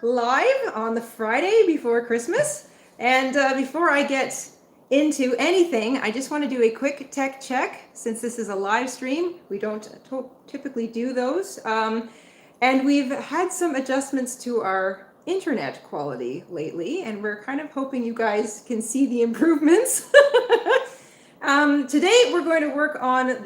live on the Friday before Christmas. And before I get into anything, I just want to do a quick tech check. Since this is a live stream, we don't typically do those. And we've had some adjustments to our internet quality lately, and we're kind of hoping you guys can see the improvements. Today we're going to work on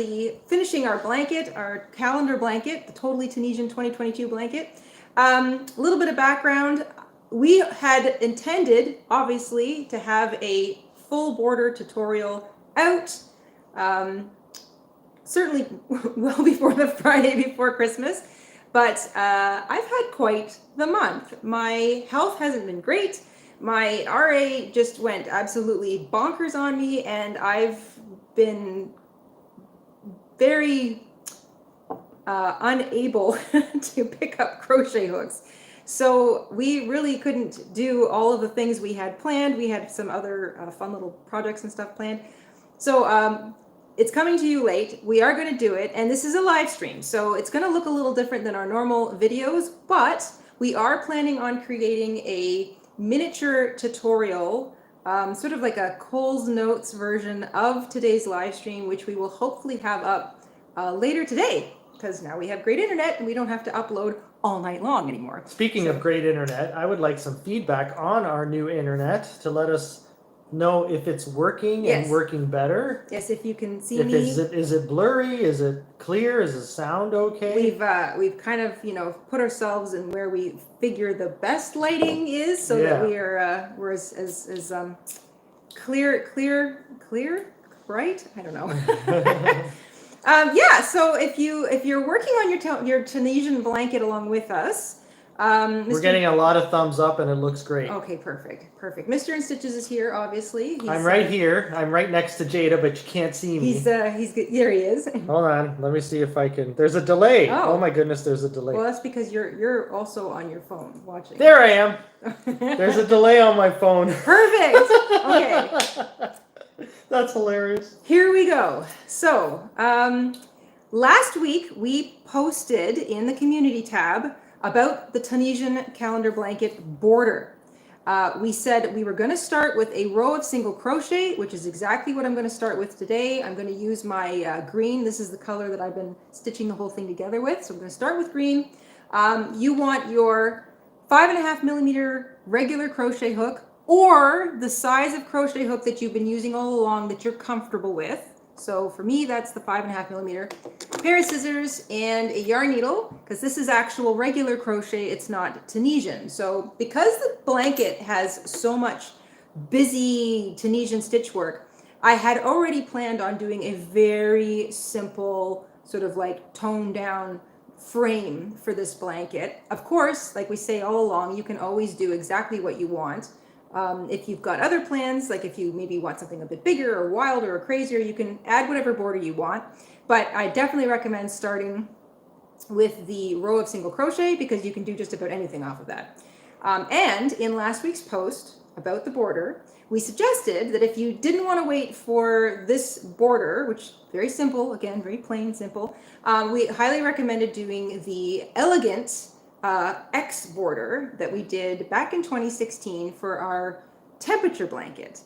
finishing our blanket, our calendar blanket, the Totally Tunisian 2022 blanket. A little bit of background. We had intended, obviously, to have a full border tutorial out, certainly well before the Friday before Christmas, but I've had quite the month. My health hasn't been great. My RA just went absolutely bonkers on me, and I've been very unable to pick up crochet hooks. So we really couldn't do all of the things we had planned. We had some other fun little projects and stuff planned. So it's coming to you late. We are going to do it, and this is a live stream, so it's going to look a little different than our normal videos, but we are planning on creating a miniature tutorial, sort of like a Cole's Notes version of today's live stream, which we will hopefully have up later today, because now we have great internet and we don't have to upload all night long anymore. Speaking of great internet, I would like some feedback on our new internet to let us know if it's working and working better. Yes, if you can see me. Is it blurry? Is it clear? Is the sound okay? We've kind of, put ourselves in where we figure the best lighting is, so that we're as clear, right? I don't know. So if you're working on your Tunisian blanket along with us, we're getting a lot of thumbs up and it looks great. Okay, perfect. Mr. InStitches is here, obviously. I'm right here. I'm right next to Jayda, but you can't see me. He's there he is. Hold on, let me see if I can. There's a delay. Oh my goodness, there's a delay. Well, that's because you're also on your phone watching. There I am. There's a delay on my phone. Perfect. Okay. That's hilarious. Here we go. So, last week we posted in the community tab about the Tunisian calendar blanket border. We said we were going to start with a row of single crochet, which is exactly what I'm going to start with today. I'm going to use my green. This is the color that I've been stitching the whole thing together with. So I'm going to start with green. You want your 5.5 millimeter regular crochet hook, or the size of crochet hook that you've been using all along that you're comfortable with. So for me, that's the 5.5 millimeter. Pair of scissors and a yarn needle, because this is actual regular crochet, it's not Tunisian. So because the blanket has so much busy Tunisian stitch work, I had already planned on doing a very simple, sort of like toned down frame for this blanket. Of course, like we say all along, you can always do exactly what you want. If you've got other plans, like if you maybe want something a bit bigger or wilder or crazier, you can add whatever border you want. But I definitely recommend starting with the row of single crochet, because you can do just about anything off of that. And in last week's post about the border, we suggested that if you didn't want to wait for this border, which very simple, again, very plain, simple, we highly recommended doing the elegant X border that we did back in 2016 for our temperature blanket.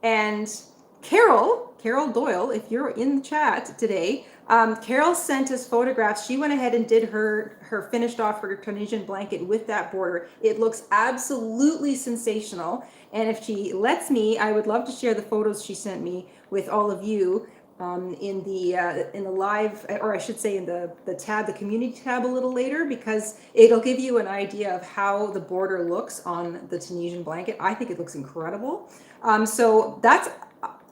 And Carol Doyle, if you're in the chat today, Carol sent us photographs. She went ahead and did her finished off her Tunisian blanket with that border. It looks absolutely sensational. And if she lets me, I would love to share the photos she sent me with all of you in the live, or I should say in the tab, the community tab a little later, because it'll give you an idea of how the border looks on the Tunisian blanket. I think it looks incredible. So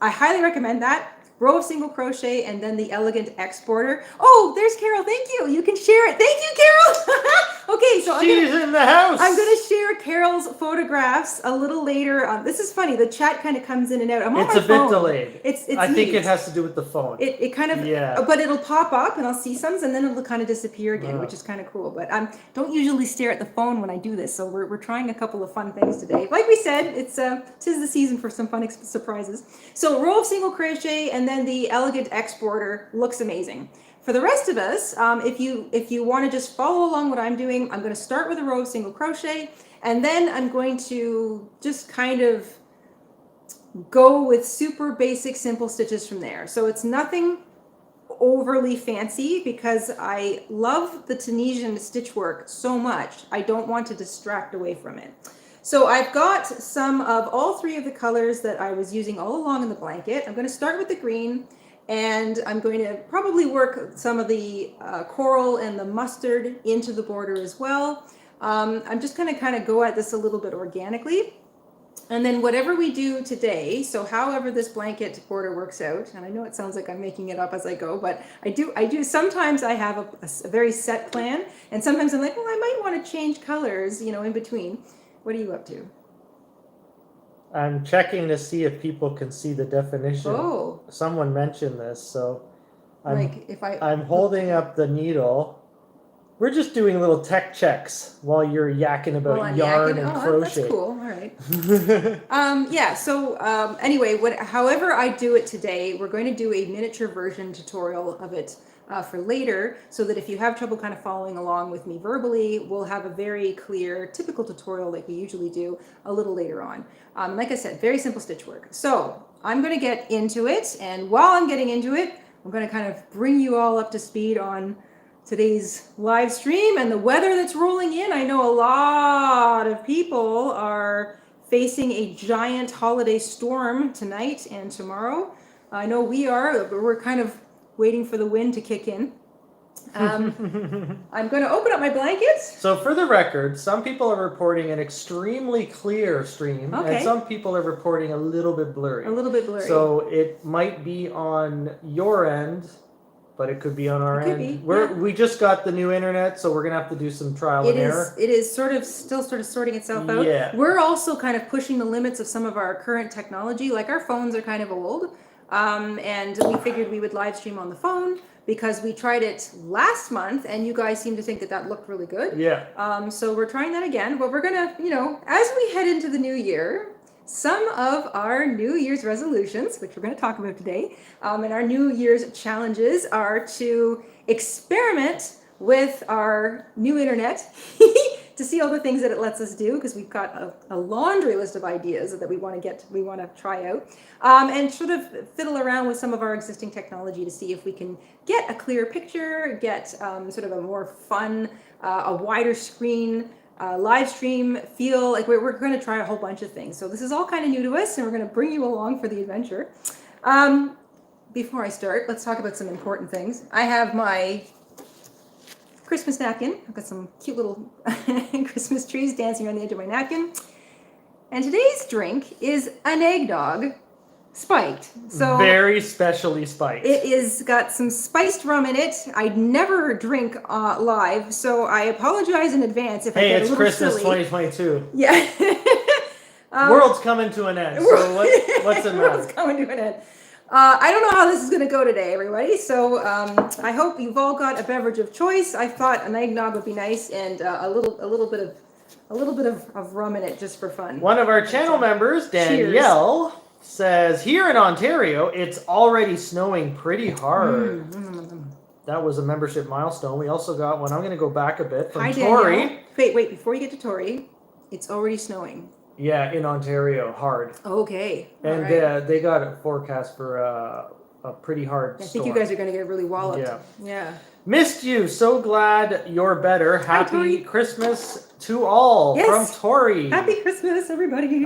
I highly recommend that. Row of single crochet and then the elegant X border. Oh, there's Carol. Thank you. You can share it. Thank you, Carol. Okay, so she's in the house. I'm going to share Carol's photographs a little later. This is funny. The chat kind of comes in and out. I'm on my phone. It's a bit delayed. It's I neat. think it has to do with the phone. It kind of, but it'll pop up and I'll see some, and then it'll kind of disappear again, which is kind of cool. But I don't usually stare at the phone when I do this, so we're trying a couple of fun things today. Like we said, it's 'tis the season for some fun surprises. So row of single crochet and then the elegant X border looks amazing. For the rest of us, if you want to just follow along what I'm doing, I'm going to start with a row of single crochet, and then I'm going to just kind of go with super basic simple stitches from there. So it's nothing overly fancy because I love the Tunisian stitch work so much. I don't want to distract away from it. So I've got some of all three of the colors that I was using all along in the blanket. I'm going to start with the green, and I'm going to probably work some of the coral and the mustard into the border as well. I'm just going to kind of go at this a little bit organically. And then whatever we do today, so however this blanket border works out, and I know it sounds like I'm making it up as I go, but I do sometimes I have a very set plan, and sometimes I'm like, well, I might want to change colors, you know, in between. What are you up to? I'm checking to see if people can see the definition. Oh. Someone mentioned this, so I'm holding up the needle. We're just doing little tech checks while you're yakking about yarn and crochet. That's cool. All right. Yeah. So anyway, however I do it today, we're going to do a miniature version tutorial of it for later, so that if you have trouble kind of following along with me verbally, we'll have a very clear, typical tutorial like we usually do a little later on. Like I said, very simple stitch work. So I'm going to get into it, and while I'm getting into it, I'm going to kind of bring you all up to speed on today's live stream and the weather that's rolling in. I know a lot of people are facing a giant holiday storm tonight and tomorrow. I know we are, but we're kind of waiting for the wind to kick in. I'm going to open up my blankets. So for the record, some people are reporting an extremely clear stream, and some people are reporting a little bit blurry. A little bit blurry. So it might be on your end, but it could be on our end. We just got the new internet, so we're gonna have to do some trial and error. It is still sorting itself out. Yeah. We're also kind of pushing the limits of some of our current technology. Like, our phones are kind of old, and we figured we would live stream on the phone because we tried it last month, and you guys seem to think that looked really good. Yeah. So we're trying that again, but we're gonna, you know, as we head into the new year, some of our New Year's resolutions, which we're going to talk about today, and our New Year's challenges are to experiment with our new internet to see all the things that it lets us do, because we've got a laundry list of ideas that we want to try out, and sort of fiddle around with some of our existing technology to see if we can get a clearer picture, get sort of a more fun, a wider screen live stream feel. Like, we're going to try a whole bunch of things. So this is all kind of new to us, and we're going to bring you along for the adventure. Before I start, let's talk about some important things. I have my Christmas napkin. I've got some cute little Christmas trees dancing on the edge of my napkin. And today's drink is an eggnog, spiked. So very specially spiked. It is got some spiced rum in it. I'd never drink live, so I apologize in advance if I get a little Christmas silly. 2022. Yeah. World's coming to an end. So what's the matter? World's coming to an end. I don't know how this is going to go today, everybody. So I hope you've all got a beverage of choice. I thought an eggnog would be nice, and a little bit of rum in it just for fun. One of our channel members, Danielle, says, here in Ontario, it's already snowing pretty hard. That was a membership milestone. We also got one. I'm going to go back a bit from Tori. Danielle. Wait, before you get to Tori, it's already snowing. Yeah, in Ontario, hard. Okay. And they got a forecast for a pretty hard storm. I think you guys are going to get really walloped. Yeah. Missed you. So glad you're better. Happy Christmas to all from Tori. Happy Christmas, everybody.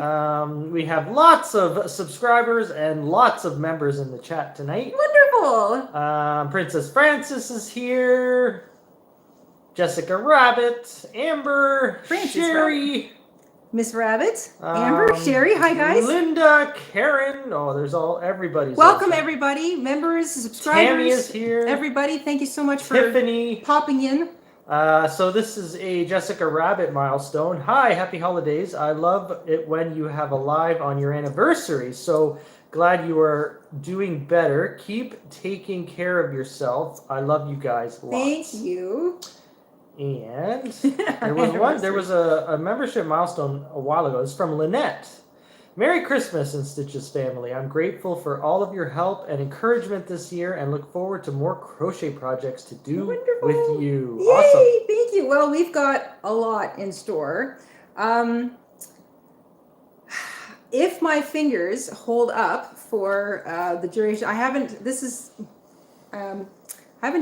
We have lots of subscribers and lots of members in the chat tonight. Wonderful. Princess Francis is here. Jessica Rabbit. Amber. Sherry. Miss Rabbit, Amber, Sherry, hi guys. Linda, Karen, there's everybody's. Welcome everybody, members, subscribers. Tammy is here. Everybody, thank you so much for Tiffany popping in. So this is a Jessica Rabbit milestone. Hi, happy holidays. I love it when you have a live on your anniversary. So glad you are doing better. Keep taking care of yourself. I love you guys lots. Thank you. And there was a membership milestone a while ago. It's from Lynette. Merry Christmas, InStitches Family. I'm grateful for all of your help and encouragement this year and look forward to more crochet projects to do Wonderful. with you. Yay, Awesome. thank you. Well, we've got a lot in store. If my fingers hold up for the duration, I haven't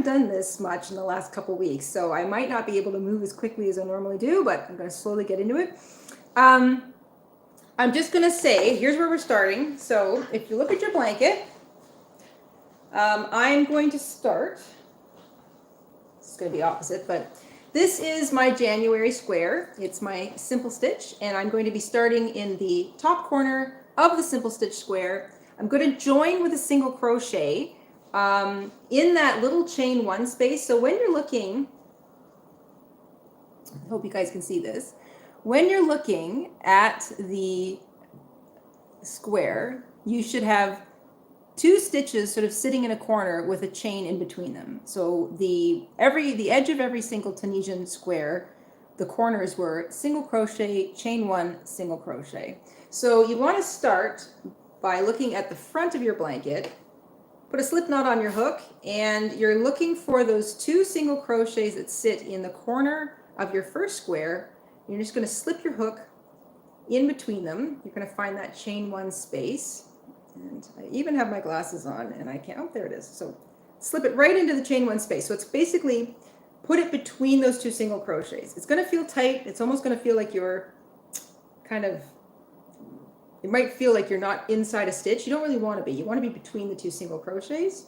done this much in the last couple weeks, so I might not be able to move as quickly as I normally do, but I'm going to slowly get into it. I'm just going to say, here's where we're starting. So if you look at your blanket, I'm going to start. It's going to be opposite, but this is my January square. It's my simple stitch, and I'm going to be starting in the top corner of the simple stitch square. I'm going to join with a single crochet in that little chain one space. So when you're looking, I hope you guys can see this. When you're looking at the square, you should have 2 stitches sort of sitting in a corner with a chain in between them. So the edge of every single Tunisian square, the corners were single crochet, chain 1, single crochet. So you want to start by looking at the front of your blanket, put a slip knot on your hook, and you're looking for those 2 single crochets that sit in the corner of your first square. You're just going to slip your hook in between them. You're going to find that chain 1 space. And I even have my glasses on and I can't, oh, there it is. So slip it right into the chain 1 space. So it's basically put it between those 2 single crochets. It's going to feel tight. It's almost going to feel like you're kind of, it might feel like you're not inside a stitch. You don't really want to be. You want to be between the 2 single crochets.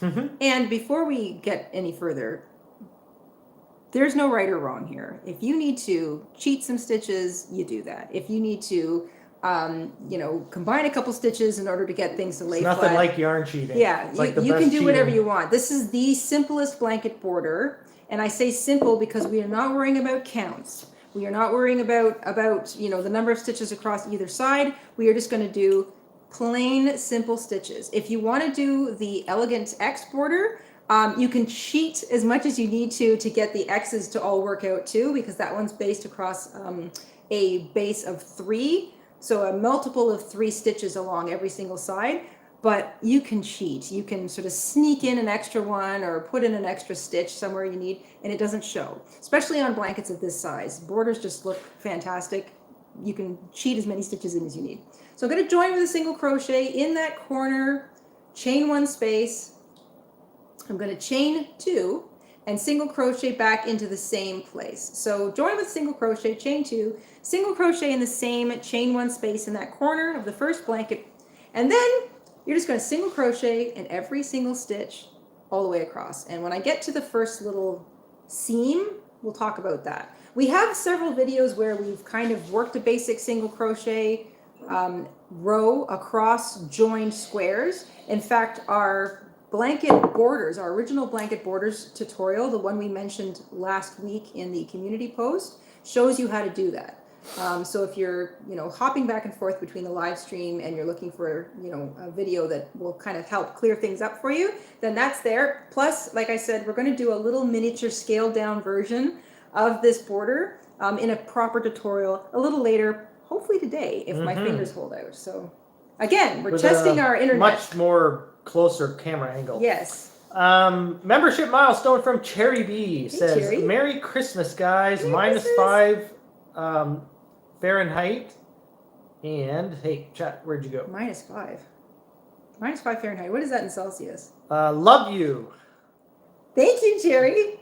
And before we get any further, there's no right or wrong here. If you need to cheat some stitches, you do that. If you need to, combine a couple stitches in order to get things to lay flat. Nothing like yarn cheating. Yeah, like you can do whatever you want. This is the simplest blanket border. And I say simple because we are not worrying about counts. We are not worrying about the number of stitches across either side. We are just going to do plain simple stitches. If you want to do the elegant X border, you can cheat as much as you need to get the X's to all work out too, because that one's based across a base of 3. So a multiple of 3 stitches along every single side, but you can cheat. You can sort of sneak in an extra one or put in an extra stitch somewhere you need, and it doesn't show, especially on blankets of this size. Borders just look fantastic. You can cheat as many stitches in as you need. So I'm going to join with a single crochet in that corner, chain 1 space. I'm going to chain 2 and single crochet back into the same place. So join with single crochet, chain 2, single crochet in the same chain 1 space in that corner of the first blanket, and then you're just going to single crochet in every single stitch all the way across. And when I get to the first little seam, we'll talk about that. We have several videos where we've kind of worked a basic single crochet row across joined squares. In fact, our blanket borders, our original blanket borders tutorial, the one we mentioned last week in the community post, shows you how to do that. So if you're, hopping back and forth between the live stream and you're looking for, a video that will kind of help clear things up for you, then that's there. Plus, like I said, we're going to do a little miniature scaled down version of this border in a proper tutorial a little later, hopefully today, if my fingers hold out. So again, we're testing our internet. Much more closer camera angle. Yes. Membership milestone from Cherry B says, Cherry. Merry Christmas, guys. Merry -5 Fahrenheit. And hey, chat, where'd you go? -5. -5 Fahrenheit. What is that in Celsius? Love you. Thank you, Jerry.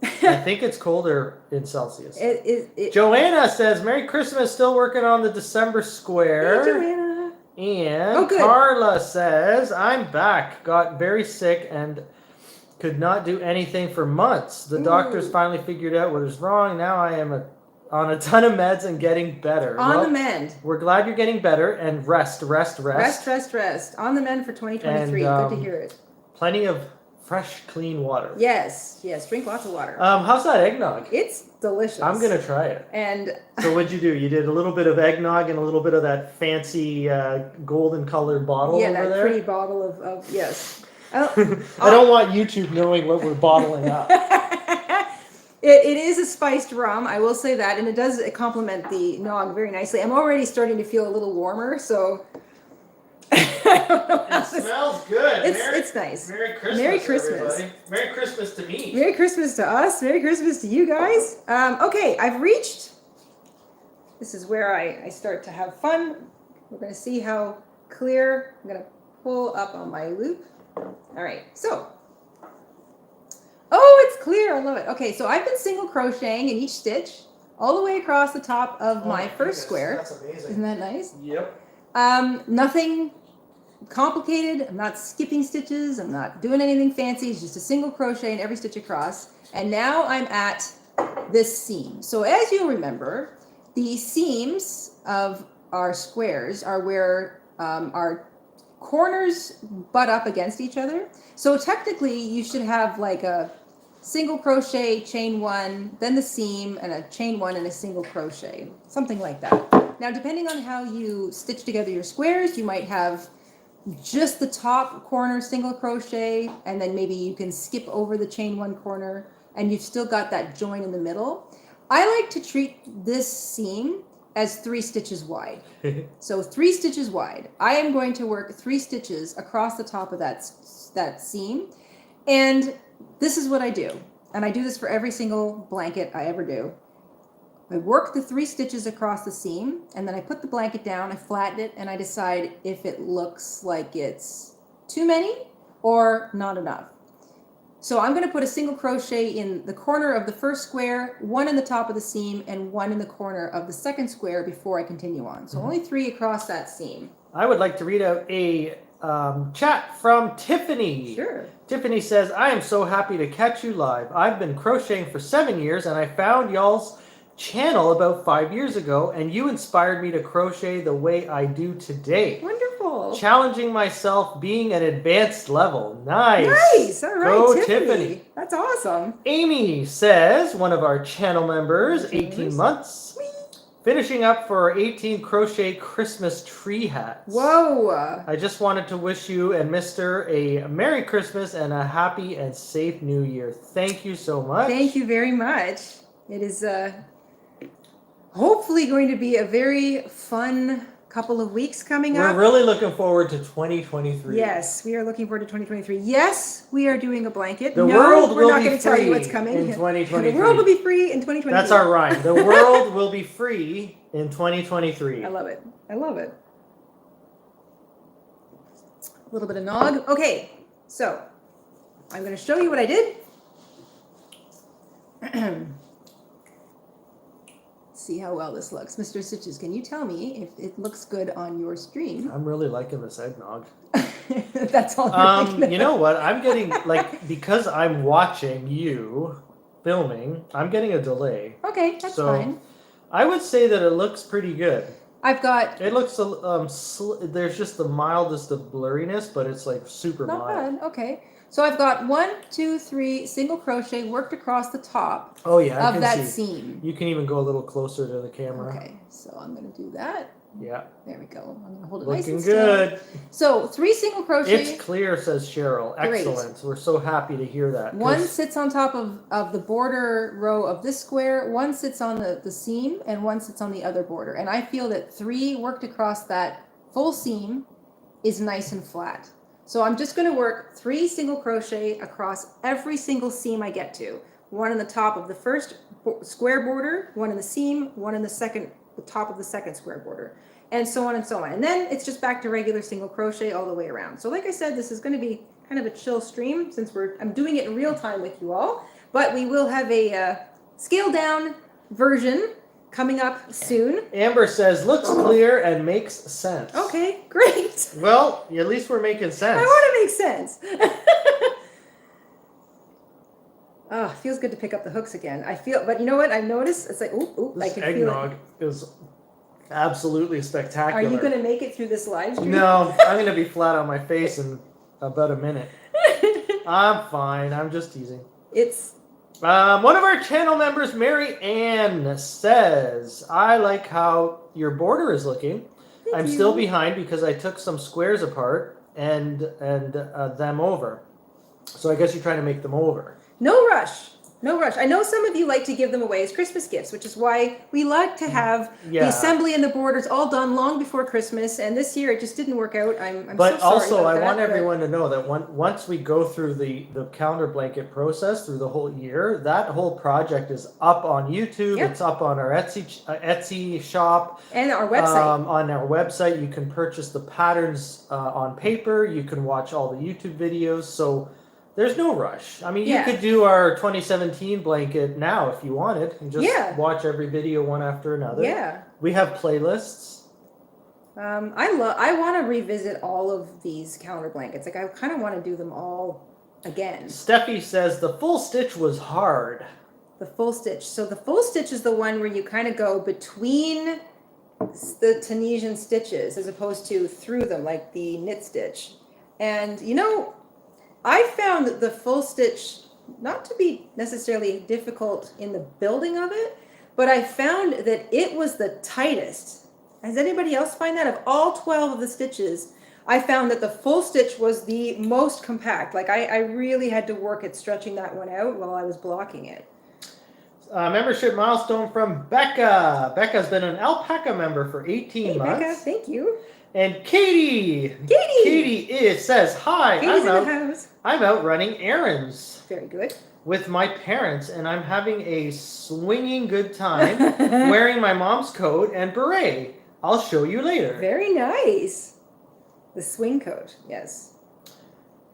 I think it's colder in Celsius. It Joanna says, Merry Christmas, still working on the December square. Hey, Joanna. And good. Carla says, I'm back. Got very sick and could not do anything for months. The doctors finally figured out what is wrong. Now I am on a ton of meds and getting better. On the mend. We're glad you're getting better, and rest. On the mend for 2023. And, Good to hear it. Plenty of fresh, clean water. Yes. Drink lots of water. How's that eggnog? It's delicious. I'm going to try it. And so what'd you do? You did a little bit of eggnog and a little bit of that fancy golden colored bottle over that there? pretty bottle of yes. I don't want YouTube knowing what we're bottling up. It is a spiced rum, I will say that, and it does complement the nog very nicely. I'm already starting to feel a little warmer, so I don't know how It smells good. It's nice. Merry Christmas, Merry Christmas. everybody. Merry Christmas to me. Merry Christmas to us. Merry Christmas to you guys. Okay, I've reached. This is where I start to have fun. We're going to see how clear. I'm going to pull up on my loop. All right, so. Oh, it's clear. I love it. Okay, so I've been single crocheting in each stitch all the way across the top of my first square. That's amazing. Isn't that nice? Yep. Nothing complicated. I'm not skipping stitches. I'm not doing anything fancy. It's just a single crochet in every stitch across. And now I'm at this seam. So as you'll remember, the seams of our squares are where our corners butt up against each other. So technically you should have like a single crochet, chain one, then the seam, and a chain one and a single crochet, something like that. Now, depending on how you stitch together your squares, you might have just the top corner single crochet, and then maybe you can skip over the chain one corner, and you've still got that join in the middle. I like to treat this seam as 3 stitches wide. So 3 stitches wide. I am going to work 3 stitches across the top of that seam, and this is what I do. And I do this for every single blanket I ever do. I work the 3 stitches across the seam, and then I put the blanket down, I flatten it, and I decide if it looks like it's too many or not enough. So I'm going to put a single crochet in the corner of the first square, 1 in the top of the seam, and 1 in the corner of the second square before I continue on. So only 3 across that seam. I would like to read out a chat from Tiffany. Sure. Tiffany says, I am so happy to catch you live. I've been crocheting for 7 years, and I found y'all's channel about 5 years ago, and you inspired me to crochet the way I do today. Wonderful. Challenging myself, being an advanced level. Nice. Nice. All right, Go, Tiffany. That's awesome. Amy says, one of our channel members, 18 months, finishing up for our 18 crochet Christmas tree hats. Whoa. I just wanted to wish you and Mr. a Merry Christmas and a happy and safe New Year. Thank you so much. Thank you very much. It is hopefully going to be a very fun couple of weeks coming up. We're really looking forward to 2023. Yes, we are looking forward to 2023. Yes, we are doing a blanket. The no, world we're will not be going to tell you free what's coming. in 2023. The world will be free in 2023. That's our rhyme. The world will be free in 2023. I love it. I love it. A little bit of nog. Okay, so I'm going to show you what I did. See how well this looks. Mr. Stitches, can you tell me if it looks good on your stream? I'm really liking this eggnog. That's all you're thinking You know what? I'm getting, like, because I'm watching you filming, I'm getting a delay. Okay, that's fine. I would say that it looks pretty good. I've got... It looks, there's just the mildest of blurriness, but it's like super Not mild. bad. Okay. So I've got 1, 2, 3 single crochet worked across the top Oh yeah, I of can that see. seam. You can even go a little closer to the camera. Okay, so I'm going to do that. Yeah. There we go. I'm going to hold it nice Looking and still. good. So 3 single crochet. It's clear, says Cheryl. Great. Excellent. We're so happy to hear that. 1 sits on top of the border row of this square, 1 sits on the seam, and 1 sits on the other border. And I feel that 3 worked across that full seam is nice and flat. So I'm just going to work 3 single crochet across every single seam I get to. 1 in the top of the first square border, 1 in the seam, 1 in the top of the second square border, and so on and so on. And then it's just back to regular single crochet all the way around. So like I said, this is going to be kind of a chill stream since I'm doing it in real time with you all, but we will have a scaled down version coming up soon. Amber says, looks clear and makes sense. Okay, great. Well, at least we're making sense. I want to make sense. Oh, it feels good to pick up the hooks again. But you know what? I noticed it's like, ooh, I This can feel eggnog it. is absolutely spectacular. Are you going to make it through this live stream? No, I'm going to be flat on my face in about a minute. I'm fine. I'm just teasing. It's One of our channel members, Mary Ann, says, I like how your border is looking. I'm still behind because I took some squares apart and them over. So I guess you're trying to make them over. no rush. No rush. I know some of you like to give them away as Christmas gifts, which is why we like to have the assembly and the borders all done long before Christmas. And this year it just didn't work out. I'm but so sorry also, about I that, want but- everyone to know that once we go through the calendar blanket process through the whole year, that whole project is up on YouTube. Yep. It's up on our Etsy shop. And our website. On our website, you can purchase the patterns on paper. You can watch all the YouTube videos. So there's no rush. I mean, you could do our 2017 blanket now if you wanted, and just watch every video one after another. Yeah. We have playlists. I want to revisit all of these calendar blankets. Like I kind of want to do them all again. Steffi says the full stitch was hard. The full stitch. So the full stitch is the one where you kind of go between the Tunisian stitches as opposed to through them, like the knit stitch. And you know, I found the full stitch not to be necessarily difficult in the building of it, but I found that it was the tightest. Does anybody else find that? Of all 12 of the stitches, I found that the full stitch was the most compact. Like I really had to work at stretching that one out while I was blocking it. Membership milestone from Becca. Becca's been an Alpaca member for 18 months. Becca, thank you. And Katie says, hi, Katie's in the house. I'm out running errands. Very good. With my parents, and I'm having a swinging good time wearing my mom's coat and beret. I'll show you later. Very nice. The swing coat, yes.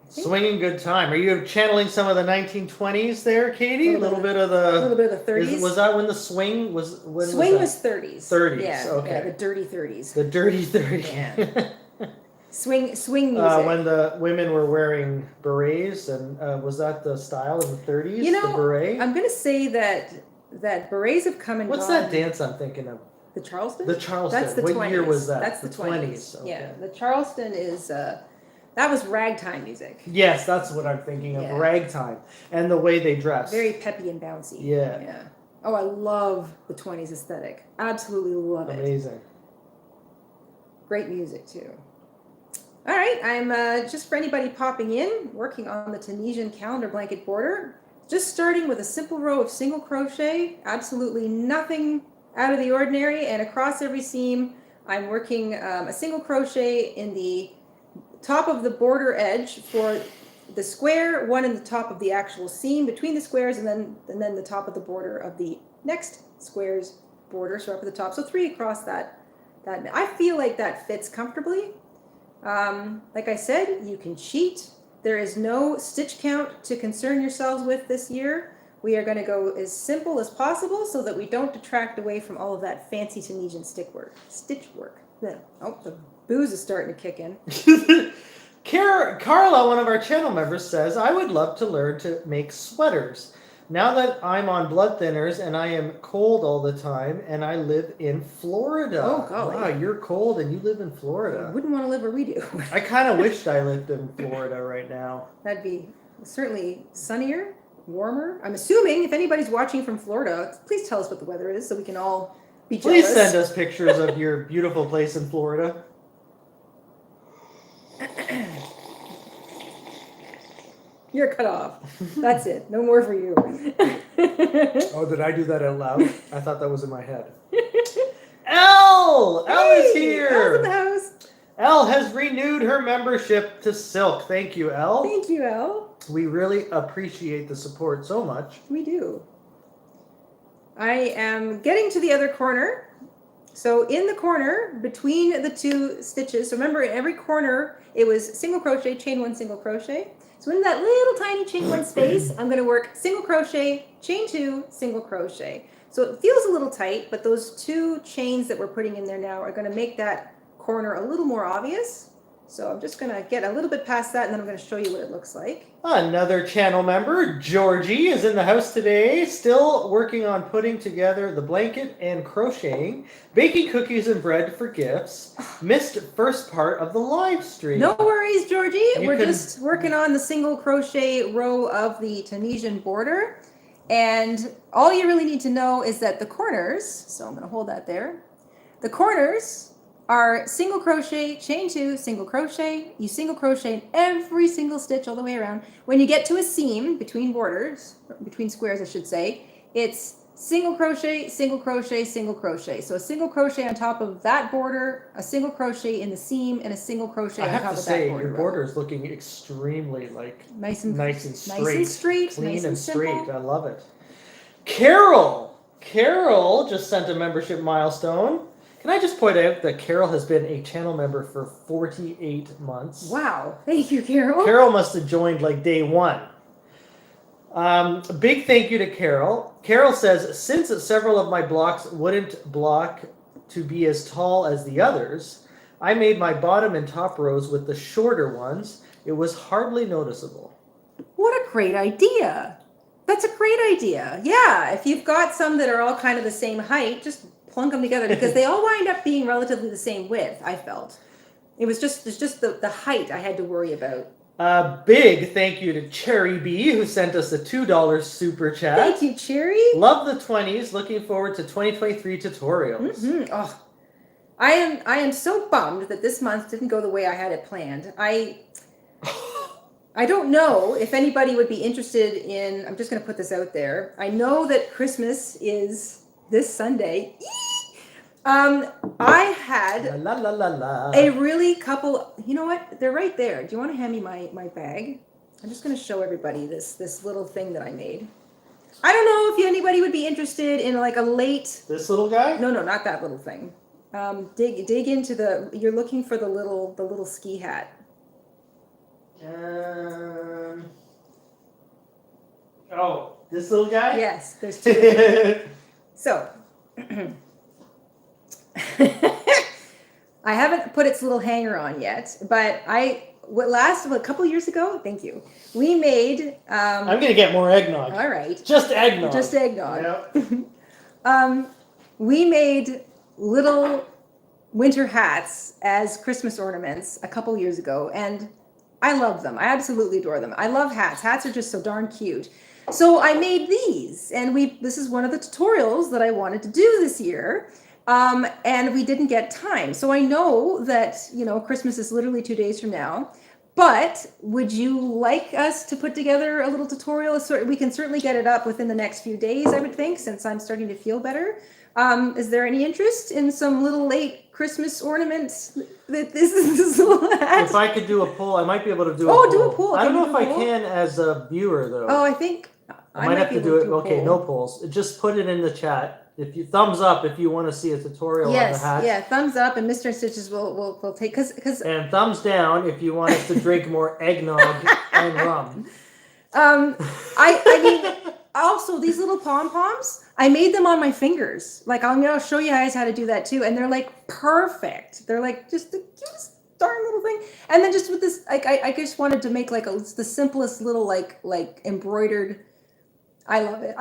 Swinging good time. Are you channeling some of the 1920s there, Katie? A little bit of the 30s. Was that when the swing was? Swing was 30s. 30s. Yeah, okay. Yeah, the dirty 30s. The dirty 30s. Yeah. Swing music. When the women were wearing berets, and was that the style in the 30s? You know, the beret. I'm going to say that berets have come and What's gone. that dance I'm thinking of? The Charleston. The Charleston. That's the what 20s. year was that? That's the 20s. Okay. Yeah, the Charleston is that was ragtime music. Yes, that's what I'm thinking of. Yeah. Ragtime, and the way they dress. Very peppy and bouncy. Yeah. Yeah. Oh, I love the 20s aesthetic. Absolutely love it. Amazing. Great music too. All right, I'm just for anybody popping in, working on the Tunisian calendar blanket border. Just starting with a simple row of single crochet, absolutely nothing out of the ordinary, and across every seam, I'm working a single crochet in the top of the border edge for the square, one in the top of the actual seam between the squares, and then the top of the border of the next square's border, so up at the top. So 3 across that. I feel like that fits comfortably. Like I said, you can cheat. There is no stitch count to concern yourselves with this year. We are going to go as simple as possible so that we don't detract away from all of that fancy Tunisian stitch work. Oh, the booze is starting to kick in. Carla, one of our channel members, says, I would love to learn to make sweaters. Now that I'm on blood thinners and I am cold all the time and I live in Florida. Oh, golly. Wow, you're cold and you live in Florida. I wouldn't want to live where we do. I kind of wished I lived in Florida right now. That'd be certainly sunnier, warmer. I'm assuming if anybody's watching from Florida, please tell us what the weather is so we can all be jealous. Please send us pictures of your beautiful place in Florida. You're cut off. That's it. No more for you. Oh, did I do that out loud? I thought that was in my head. Elle is here. Elle's in the house. Elle has renewed her membership to Silk. Thank you, Elle. Thank you, Elle. We really appreciate the support so much. We do. I am getting to the other corner. So in the corner between the 2 stitches, so remember in every corner it was single crochet, chain 1, single crochet. So in that little tiny chain 1 space, I'm going to work single crochet, chain 2, single crochet. So it feels a little tight, but those 2 chains that we're putting in there now are going to make that corner a little more obvious. So I'm just going to get a little bit past that, and then I'm going to show you what it looks like. Another channel member, Georgie, is in the house today, still working on putting together the blanket and crocheting, baking cookies and bread for gifts. Missed first part of the live stream. No worries, Georgie. We're just working on the single crochet row of the Tunisian border. And all you really need to know is that the corners, so I'm going to hold that there, the corners are single crochet, chain 2, single crochet. You single crochet in every single stitch all the way around. When you get to a seam between borders, between squares I should say, it's single crochet, single crochet, single crochet. So a single crochet on top of that border, a single crochet in the seam, and a single crochet on top of that border. Your border is looking extremely nice and straight. nice and straight, Clean nice and straight. simple. I love it. Carol just sent a membership milestone. Can I just point out that Carol has been a channel member for 48 months? Wow. Thank you, Carol. Carol must have joined like day 1. A big thank you to Carol. Carol says, since several of my blocks wouldn't block to be as tall as the others, I made my bottom and top rows with the shorter ones. It was hardly noticeable. What a great idea. That's a great idea. Yeah, if you've got some that are all kind of the same height, just plunk them together because they all wind up being relatively the same width, I felt. It's just the height I had to worry about. Big thank you to Cherry B, who sent us a $2 super chat. Thank you, Cherry. Love the 20s. Looking forward to 2023 tutorials. Mm-hmm. Oh, I am so bummed that this month didn't go the way I had it planned. I don't know if anybody would be interested in, I'm just going to put this out there. I know that Christmas is this Sunday. I had a really couple, you know what? They're right there. Do you want to hand me my bag? I'm just going to show everybody this little thing that I made. I don't know if anybody would be interested in like a late... This little guy? No, not that little thing. Dig into you're looking for the little ski hat. Oh, this little guy? Yes, there's 2. So, I haven't put its little hanger on yet, but a couple years ago, thank you, we made... I'm going to get more eggnog. All right. Just eggnog. Just eggnog. Yep. We made little winter hats as Christmas ornaments a couple years ago, and I love them. I absolutely adore them. I love hats. Hats are just so darn cute. So I made these, and this is one of the tutorials that I wanted to do this year, and we didn't get time. So I know that, Christmas is literally 2 days from now, but would you like us to put together a little tutorial? So we can certainly get it up within the next few days, I would think, since I'm starting to feel better. Is there any interest in some little late Christmas ornaments? This little hat? If I could do a poll, I might be able to do a poll. Do a poll. I don't know if I can as a viewer, though. Oh, I think I might have to do it. Okay, no polls. Just put it in the chat. If you thumbs up if you want to see a tutorial on the hat. Yeah, thumbs up, and Mr. InStitches will take because and thumbs down if you want us to drink more eggnog and rum. I mean, also these little pom-poms, I made them on my fingers. Like I'll show you guys how to do that too, and they're like perfect. They're like just the cutest darn little thing. And then just with this, like I just wanted to make like the simplest little like embroidered. I love it.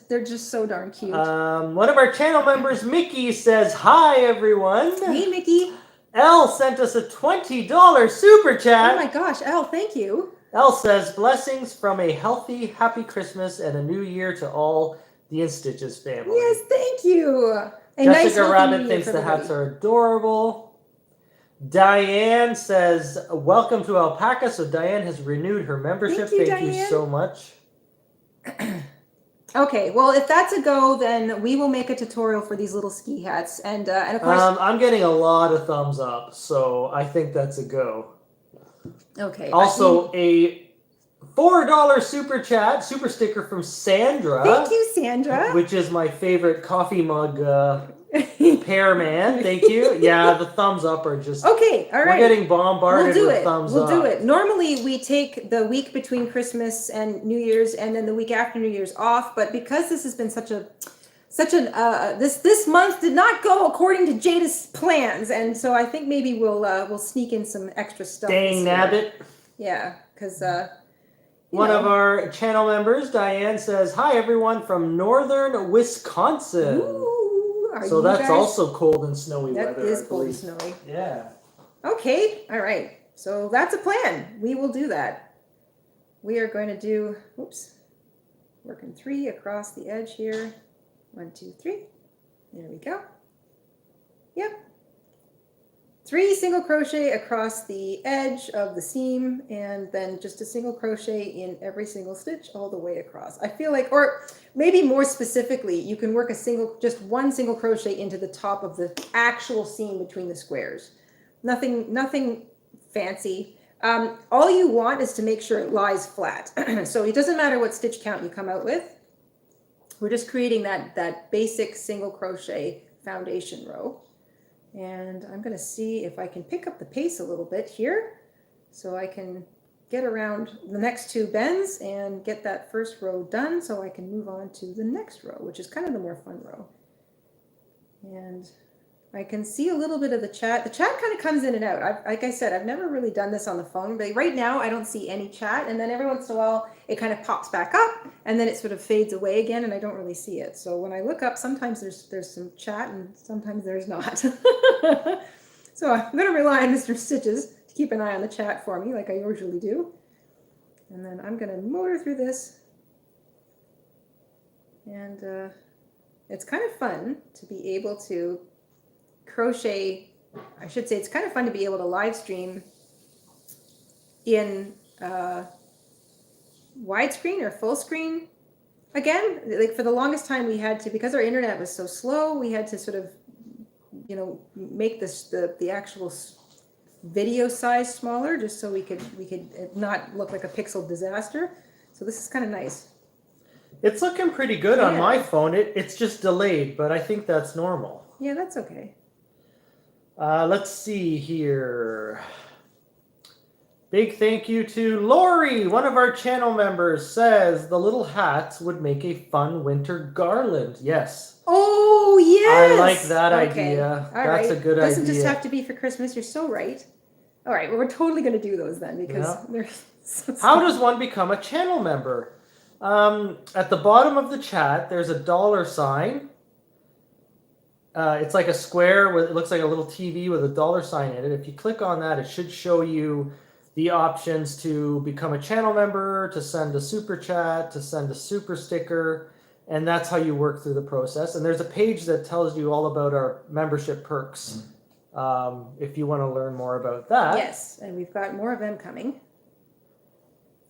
They're just so darn cute. One of our channel members, Mickey, says, hi, everyone. Hey, Mickey. Elle sent us a $20 super chat. Oh, my gosh. Elle, thank you. Elle says, blessings from a healthy, happy Christmas and a new year to all the InStitches family. Yes, thank you. Jessica Rabbit thinks the hats are adorable. Diane says, welcome to Alpaca. So Diane has renewed her membership. Thank you so much. Okay, well, if that's a go, then we will make a tutorial for these little ski hats, and of course, I'm getting a lot of thumbs up, so I think that's a go. Okay. Also, a $4 super sticker from Sandra. Thank you, Sandra. Which is my favorite coffee mug pair man. Thank you. Yeah, the thumbs up are just... Okay, all right. We're getting bombarded with thumbs up. We'll do it. Normally, we take the week between Christmas and New Year's and then the week after New Year's off, but because this has been this month did not go according to Jayda's plans, and so I think maybe we'll sneak in some extra stuff. Dang nabbit. Yeah, because... One of our channel members, Diane, says, hi, everyone from northern Wisconsin. Ooh. So that's also cold and snowy weather. That is cold and snowy. Yeah. Okay. All right. So that's a plan. We will do that. We are going to do, working 3 across the edge here. 1, 2, 3. There we go. Yep. 3 single crochet across the edge of the seam, and then just a single crochet in every single stitch all the way across. I feel like, or maybe more specifically, you can work just one single crochet into the top of the actual seam between the squares. Nothing fancy. All you want is to make sure it lies flat. So it doesn't matter what stitch count you come out with. We're just creating that basic single crochet foundation row. And I'm going to see if I can pick up the pace a little bit here so I can get around the next 2 bends and get that first row done so I can move on to the next row, which is kind of the more fun row. And I can see a little bit of the chat. The chat kind of comes in and out. Like I said, I've never really done this on the phone, but right now I don't see any chat. And then every once in a while it kind of pops back up and then it sort of fades away again and I don't really see it. So when I look up, sometimes there's some chat and sometimes there's not. So I'm going to rely on Mr. Stitches to keep an eye on the chat for me like I usually do. And then I'm going to motor through this. And it's kind of fun to be able to crochet. I should say it's kind of fun to be able to live stream in widescreen or full screen again. Like for the longest time we had to, because our internet was so slow, we had to sort of, you know, make this the actual video size smaller just so we could not look like a pixel disaster. So this is kind of nice. It's looking pretty good on my phone. It's just delayed, but I think that's normal. Yeah, that's okay. Let's see here. Big thank you to Lori, one of our channel members, says the little hats would make a fun winter garland. Yes. Oh, yes. I like that Okay. idea. All That's right. a good idea. Doesn't just have to be for Christmas. You're so right. All right. Well, we're totally going to do those then because they're so How does one become a channel member? At the bottom of the chat, there's a $sign. It's like a square with, it looks like a little TV with a $sign in it. If you click on that, it should show you the options to become a channel member, to send a super chat, to send a super sticker, and that's how you work through the process. And there's a page that tells you all about our membership perks if you want to learn more about that. Yes, and we've got more of them coming.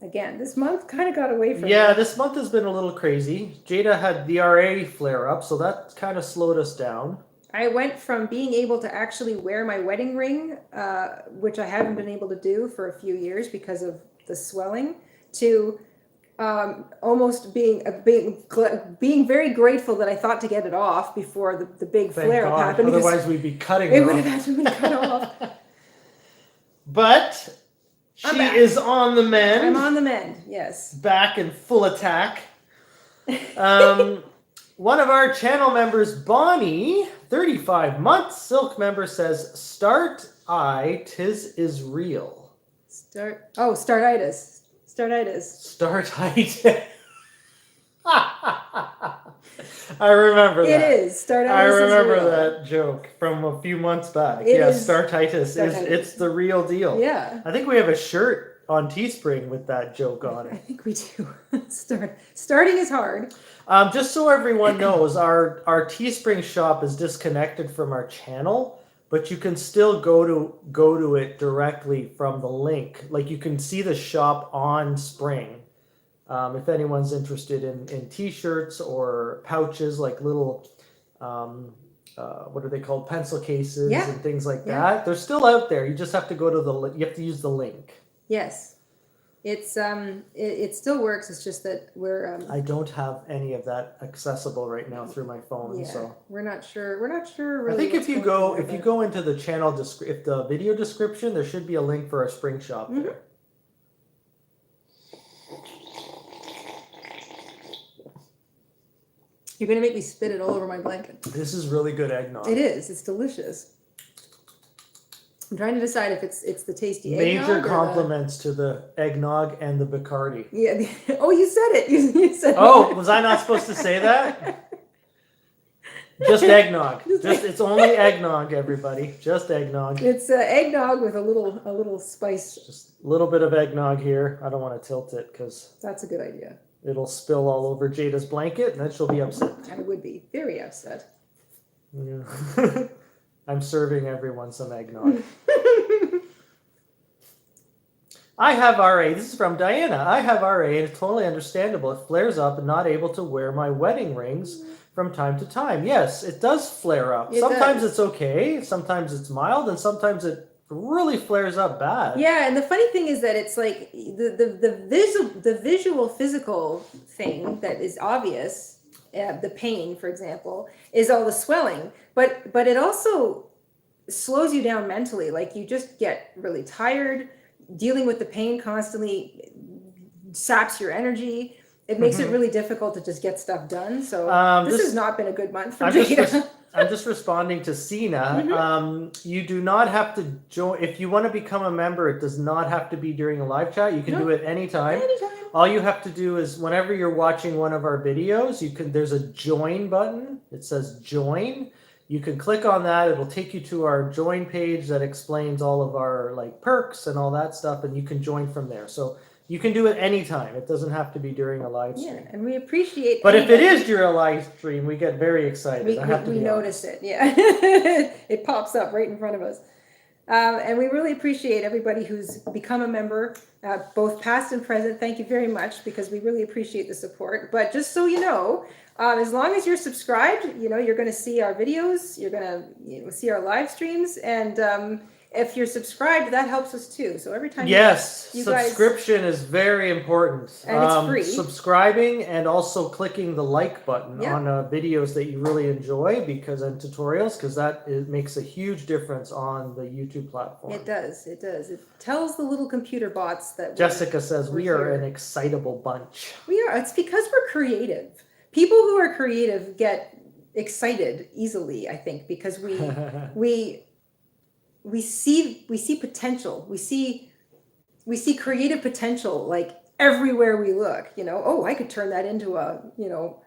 Again, this month kind of got away from me. Yeah, this month has been a little crazy. Jayda had the RA flare up, so that kind of slowed us down. I went from being able to actually wear my wedding ring, which I haven't been able to do for a few years because of the swelling, to almost being very grateful that I thought to get it off before the big flare-up happened. Otherwise, we'd be cutting it off. would have had to be cut off. But she is on the mend. I'm on the mend, yes. Back in full attack. One of our channel members, Bonnie, 35 months, Silk member, says, "Start I, 'tis is real." Startitis. Startitis. I remember that. It is. Startitis I remember is real. that joke from a few months back. It yeah, is Startitis. It's the real deal. Yeah. I think we have a shirt on Teespring with that joke on I it. think we do. Starting is hard. Just so everyone knows, our Teespring shop is disconnected from our channel, but you can still go to it directly from the link. Like you can see the shop on Spring. If anyone's interested in t-shirts or pouches, like little, what are they called? Pencil cases and things like that. They're still out there. You just have to go to you have to use the link. Yes. It's it still works. It's just that we're I don't have any of that accessible right now through my phone. So we're not sure really. I think if you go into the channel if the video description, there should be a link for our Spring shop there. You're gonna make me spit it all over my blanket. This is really good eggnog. It is. It's delicious. I'm trying to decide if it's the tasty eggnog. Major compliments to the eggnog and the Bacardi. Yeah. Oh, you said it. You said. Oh, was I not supposed to say that? Just eggnog. It's only eggnog, everybody. Just eggnog. It's eggnog with a little spice. Just a little bit of eggnog here. I don't want to tilt it because that's a good idea. It'll spill all over Jayda's blanket, and then she'll be upset. I would be very upset. Yeah. I'm serving everyone some eggnog. I have RA. This is from Diana. I have RA, and it's totally understandable. It flares up and not able to wear my wedding rings from time to time. Yes, it does flare up. Sometimes it's okay. Sometimes it's mild, and sometimes it really flares up bad. Yeah, and the funny thing is that it's like the visual physical thing that is obvious, the pain, for example, is all the swelling. But it also slows you down mentally. Like you just get really tired. Dealing with the pain constantly saps your energy. It makes it really difficult to just get stuff done. So this has not been a good month for Jayda. I'm just responding to Sina. You do not have to join. If you want to become a member, it does not have to be during a live chat. You can do it anytime. All you have to do is whenever you're watching one of our videos, there's a join button. It says join. You can click on that. It'll take you to our join page that explains all of our like perks and all that stuff, and you can join from there. So you can do it anytime. It doesn't have to be during a live stream. Yeah, and we appreciate. But if it is during a live stream, we get very excited. We notice it. Yeah, it pops up right in front of us, and we really appreciate everybody who's become a member, both past and present. Thank you very much, because we really appreciate the support. But just so you know. As long as you're subscribed, you're going to see our videos, you're going to see our live streams, and if you're subscribed, that helps us too. So every time subscription is very important. And it's free. Subscribing and also clicking the like button on videos that you really enjoy and tutorials, because it makes a huge difference on the YouTube platform. It does. It tells the little computer bots that Jessica says we are an excitable bunch. We are. It's because we're creative. People who are creative get excited easily, I think, because we see potential. We see creative potential like everywhere we look. Oh, I could turn that into a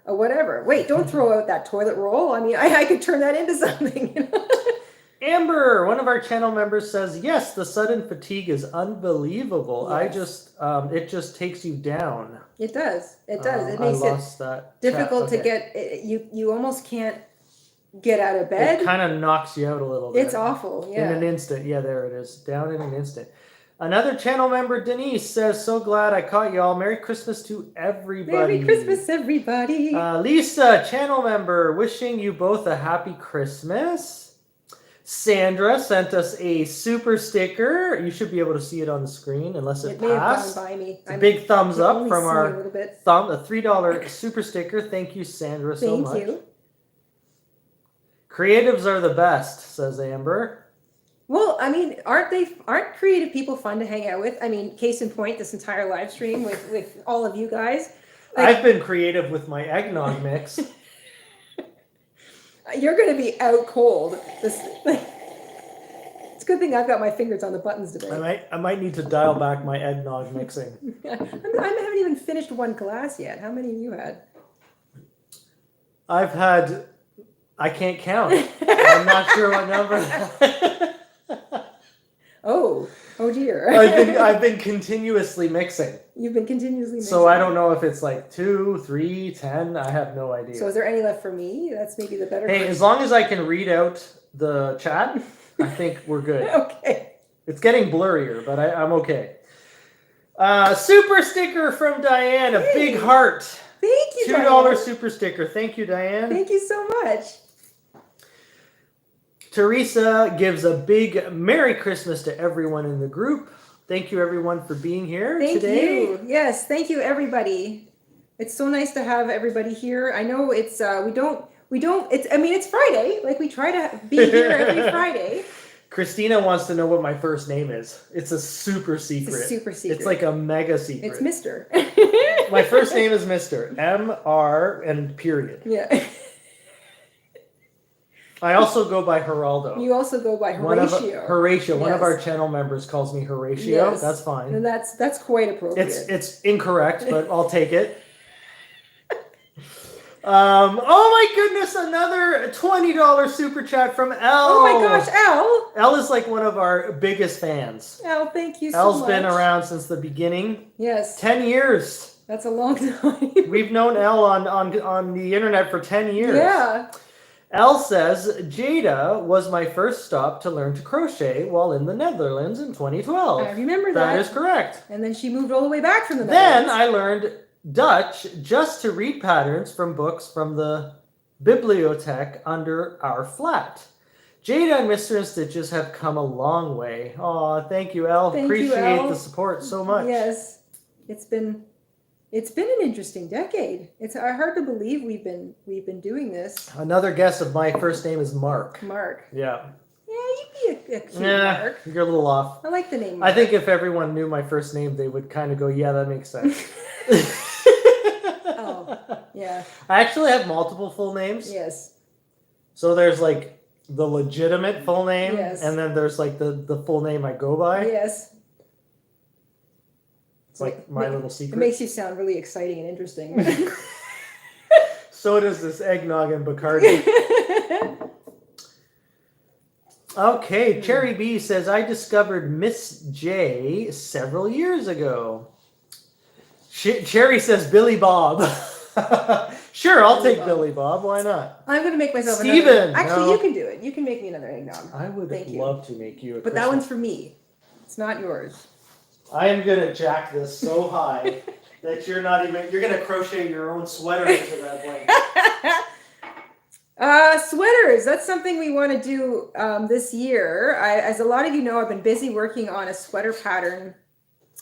whatever. Wait, don't throw out that toilet roll. I mean, I could turn that into something. Amber, one of our channel members, says, yes, the sudden fatigue is unbelievable. Yes. It just takes you down. It does. It makes it difficult to get, you almost can't get out of bed. It kind of knocks you out a little bit. It's awful, yeah. In an instant. Yeah, there it is. Down in an instant. Another channel member, Denise, says, so glad I caught y'all. Merry Christmas to everybody. Merry Christmas, everybody. Lisa, channel member, wishing you both a happy Christmas. Sandra sent us a super sticker. You should be able to see it on the screen unless it passed. May have gone by me. It's a big thumbs up from our a $3 super sticker. Thank you, Sandra, so much. Thank you. Creatives are the best, says Amber. Well, I mean, aren't creative people fun to hang out with? I mean, case in point, this entire live stream with all of you guys. I've been creative with my eggnog mix. You're going to be out cold. It's a good thing I've got my fingers on the buttons today. I might need to dial back my eggnog mixing. I haven't even finished one glass yet. How many have you had? I can't count. I'm not sure what number. Oh dear. I've been continuously mixing. You've been continuously mixing. So I don't know if it's like 2, 3, 10. I have no idea. So is there any left for me? That's maybe the better. Hey, as long as I can read out the chat, I think we're good. Okay. It's getting blurrier, but I'm okay. Super sticker from Diane, a big heart. Thank you, $2 Diane. super sticker. Thank you, Diane. Thank you so much. Teresa gives a big Merry Christmas to everyone in the group. Thank you, everyone, for being here today. Thank you. Yes, thank you, everybody. It's so nice to have everybody here. I know it's it's Friday. Like, we try to be here every Friday. Christina wants to know what my first name is. It's a super secret. It's a super secret. It's like a mega secret. It's Mr. My first name is Mr. M.R. and period. Yeah. I also go by Geraldo. You also go by Horatio. Horatio. One of our channel members calls me Horatio. Yes. That's fine. And that's quite appropriate. It's incorrect, but I'll take it. Oh my goodness, another $20 super chat from Elle. Oh my gosh, Elle. Elle is like one of our biggest fans. Elle, thank you so Elle's much. been around since the beginning. Yes. 10 years. That's a long time. We've known Elle on the internet for 10 years. Yeah. Elle says, Jayda was my first stop to learn to crochet while in the Netherlands in 2012. I remember that. That is correct. And then she moved all the way back from the Then Netherlands. I learned Dutch just to read patterns from books from the bibliothèque under our flat. Jayda and Mr. InStitches have come a long way. Oh, thank you, Elle. Thank you, Appreciate Elle. the support so much. Yes, it's been an interesting decade. It's hard to believe we've been doing this. Another guess of my first name is Mark. Mark. Yeah. Yeah, you'd be a cute Mark. You're a little off. I like the name Mark. I think if everyone knew my first name, they would kind of go, yeah, that makes sense. Oh, yeah. I actually have multiple full names. Yes. So there's like the legitimate full name, Yes. and then there's like the full name I go by. Yes. It's like my little secret. It makes you sound really exciting and interesting. So does this eggnog and Bacardi. Okay, Cherry B says, I discovered Miss J several years ago. Cherry says Billy Bob. Sure, I'll take Billy Bob. Why not? I'm going to make myself Steven, another. Actually, no. you can do it. You can make me another eggnog. I would Thank you. love to make you a But that one's for me. It's not yours. I am going to jack this so high that you're going to crochet your own sweater into that blanket. Sweaters. That's something we want to do this year. As a lot of you know, I've been busy working on a sweater pattern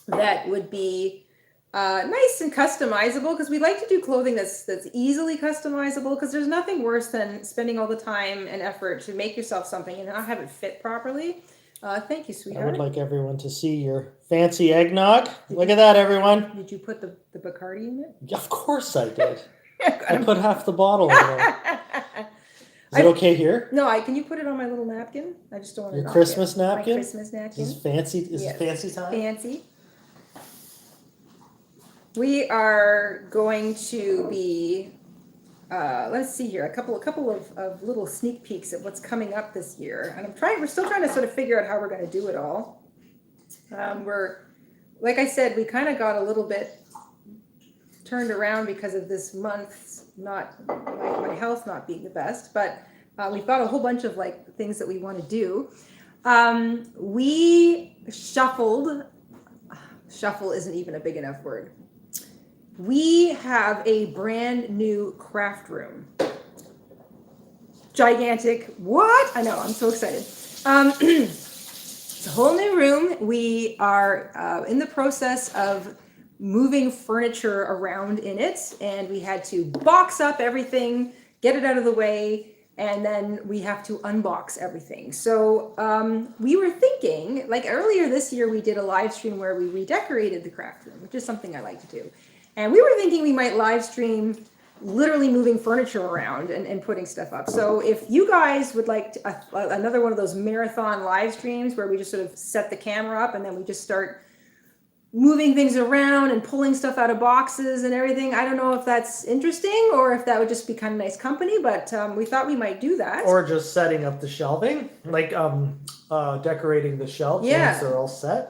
that would be nice and customizable, because we like to do clothing that's easily customizable, because there's nothing worse than spending all the time and effort to make yourself something and not have it fit properly. Thank you, I sweetheart. would like everyone to see your fancy eggnog. Look at that, everyone. Did you put the Bacardi in it? Of course I did. I put half the bottle in there. Is it okay here? No, can you put it on my little napkin? I just don't want Your to. Christmas napkin? My Christmas napkin. Is this fancy? Is Yes. it fancy time? Fancy. We are going to be, let's see here, a couple of little sneak peeks at what's coming up this year. And we're still trying to sort of figure out how we're going to do it all. Like I said, we kind of got a little bit turned around because of this month's my health not being the best, but we've got a whole bunch of like things that we want to do. We shuffle isn't even a big enough word. We have a brand new craft room. Gigantic. What? I know, I'm so excited. It's a whole new room. We are in the process of moving furniture around in it, and we had to box up everything, get it out of the way, and then we have to unbox everything. So we were thinking, like earlier this year, we did a live stream where we redecorated the craft room, which is something I like to do. And we were thinking we might live stream literally moving furniture around and putting stuff up. So if you guys would like another one of those marathon live streams where we just sort of set the camera up and then we just start moving things around and pulling stuff out of boxes and everything. I don't know if that's interesting or if that would just be kind of nice company, but we thought we might do that. Or just setting up the shelving, like decorating the shelves once they're all set.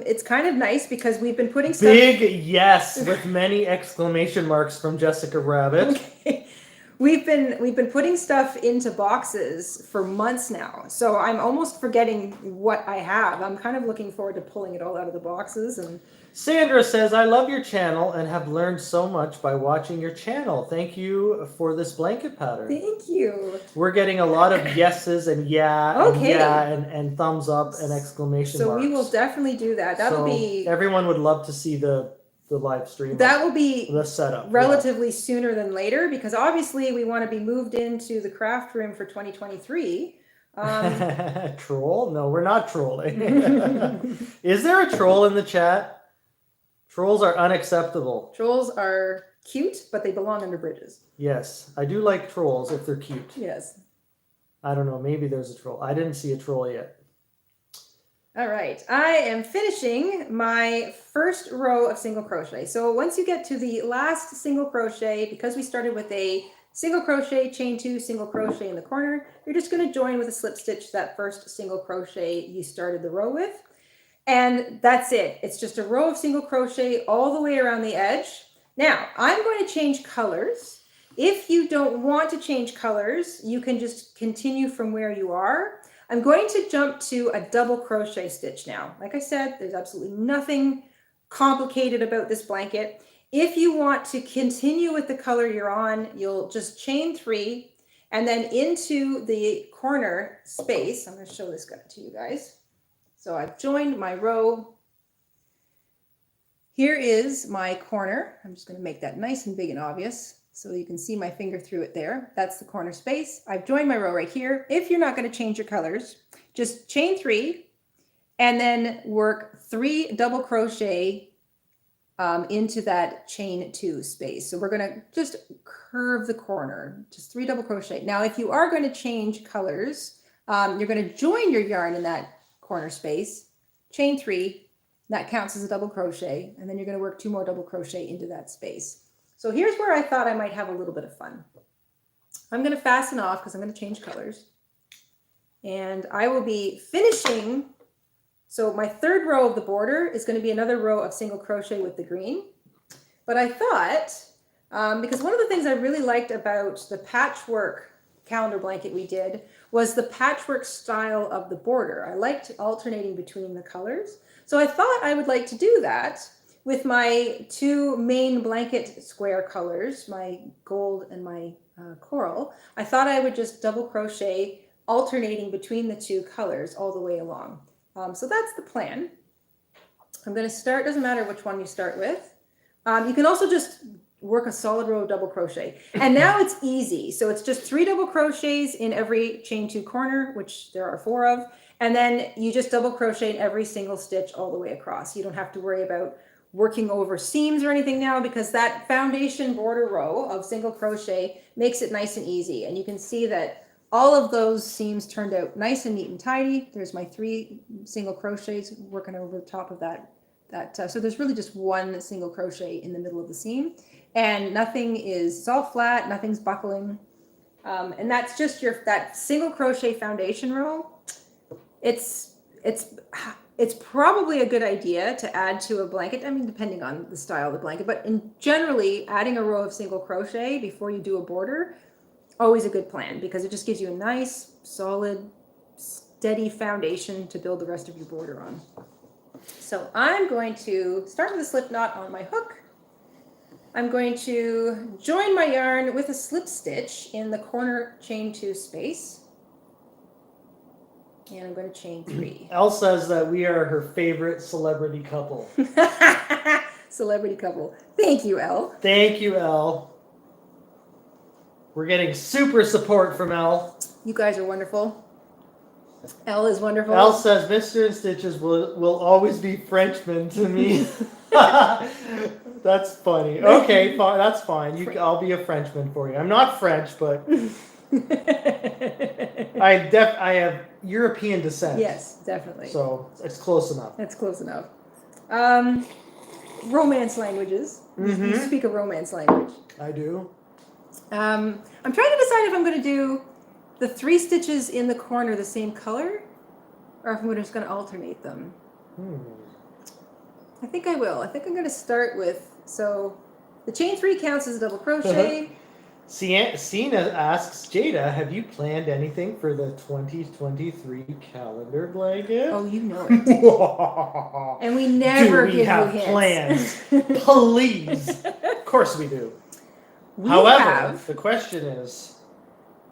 It's kind of nice because we've been putting stuff... Big yes with many exclamation marks from Jessica Rabbit. Okay. We've been putting stuff into boxes for months now, so I'm almost forgetting what I have. I'm kind of looking forward to pulling it all out of the boxes. And Sandra says, I love your channel and have learned so much by watching your channel. Thank you for this blanket pattern. Thank you. We're getting a lot of yeses and and thumbs up and exclamation marks. So we will definitely do that. That'll be... Everyone would love to see the live stream. That will be the setup relatively sooner than later, because obviously we want to be moved into the craft room for 2023. Troll? No, we're not trolling. Is there a troll in the chat? Trolls are unacceptable. Trolls are cute, but they belong under bridges. Yes, I do like trolls if they're cute. Yes. I don't know, maybe there's a troll. I didn't see a troll yet. All right, I am finishing my first row of single crochet. So once you get to the last single crochet, because we started with a single crochet, chain 2, single crochet in the corner, you're just going to join with a slip stitch that first single crochet you started the row with. And that's it. It's just a row of single crochet all the way around the edge. Now, I'm going to change colors. If you don't want to change colors, you can just continue from where you are. I'm going to jump to a double crochet stitch now. Like I said, there's absolutely nothing complicated about this blanket. If you want to continue with the color you're on, you'll just chain 3 and then into the corner space. I'm going to show this to you guys. So I've joined my row. Here is my corner. I'm just going to make that nice and big and obvious so you can see my finger through it there. That's the corner space. I've joined my row right here. If you're not going to change your colors, just chain 3 and then work 3 double crochet into that chain 2 space. So we're going to just curve the corner, just 3 double crochet. Now, if you are going to change colors, you're going to join your yarn in that corner space, chain 3, that counts as a double crochet, and then you're going to work 2 more double crochet into that space. So here's where I thought I might have a little bit of fun. I'm going to fasten off because I'm going to change colors, and I will be finishing. So my 3rd row of the border is going to be another row of single crochet with the green. But I thought, because one of the things I really liked about the patchwork calendar blanket we did was the patchwork style of the border. I liked alternating between the colors. So I thought I would like to do that with my 2 main blanket square colors, my gold and my coral. I thought I would just double crochet alternating between the 2 colors all the way along. So that's the plan. I'm going to start, doesn't matter which one you start with. You can also just work a solid row of double crochet. And now it's easy. So it's just 3 double crochets in every chain 2 corner, which there are 4 of. And then you just double crochet in every single stitch all the way across. You don't have to worry about working over seams or anything now, because that foundation border row of single crochet makes it nice and easy. And you can see that all of those seams turned out nice and neat and tidy. There's my 3 single crochets working over the top of that. So there's really just 1 single crochet in the middle of the seam, and nothing is, it's all flat, nothing's buckling. And that's just that single crochet foundation row. It's probably a good idea to add to a blanket. I mean, depending on the style of the blanket, but generally adding a row of single crochet before you do a border, always a good plan, because it just gives you a nice, solid, steady foundation to build the rest of your border on. So I'm going to start with a slip knot on my hook. I'm going to join my yarn with a slip stitch in the corner chain 2 space. And I'm going to chain 3. Elle says that we are her favorite celebrity couple. Celebrity couple. Thank you, Elle. Thank you, Elle. We're getting super support from Elle. You guys are wonderful. Elle is wonderful. Elle says Mr. InStitches will always be Frenchman to me. That's funny. Okay, fine, that's fine. I'll be a Frenchman for you. I'm not French, but I have European descent. Yes, definitely. So it's close enough. That's close enough. Romance languages. Mm-hmm. You speak a romance language. I do. I'm trying to decide if I'm going to do the 3 stitches in the corner the same color, or if I'm just going to alternate them. I think I will. I think I'm going to start with, so the chain 3 counts as a double crochet. Sina asks, Jayda, have you planned anything for the 2023 calendar blanket? Oh, you know it. And we never give you hints. Do we have plans? Please. Of course we do. However, the question is,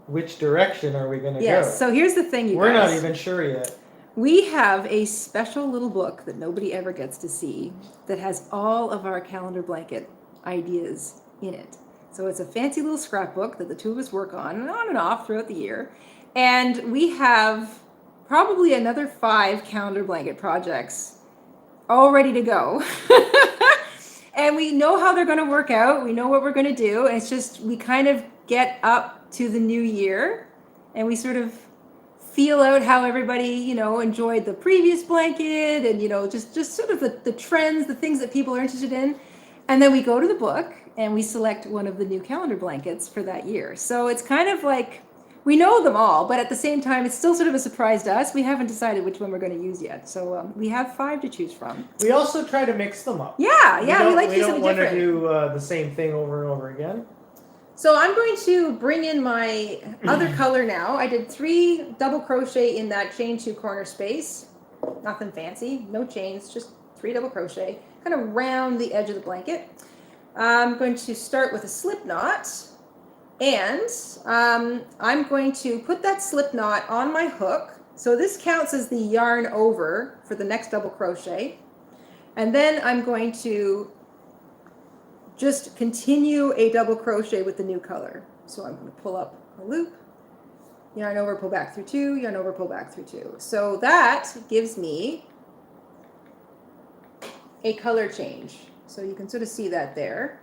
which direction are we going to go? Yes, so here's the thing, you guys. We're not even sure yet. We have a special little book that nobody ever gets to see that has all of our calendar blanket ideas in it. So it's a fancy little scrapbook that the 2 of us work on and off throughout the year. And we have probably another 5 calendar blanket projects all ready to go. And we know how they're going to work out. We know what we're going to do. And it's just, we kind of get up to the new year and we sort of feel out how everybody, enjoyed the previous blanket and, just sort of the trends, the things that people are interested in. And then we go to the book and we select one of the new calendar blankets for that year. So it's kind of like, we know them all, but at the same time, it's still sort of a surprise to us. We haven't decided which one we're going to use yet. So we have 5 to choose from. We also try to mix them up. Yeah, we like to do something different. We don't want to do the same thing over and over again. So I'm going to bring in my other color now. I did 3 double crochet in that chain 2 corner space. Nothing fancy, no chains, just 3 double crochet, kind of round the edge of the blanket. I'm going to start with a slip knot, and I'm going to put that slip knot on my hook. So this counts as the yarn over for the next double crochet. And then I'm going to just continue a double crochet with the new color. So I'm going to pull up a loop, yarn over, pull back through 2, yarn over, pull back through 2. So that gives me a color change. So you can sort of see that there.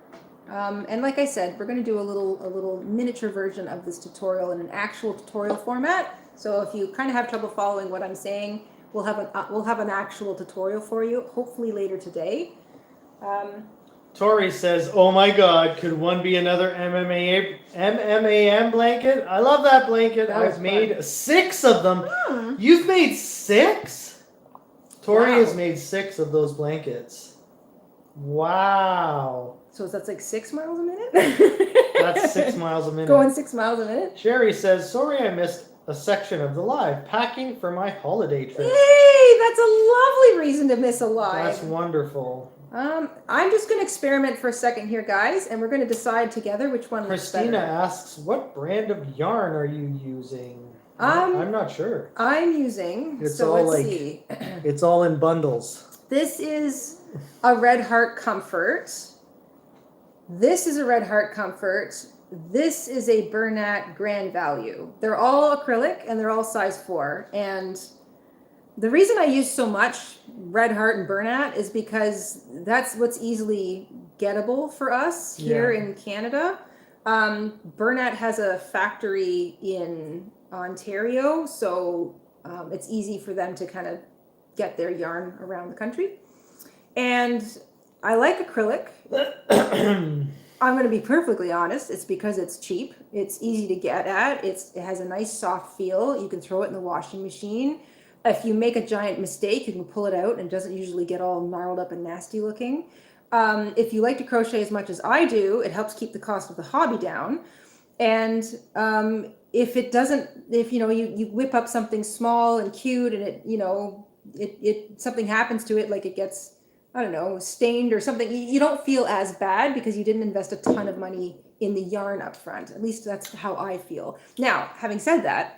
And like I said, we're going to do a little miniature version of this tutorial in an actual tutorial format. So if you kind of have trouble following what I'm saying, we'll have an actual tutorial for you, hopefully later today. Tori says, "Oh my God, could one be another MMAM blanket? I love that blanket. I've made 6 of them." You've made 6? Tori has made 6 of those blankets. Wow. So that's like 6 miles a minute? That's 6 miles a minute. Going 6 miles a minute? Sherry says, "Sorry I missed a section of the live. Packing for my holiday trip." Yay! That's a lovely reason to miss a live. That's wonderful. I'm just going to experiment for a second here, guys, and we're going to decide together which one looks better. Christina asks, "What brand of yarn are you using?" I'm not sure. I'm using, It's so all let's like, see. It's all in bundles. This is a Red Heart Comfort. This is a Red Heart Comfort. This is a Bernat Grand Value. They're all acrylic and they're all size 4. And the reason I use so much Red Heart and Bernat is because that's what's easily gettable for us here in Canada. Bernat has a factory in Ontario, so it's easy for them to kind of get their yarn around the country. And I like acrylic. I'm going to be perfectly honest. It's because it's cheap. It's easy to get at. It has a nice soft feel. You can throw it in the washing machine. If you make a giant mistake, you can pull it out and it doesn't usually get all gnarled up and nasty looking. If you like to crochet as much as I do, it helps keep the cost of the hobby down. And if you whip up something small and cute and it something happens to it, like it gets, I don't know, stained or something, you don't feel as bad because you didn't invest a ton of money in the yarn up front. At least that's how I feel. Now, having said that,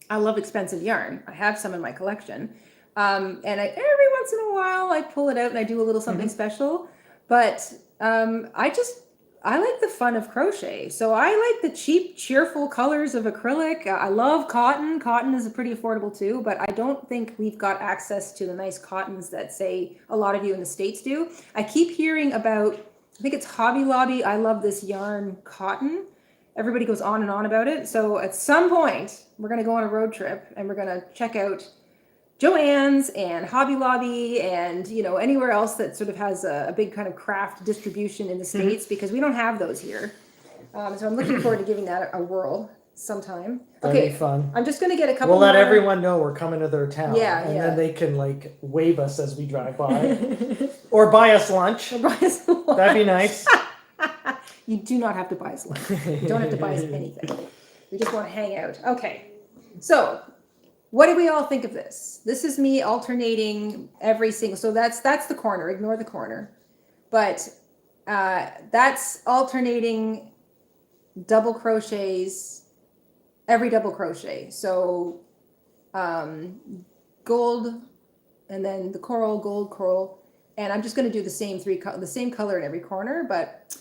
I love expensive yarn. I have some in my collection. And every once in a while I pull it out and I do a little something special. But I like the fun of crochet. So I like the cheap, cheerful colors of acrylic. I love cotton. Cotton is pretty affordable too, but I don't think we've got access to the nice cottons that, say, a lot of you in the States do. I keep hearing about, I think it's Hobby Lobby. I love this yarn cotton. Everybody goes on and on about it. So at some point, we're going to go on a road trip and we're going to check out Joann's and Hobby Lobby and, anywhere else that sort of has a big kind of craft distribution in the States, because we don't have those here. So I'm looking forward to giving that a whirl sometime. That'd be fun. I'm just going to get a couple We'll let more. Everyone know we're coming to their town. And then they can wave us as we drive by. Or buy us lunch. That'd be nice. You do not have to buy us lunch. You don't have to buy us anything. We just want to hang out. Okay. So what do we all think of this? This is me alternating every single, so that's the corner, ignore the corner. But that's alternating double crochets, every double crochet. So gold, and then the coral, gold, coral. And I'm just going to do the same color in every corner, but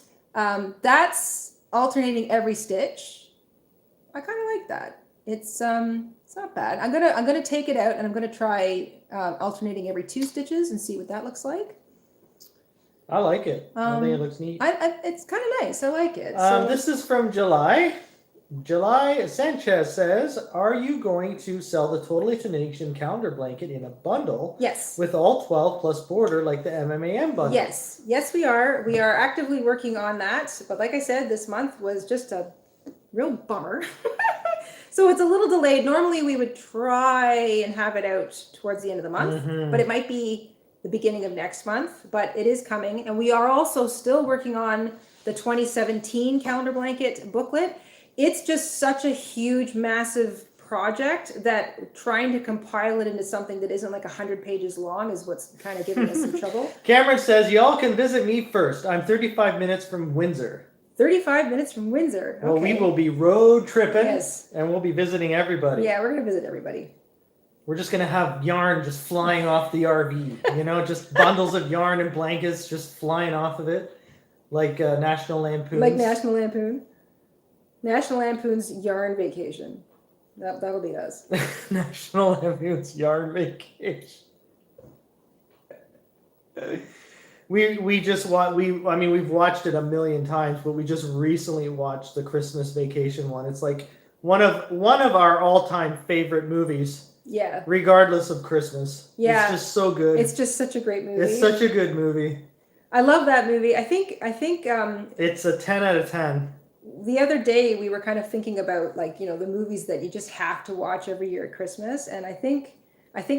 that's alternating every stitch. I kind of like that. It's not bad. I'm gonna take it out and I'm gonna try alternating every 2 stitches and see what that looks like. I like it. I think it looks neat. It's kind of nice. I like it. This is from July. July Sanchez says, "Are you going to sell the Totally Tunisian calendar blanket in a bundle?" Yes. With all 12 plus border like the MMAM bundle? Yes. Yes, we are. We are actively working on that. But like I said, this month was just a real bummer. So it's a little delayed. Normally we would try and have it out towards the end of the month, but it might be the beginning of next month, but it is coming. And we are also still working on the 2017 calendar blanket booklet. It's just such a huge, massive project that trying to compile it into something that isn't like 100 pages long is what's kind of giving us some trouble. Cameron says, y'all can visit me first. I'm 35 minutes from Windsor. 35 minutes from Windsor. Well, Okay. we will be road tripping, Yes. and we'll be visiting everybody. Yeah, we're going to visit everybody. We're just going to have yarn just flying off the RV, you know, just bundles of yarn and blankets just flying off of it, like National Lampoon's. Like National Lampoon. National Lampoon's yarn vacation. That'll be us. National Lampoon's yarn vacation. We've watched it a million times, but we just recently watched the Christmas Vacation one. It's like one of our all-time favorite movies. Yeah. Regardless of Christmas. Yeah. It's just so good. It's just such a great movie. It's such a good movie. I love that movie. I think it's a 10 out of 10. The other day we were kind of thinking about like, you know, the movies that you just have to watch every year at Christmas, and I think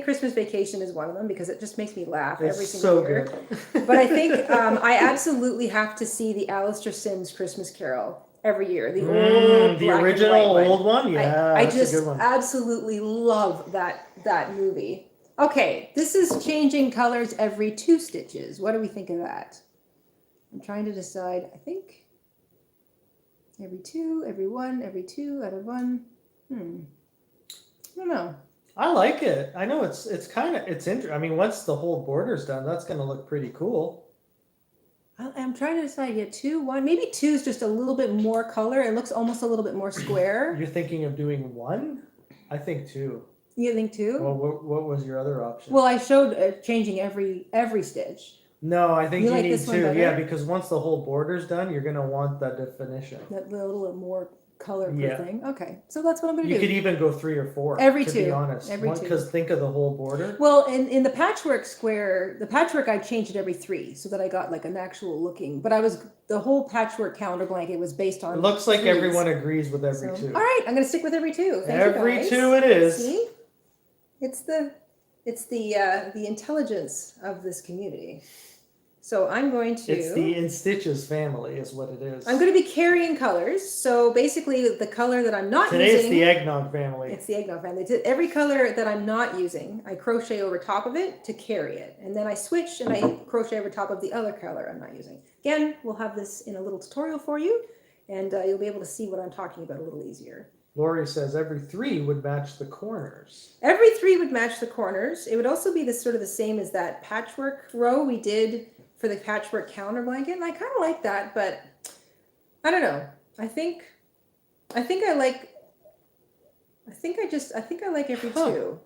Christmas Vacation is one of them because it just makes me laugh every single year. Good. But I think I absolutely have to see the Alistair Sim's Christmas Carol every year. The old the original old one? Yeah. I that's just a good one. absolutely love that movie. Okay, this is changing colors every 2 stitches. What do we think of that? I'm trying to decide. I think every 2, every 1, every 2 out of 1. I don't know. I like it. I know it's interesting. I mean, once the whole border's done, that's going to look pretty cool. I'm trying to decide. Yeah, 2, 1. Maybe 2 is just a little bit more color. It looks almost a little bit more square. You're thinking of doing 1? I think 2. You think 2? Well, what was your other option? Well, I showed changing every stitch. No, I think you like need this one 2. better? Yeah, because once the whole border's done, you're going to want that definition. That little bit more color per Yeah. thing. Okay, so that's what I'm going to You do. could even go 3 or 4. Every to 2. be honest. Every 2. Because think of the whole border. Well, in the patchwork square, the patchwork I changed it every 3 so that I got like an actual looking. But the whole patchwork calendar blanket was based on. It looks like 3s. everyone agrees with every 2. All right, I'm going to stick with every 2. Thank you, Every guys. 2 it is. See, it's the intelligence of this community. So I'm going to. It's the InStitches family, is what it is. I'm going to be carrying colors. So basically, the color that I'm not Today using. it's the Eggnog family. It's the Eggnog family. Every color that I'm not using, I crochet over top of it to carry it. And then I switch and I crochet over top of the other color I'm not using. Again, we'll have this in a little tutorial for you, and you'll be able to see what I'm talking about a little easier. Lori says every 3 would match the corners. Every 3 would match the corners. It would also be sort of the same as that patchwork row we did for the patchwork calendar blanket, and I kind of like that, but I don't know. I think I like every 2.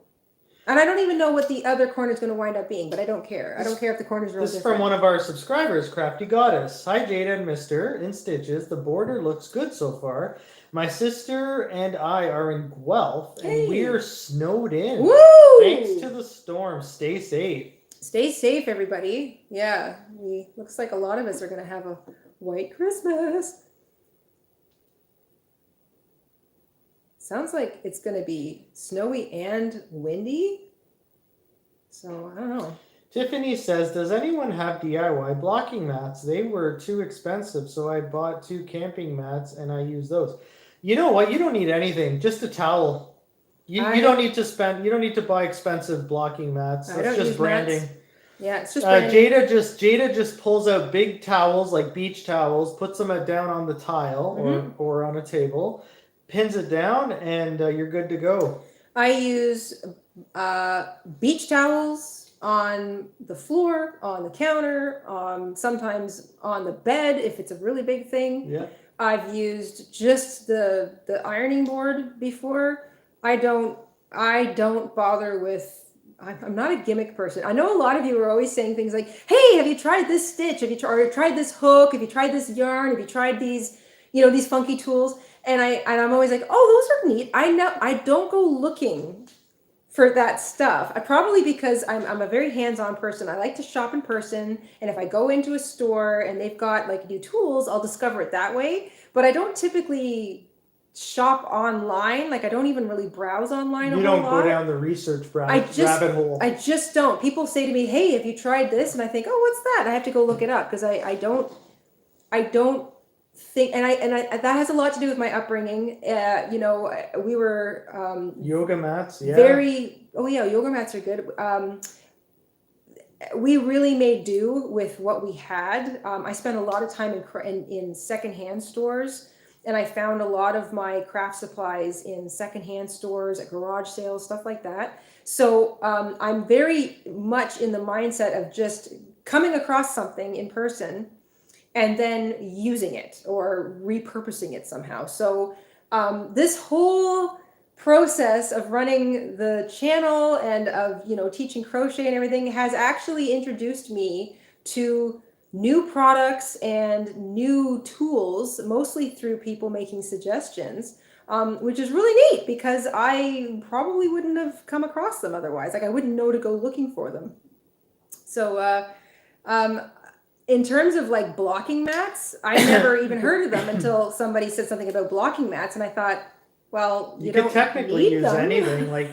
And I don't even know what the other corner is going to wind up being, but I don't care. I don't care if the corners are all This is different. from one of our subscribers, Crafty Goddess. Hi, Jayda and Mr. InStitches. The border looks good so far. My sister and I are in Guelph, and we're snowed in. Woo! Thanks to the storm. Stay safe. Stay safe, everybody. Yeah, looks like a lot of us are going to have a white Christmas. Sounds like it's going to be snowy and windy. So, I don't know. Tiffany says, does anyone have DIY blocking mats? They were too expensive, so I bought 2 camping mats, and I use those. You know what? You don't need anything. Just a towel. You don't need to buy expensive blocking mats. That's just branding. Mats. Yeah, it's just branding. Jayda just pulls out big towels, like beach towels, puts them down on the tile or on a table, pins it down, and you're good to go. I use beach towels on the floor, on the counter, sometimes on the bed if it's a really big thing. Yeah. I've used just the ironing board before. I don't bother with. I'm not a gimmick person. I know a lot of you are always saying things like, "Hey, have you tried this stitch? Have you tried this hook? Have you tried this yarn? Have you tried these, these funky tools?" And I'm always like, "Oh, those are neat." I don't go looking for that stuff. Probably because I'm a very hands-on person. I like to shop in person, and if I go into a store and they've got like new tools, I'll discover it that way. But I don't typically shop online. Like I don't even really browse online. You don't go down the research rabbit hole. I just don't. People say to me, "Hey, have you tried this?" And I think, "Oh, what's that?" I have to go look it up because I don't I don't think, and I that has a lot to do with my upbringing. You know, we were Yoga mats, yeah. Yoga mats are good. We really made do with what we had. I spent a lot of time in secondhand stores, and I found a lot of my craft supplies in secondhand stores, at garage sales, stuff like that. So I'm very much in the mindset of just coming across something in person and then using it or repurposing it somehow. So this whole process of running the channel and of, you know, teaching crochet and everything has actually introduced me to new products and new tools, mostly through people making suggestions, which is really neat because I probably wouldn't have come across them otherwise. Like I wouldn't know to go looking for them. So in terms of like blocking mats, I never even heard of them until somebody said something about blocking mats, and I thought, well, you could don't technically need use them. anything, like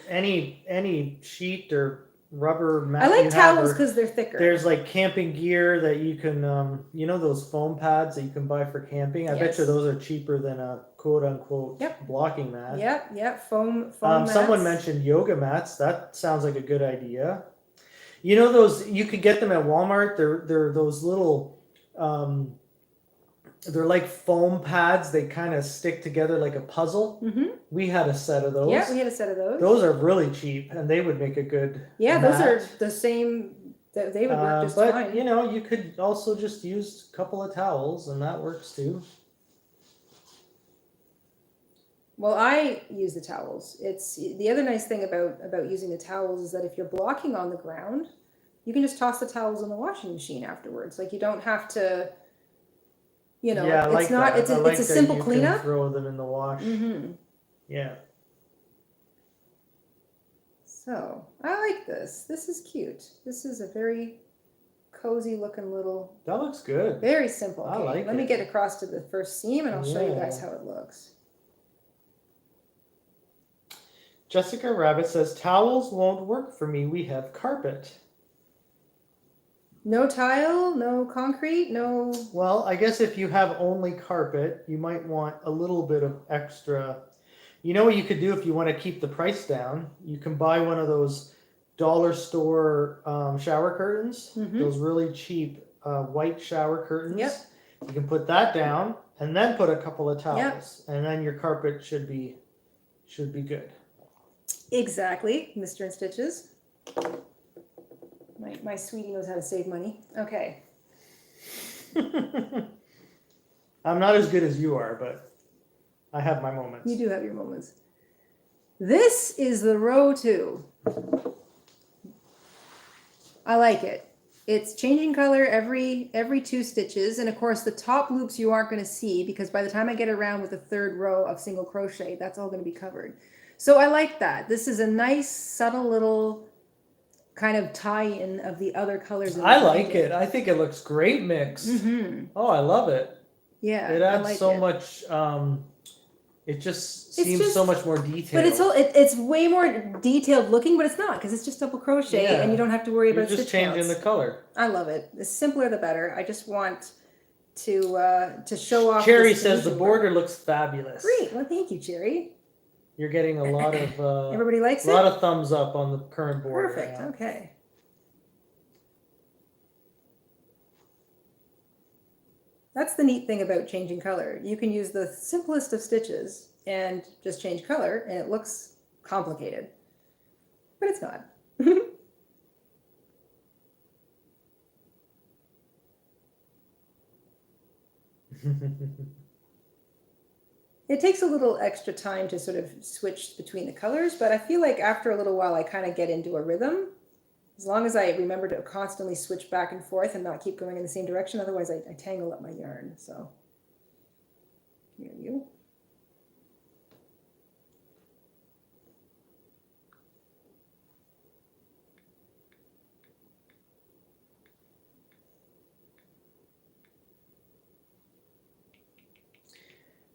any sheet or rubber mat. I like you towels have, or because they're thicker. there's like camping gear that you can, you know, those foam pads that you can buy for camping. I bet Yes. you those are cheaper than a quote unquote blocking mat. Yep, foam mats. Someone mentioned yoga mats. That sounds like a good idea. You know, those, you could get them at Walmart. They're those little, they're like foam pads. They kind of stick together like a puzzle. Mm-hmm. We had a set of those. Yeah, we had a set of those. Those are really cheap, and they would make a good Yeah, mat. those are the same. They would work just but, fine. you know, you could also just use a couple of towels, and that works too. Well, I use the towels. It's the other nice thing about using the towels is that if you're blocking on the ground, you can just toss the towels in the washing machine afterwards. Like you don't have to, you know, Yeah, I like it's not. that. It's I a, like it's a that simple you can cleanup. throw them in the wash. Mm-hmm. Yeah. So I like this. This is cute. This is a very cozy looking little. That looks good. Very simple. I Okay, like let me it. get across to the first seam, and I'll show you guys Yeah. how it looks. Jessica Rabbit says, towels won't work for me. We have carpet. No tile, no concrete, no. Well, I guess if you have only carpet, you might want a little bit of extra. You know what you could do if you want to keep the price down? You can buy one of those dollar store shower curtains. Mhm. Those really cheap white shower curtains. Yep. You can put that down and then put a couple of towels, and then your carpet should be good. Exactly, Mr. InStitches. My sweetie knows how to save money. Okay. I'm not as good as you are, but I have my moments. You do have your moments. This is the row 2. I like it. It's changing color every 2 stitches, and of course the top loops you aren't going to see because by the time I get around with the 3rd row of single crochet, that's all going to be covered. So I like that. This is a nice subtle little kind of tie-in of the other colors. I like it. I think it looks great mixed. Mm-hmm. Oh, I love it. Yeah, It I adds like so it. much. It just seems just- so much more detailed. But it's way more detailed looking, but it's not because it's just double crochet Yeah. and you don't have to worry You're about just stitch changing counts. the color. I love it. The simpler the better. I just want to show off. Cherry this says the Tunisian border work. looks fabulous. Great. Well, thank you, Cherry. You're getting a lot of Everybody likes a lot it. of thumbs up on the current border. Perfect. now. Okay. That's the neat thing about changing color. You can use the simplest of stitches and just change color, and it looks complicated, but it's not. It takes a little extra time to sort of switch between the colors, but I feel like after a little while I kind of get into a rhythm. As long as I remember to constantly switch back and forth and not keep going in the same direction, otherwise I tangle up my yarn. So here you.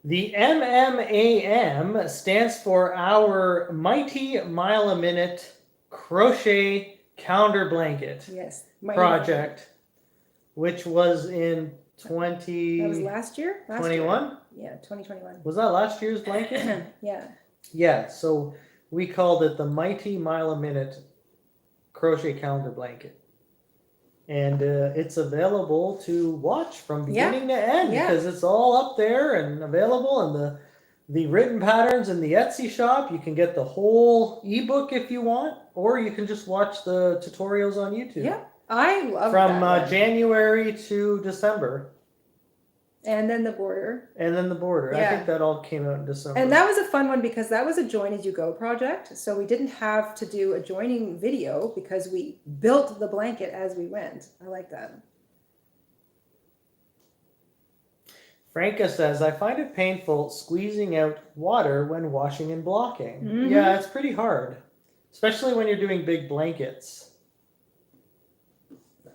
The MMAM stands for our Mighty Mile a Minute Crochet Calendar Blanket Yes. project, which was in 20. That was last year? 21? Yeah, 2021. Was that last year's blanket? Yeah. Yeah, so we called it the Mighty Mile a Minute Crochet Calendar Blanket. And it's available to watch from beginning to end because it's all up there and available. And the written patterns in the Etsy shop, you can get the whole ebook if you want, or you can just watch the tutorials on YouTube. Yeah, I love from that one. January to December. And then the border. And then the border. I think that all came out in December. And that was a fun one because that was a join as you go project. So we didn't have to do a joining video because we built the blanket as we went. I like that. Franca says, I find it painful squeezing out water when washing and blocking. Mm-hmm. Yeah, it's pretty hard, especially when you're doing big blankets.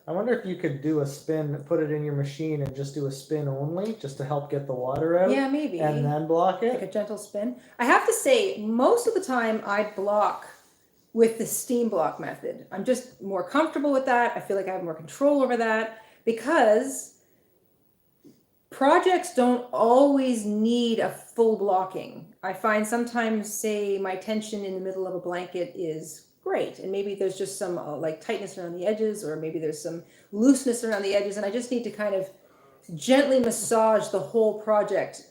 I wonder if you could do a spin, put it in your machine and just do a spin only, just to help get the water out. Yeah, maybe. And then block it. Like a gentle spin. I have to say, most of the time I block with the steam block method. I'm just more comfortable with that. I feel like I have more control over that because projects don't always need a full blocking. I find sometimes, say, my tension in the middle of a blanket is great, and maybe there's just some like tightness around the edges, or maybe there's some looseness around the edges, and I just need to kind of gently massage the whole project,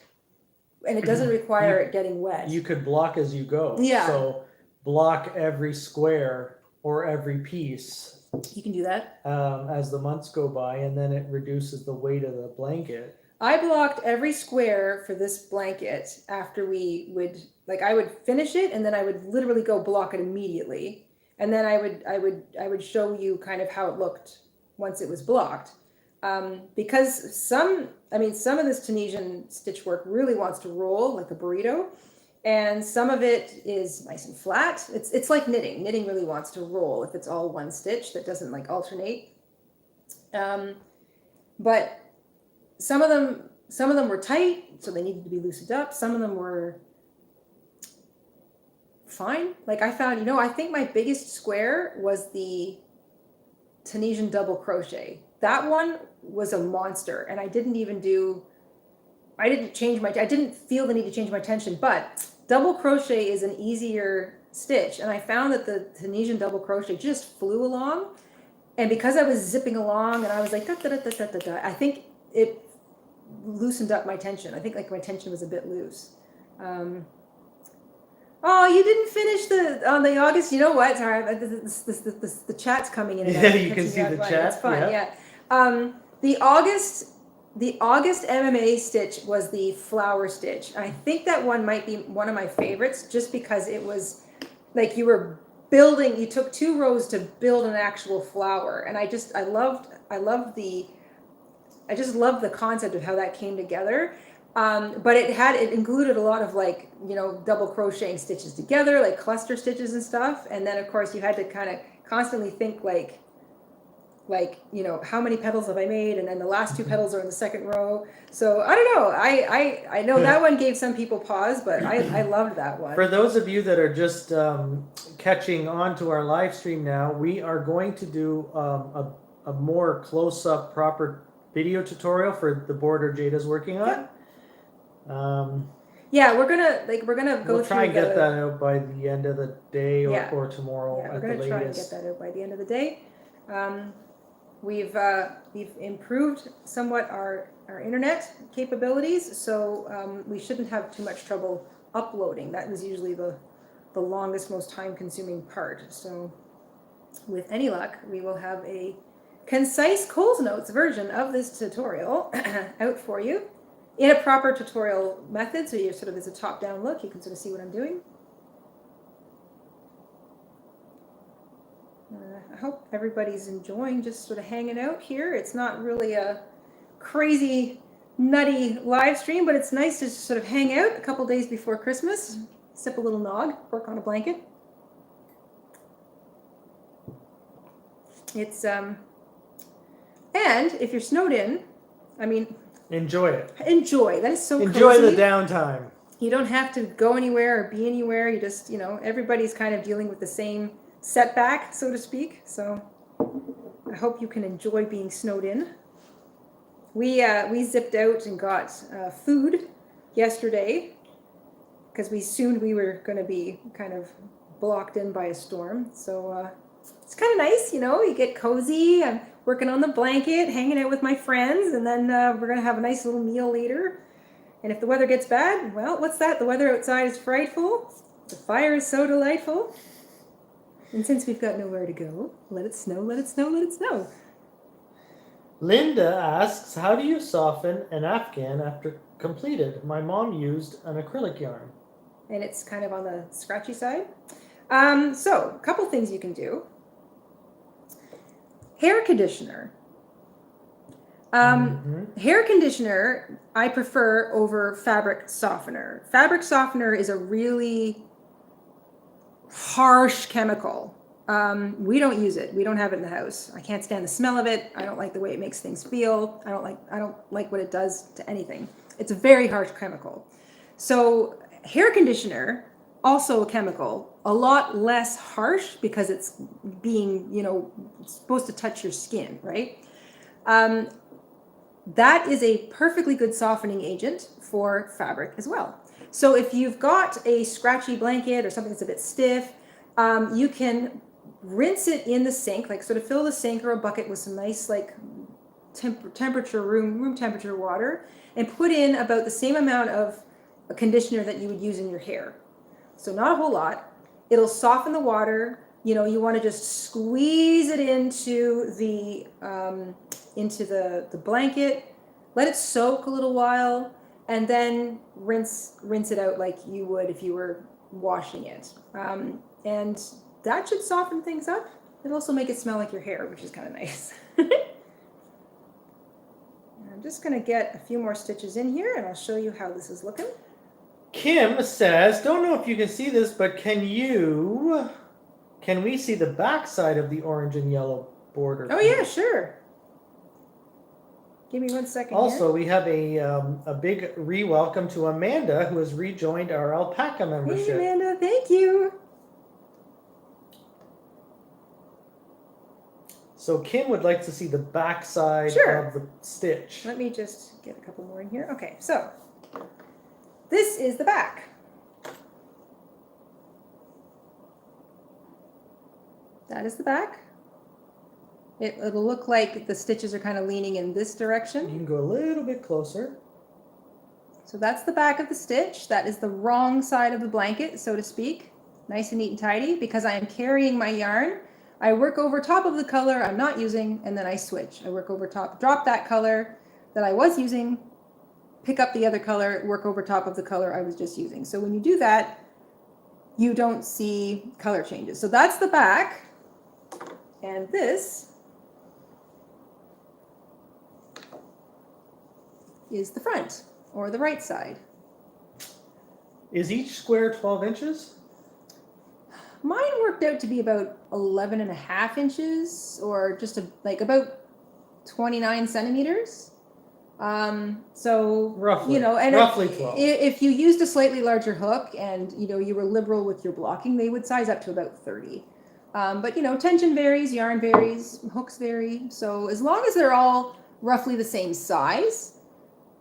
and it doesn't require it getting wet. You could block as you go. Yeah. So block every square or every piece. You can do that. As the months go by, and then it reduces the weight of the blanket. I blocked every square for this blanket after we would, like, I would finish it and then I would literally go block it immediately. And then I would show you kind of how it looked once it was blocked. Because some of this Tunisian stitch work really wants to roll like a burrito. And some of it is nice and flat. It's like knitting. Knitting really wants to roll if it's all one stitch that doesn't like alternate. But some of them were tight, so they needed to be loosened up. Some of them were fine. Like I found, I think my biggest square was the Tunisian double crochet. That one was a monster, and I didn't feel the need to change my tension, but double crochet is an easier stitch, and I found that the Tunisian double crochet just flew along, and because I was zipping along and I was like da, da, da, da, da, da, I think it loosened up my tension. I think like my tension was a bit loose. Oh, you didn't finish the August. You know what? Sorry, the chat's coming in. And Yeah, you can see the chat. It's fun. Yeah. The August MMA stitch was the flower stitch. I think that one might be one of my favorites, just because it was like you were building. You took 2 rows to build an actual flower, and I love the concept of how that came together. But it included a lot of like, double crocheting stitches together, like cluster stitches and stuff. And then of course you had to kind of constantly think like, how many petals have I made? And then the last 2 petals are in the second row. So I don't know. I know that one gave some people pause, but I loved that one. For those of you that are just catching on to our live stream now, we are going to do a more close-up proper video tutorial for the border Jayda's working on. Yeah, we're gonna go. We'll try and get that out by the end of the day or tomorrow at the latest. We're gonna try and get that out by the end of the day. We've improved somewhat our internet capabilities, so we shouldn't have too much trouble uploading. That was usually the longest, most time-consuming part. So with any luck, we will have a concise Coles Notes version of this tutorial out for you in a proper tutorial method. So you're sort of as a top-down look, you can sort of see what I'm doing. I hope everybody's enjoying just sort of hanging out here. It's not really a crazy, nutty live stream, but it's nice to just sort of hang out a couple days before Christmas, sip a little nog, work on a blanket. It's and if you're snowed in, enjoy it. Enjoy. That is so enjoy cozy. The downtime. You don't have to go anywhere or be anywhere. You just, everybody's kind of dealing with the same setback, so to speak. So I hope you can enjoy being snowed in. We zipped out and got food yesterday because we assumed we were going to be kind of blocked in by a storm. So it's kind of nice, you know, you get cozy. I'm working on the blanket, hanging out with my friends, and then we're going to have a nice little meal later. And if the weather gets bad, well, what's that? The weather outside is frightful. The fire is so delightful. And since we've got nowhere to go, let it snow, let it snow, let it snow. Linda asks, how do you soften an afghan after completed? My mom used an acrylic yarn. And it's kind of on the scratchy side. So a couple things you can do. Hair conditioner. Hair conditioner I prefer over fabric softener. Fabric softener is a really harsh chemical. We don't use it. We don't have it in the house. I can't stand the smell of it. I don't like the way it makes things feel. I don't like what it does to anything. It's a very harsh chemical. So hair conditioner, also a chemical, a lot less harsh because it's being, you know, supposed to touch your skin, right? That is a perfectly good softening agent for fabric as well. So if you've got a scratchy blanket or something that's a bit stiff, you can rinse it in the sink, like sort of fill the sink or a bucket with some nice like temperature room temperature water, and put in about the same amount of a conditioner that you would use in your hair. So not a whole lot. It'll soften the water. You know, you want to just squeeze it into the blanket, let it soak a little while, and then rinse it out like you would if you were washing it. And that should soften things up. It'll also make it smell like your hair, which is kind of nice. I'm just going to get a few more stitches in here, and I'll show you how this is looking. Kim says, don't know if you can see this, but can we see the back side of the orange and yellow border? Oh yeah, sure. Give me 1 second. Also, here. We have a big re-welcome to Amanda, who has rejoined our Alpaca membership. Hey Amanda, thank you. So Kim would like to see the back side Sure. of the stitch. Let me just get a couple more in here. Okay, so this is the back. That is the back. It'll look like the stitches are kind of leaning in this direction. You can go a little bit closer. So that's the back of the stitch. That is the wrong side of the blanket, so to speak. Nice and neat and tidy, because I am carrying my yarn. I work over top of the color I'm not using, and then I switch. I work over top, drop that color that I was using, pick up the other color, work over top of the color I was just using. So when you do that, you don't see color changes. So that's the back. And this is the front, or the right side. Is each square 12 inches? Mine worked out to be about 11 and a half inches, or just like about 29 centimeters. So Roughly, you know, and roughly 12. If you used a slightly larger hook and, you know, you were liberal with your blocking, they would size up to about 30. But, you know, tension varies, yarn varies, hooks vary. So as long as they're all roughly the same size,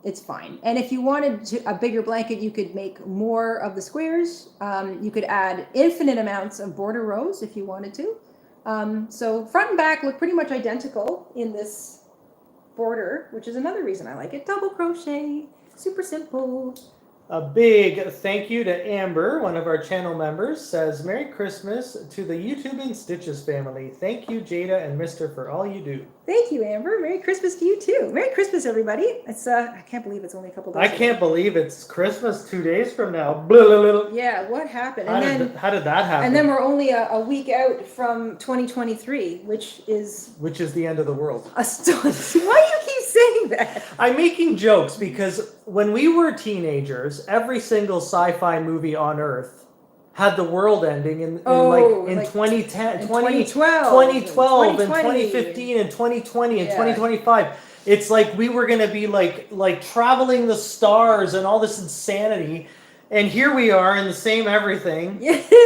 it's fine. And if you wanted a bigger blanket, you could make more of the squares. You could add infinite amounts of border rows if you wanted to. So front and back look pretty much identical in this border, which is another reason I like it. Double crochet, super simple. A big thank you to Amber, one of our channel members, says, Merry Christmas to the YouTube InStitches family. Thank you, Jayda and Mister, for all you do. Thank you, Amber. Merry Christmas to you, too. Merry Christmas, everybody. It's I can't believe it's only a couple days I can't believe it's Christmas 2 days from now. Blah, blah, blah. Yeah, what happened? How did that happen? And then we're only a week out from 2023, which is the end of the world. astonishing. Why do you keep saying that? I'm making jokes because when we were teenagers, every single sci-fi movie on Earth had the world ending in 2010, 2012, and 2015, and 2020, and 2025. It's like we were going to be like traveling the stars and all this insanity. And here we are in the same everything.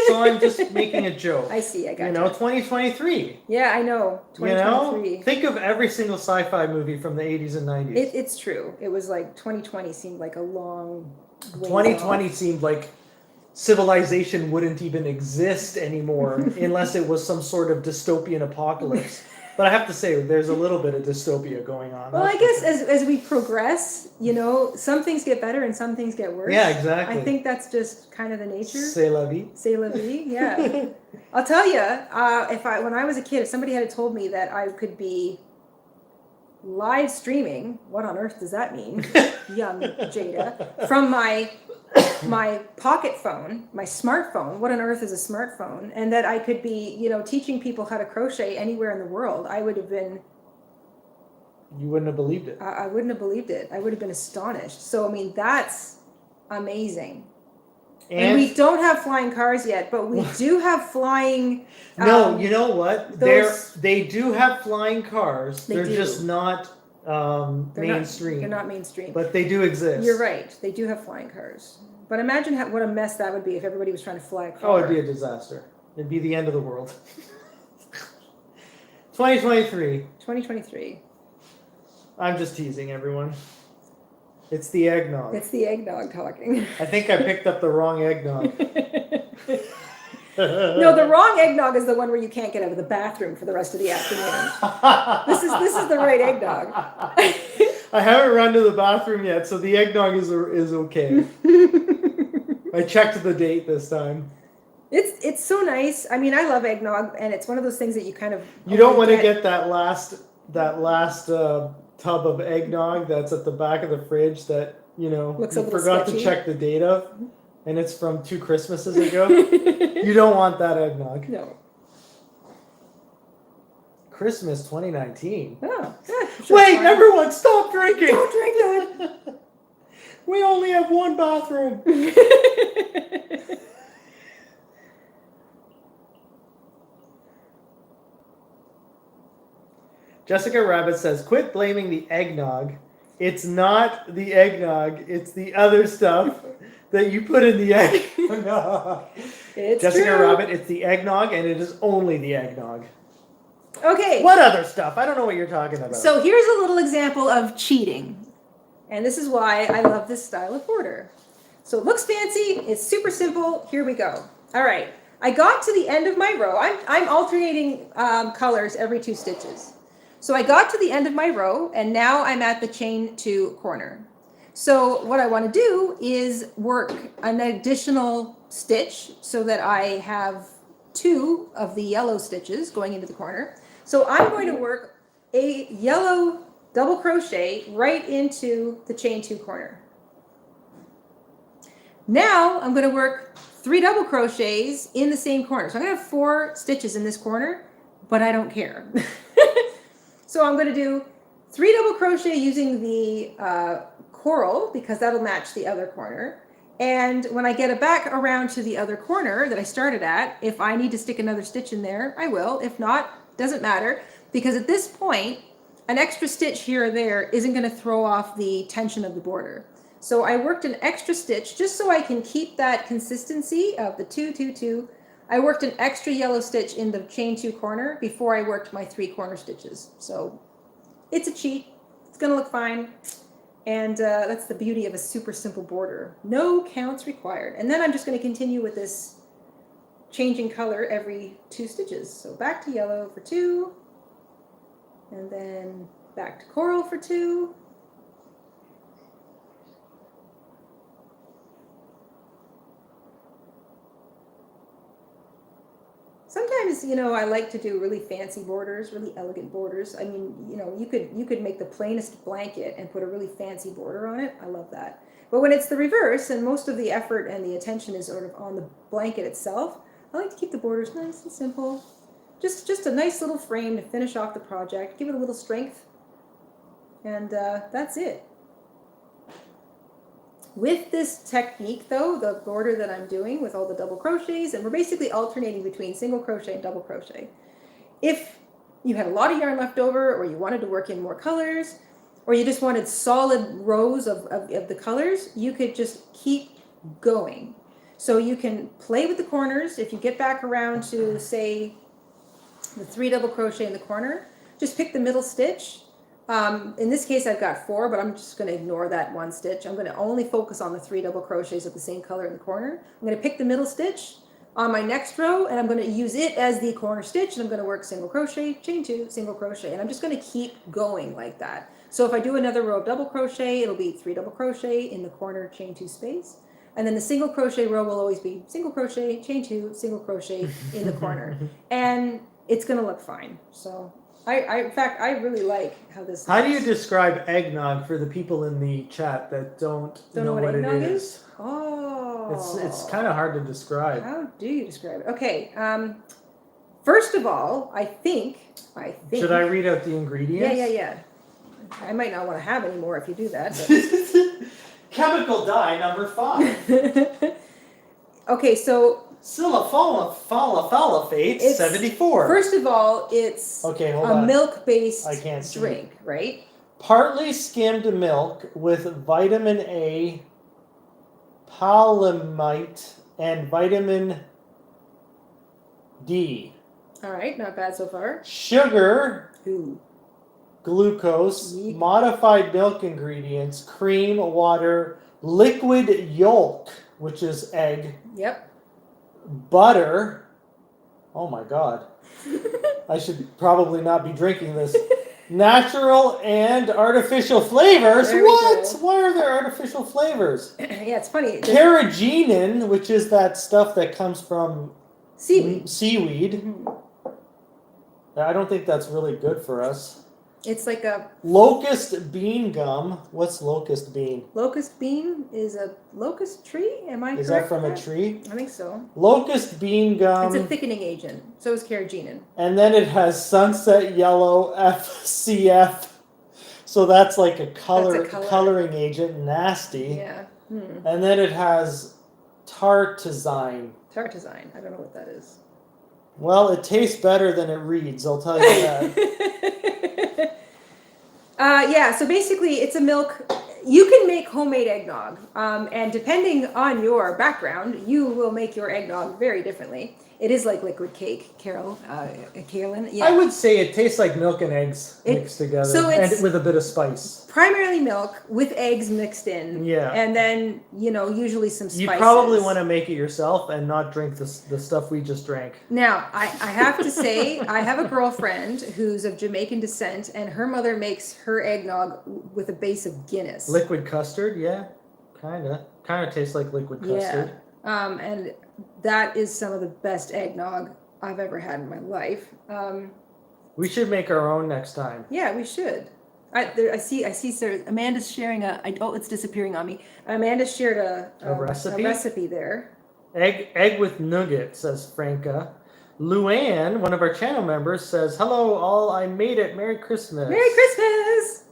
So I'm just making a joke. I see. I got you know, 2023. Yeah, I know. 2023. You know, think of every single sci-fi movie from the 80s and 90s. It's true. It was like 2020 seemed like a long way 2020 off. seemed like civilization wouldn't even exist anymore unless it was some sort of dystopian apocalypse. But I have to say, there's a little bit of dystopia going on. Well, I guess as we progress, you know, some things get better and some things get worse. Yeah, exactly. I think that's just kind of the nature. C'est la vie. C'est la vie, yeah. I'll tell you, when I was a kid, if somebody had told me that I could be live streaming, what on earth does that mean, young Jayda, from my pocket phone, my smartphone, what on earth is a smartphone, and that I could be, you know, teaching people how to crochet anywhere in the world, I would have been... You wouldn't have believed it. I wouldn't have believed it. I would have been astonished. So, I mean, that's amazing. And we don't have flying cars yet, but we do have flying... No, you know what? They do have flying cars. They're just not mainstream. They're not mainstream. But they do exist. You're right. They do have flying cars. But imagine what a mess that would be if everybody was trying to fly a car. Oh, it'd be a disaster. It'd be the end of the world. 2023. 2023. I'm just teasing everyone. It's the eggnog. It's the eggnog talking. I think I picked up the wrong eggnog. No, the wrong eggnog is the one where you can't get out of the bathroom for the rest of the afternoon. This is the right eggnog. I haven't run to the bathroom yet, so the eggnog is okay. I checked the date this time. It's so nice. I mean, I love eggnog, and it's one of those things that you kind of... You don't want to get that last tub of eggnog that's at the back of the fridge that, you know, looks you forgot sketchy. to check the date of, and it's from 2 Christmases ago. You don't want that eggnog. No. Christmas 2019. Oh, Wait, everyone, stop drinking! Don't drink that! We only have one bathroom. Jessica Rabbit says, quit blaming the eggnog. It's not the eggnog. It's the other stuff that you put in the eggnog. It's Jessica true. Rabbit, it's the eggnog, and it is only the eggnog. Okay. What other stuff? I don't know what you're talking about. So here's a little example of cheating. And this is why I love this style of border. So it looks fancy. It's super simple. Here we go. All right. I got to the end of my row. I'm alternating colors every 2 stitches. So I got to the end of my row, and now I'm at the chain 2 corner. So what I want to do is work an additional stitch so that I have 2 of the yellow stitches going into the corner. So I'm going to work a yellow double crochet right into the chain 2 corner. Now I'm going to work 3 double crochets in the same corner. So I'm going to have 4 stitches in this corner, but I don't care. So I'm going to do 3 double crochet using the coral because that'll match the other corner. And when I get it back around to the other corner that I started at, if I need to stick another stitch in there, I will. If not, doesn't matter, because at this point, an extra stitch here or there isn't going to throw off the tension of the border. So I worked an extra stitch just so I can keep that consistency of the 2, 2, 2. I worked an extra yellow stitch in the chain 2 corner before I worked my 3 corner stitches. So it's a cheat. It's going to look fine. And that's the beauty of a super simple border. No counts required. And then I'm just going to continue with this changing color every 2 stitches. So back to yellow for 2. And then back to coral for 2. Sometimes, you know, I like to do really fancy borders, really elegant borders. I mean, you know, you could make the plainest blanket and put a really fancy border on it. I love that. But when it's the reverse and most of the effort and the attention is sort of on the blanket itself, I like to keep the borders nice and simple. Just a nice little frame to finish off the project, give it a little strength, and that's it. With this technique, though, the border that I'm doing with all the double crochets, and we're basically alternating between single crochet and double crochet. If you had a lot of yarn left over, or you wanted to work in more colors, or you just wanted solid rows of the colors, you could just keep going. So you can play with the corners. If you get back around to, say, the 3 double crochet in the corner, just pick the middle stitch. In this case, I've got 4, but I'm just going to ignore that 1 stitch. I'm going to only focus on the 3 double crochets of the same color in the corner. I'm going to pick the middle stitch on my next row, and I'm going to use it as the corner stitch, and I'm going to work single crochet, chain 2, single crochet, and I'm just going to keep going like that. So if I do another row of double crochet, it'll be 3 double crochet in the corner, chain 2 space. And then the single crochet row will always be single crochet, chain 2, single crochet in the corner. And it's going to look fine. So in fact, I really like how this How do looks. you describe eggnog for the people in the chat that don't know what it eggnog is? Oh. It's kind of hard to describe. How do you describe it? Okay. First of all, I think. Should I read out the ingredients? Yeah. I might not want to have any more if you do that. Chemical dye number 5. Okay, so Siliphalphate It's- 74. first of all, it's Okay, hold a on. milk-based I can't see. drink, right? Partly skimmed milk with vitamin A, palamite, and vitamin D. All right, not bad so far. Sugar, Ooh. glucose, Yeek. modified milk ingredients, cream, water, liquid yolk, which is egg, Yep. butter. Oh my god. I should probably not be drinking this. Natural and artificial flavors. There we What? go. Why are there artificial flavors? Yeah, it's funny. Carrageenan, which is that stuff that comes from Seaweed. seaweed. Mhm. I don't think that's really good for us. It's like a Locust bean gum. What's locust bean? locust bean is a locust tree. Am I Is correct that from a with tree? I think so. Locust bean It's gum. a thickening agent. So is carrageenan. And then it has sunset yellow FCF. So that's like a color. coloring agent. Nasty. Yeah. And then it has tartazine. Tartazine. I don't know what that is. Well, it tastes better than it reads, I'll tell you that. Yeah, so basically it's a milk. You can make homemade eggnog, and depending on your background, you will make your eggnog very differently. It is like liquid cake, Carolyn. Yeah. I would say it tastes like milk and eggs It- mixed together, so it's- and with a bit of spice. Primarily milk with eggs mixed in. Yeah. And then, usually some spices. You probably want to make it yourself and not drink the stuff we just drank. Now, I have to say, I have a girlfriend who's of Jamaican descent, and her mother makes her eggnog with a base of Guinness. Liquid custard, yeah, kind of tastes like liquid custard. Yeah. And that is some of the best eggnog I've ever had in my life. We should make our own next time. Yeah, we should. I see. Sir, Amanda's sharing it's disappearing on me. Amanda shared a recipe? A recipe there. Egg with nougat, says Franca. Luann, one of our channel members, says, "Hello all, I made it. Merry Christmas." Merry Christmas!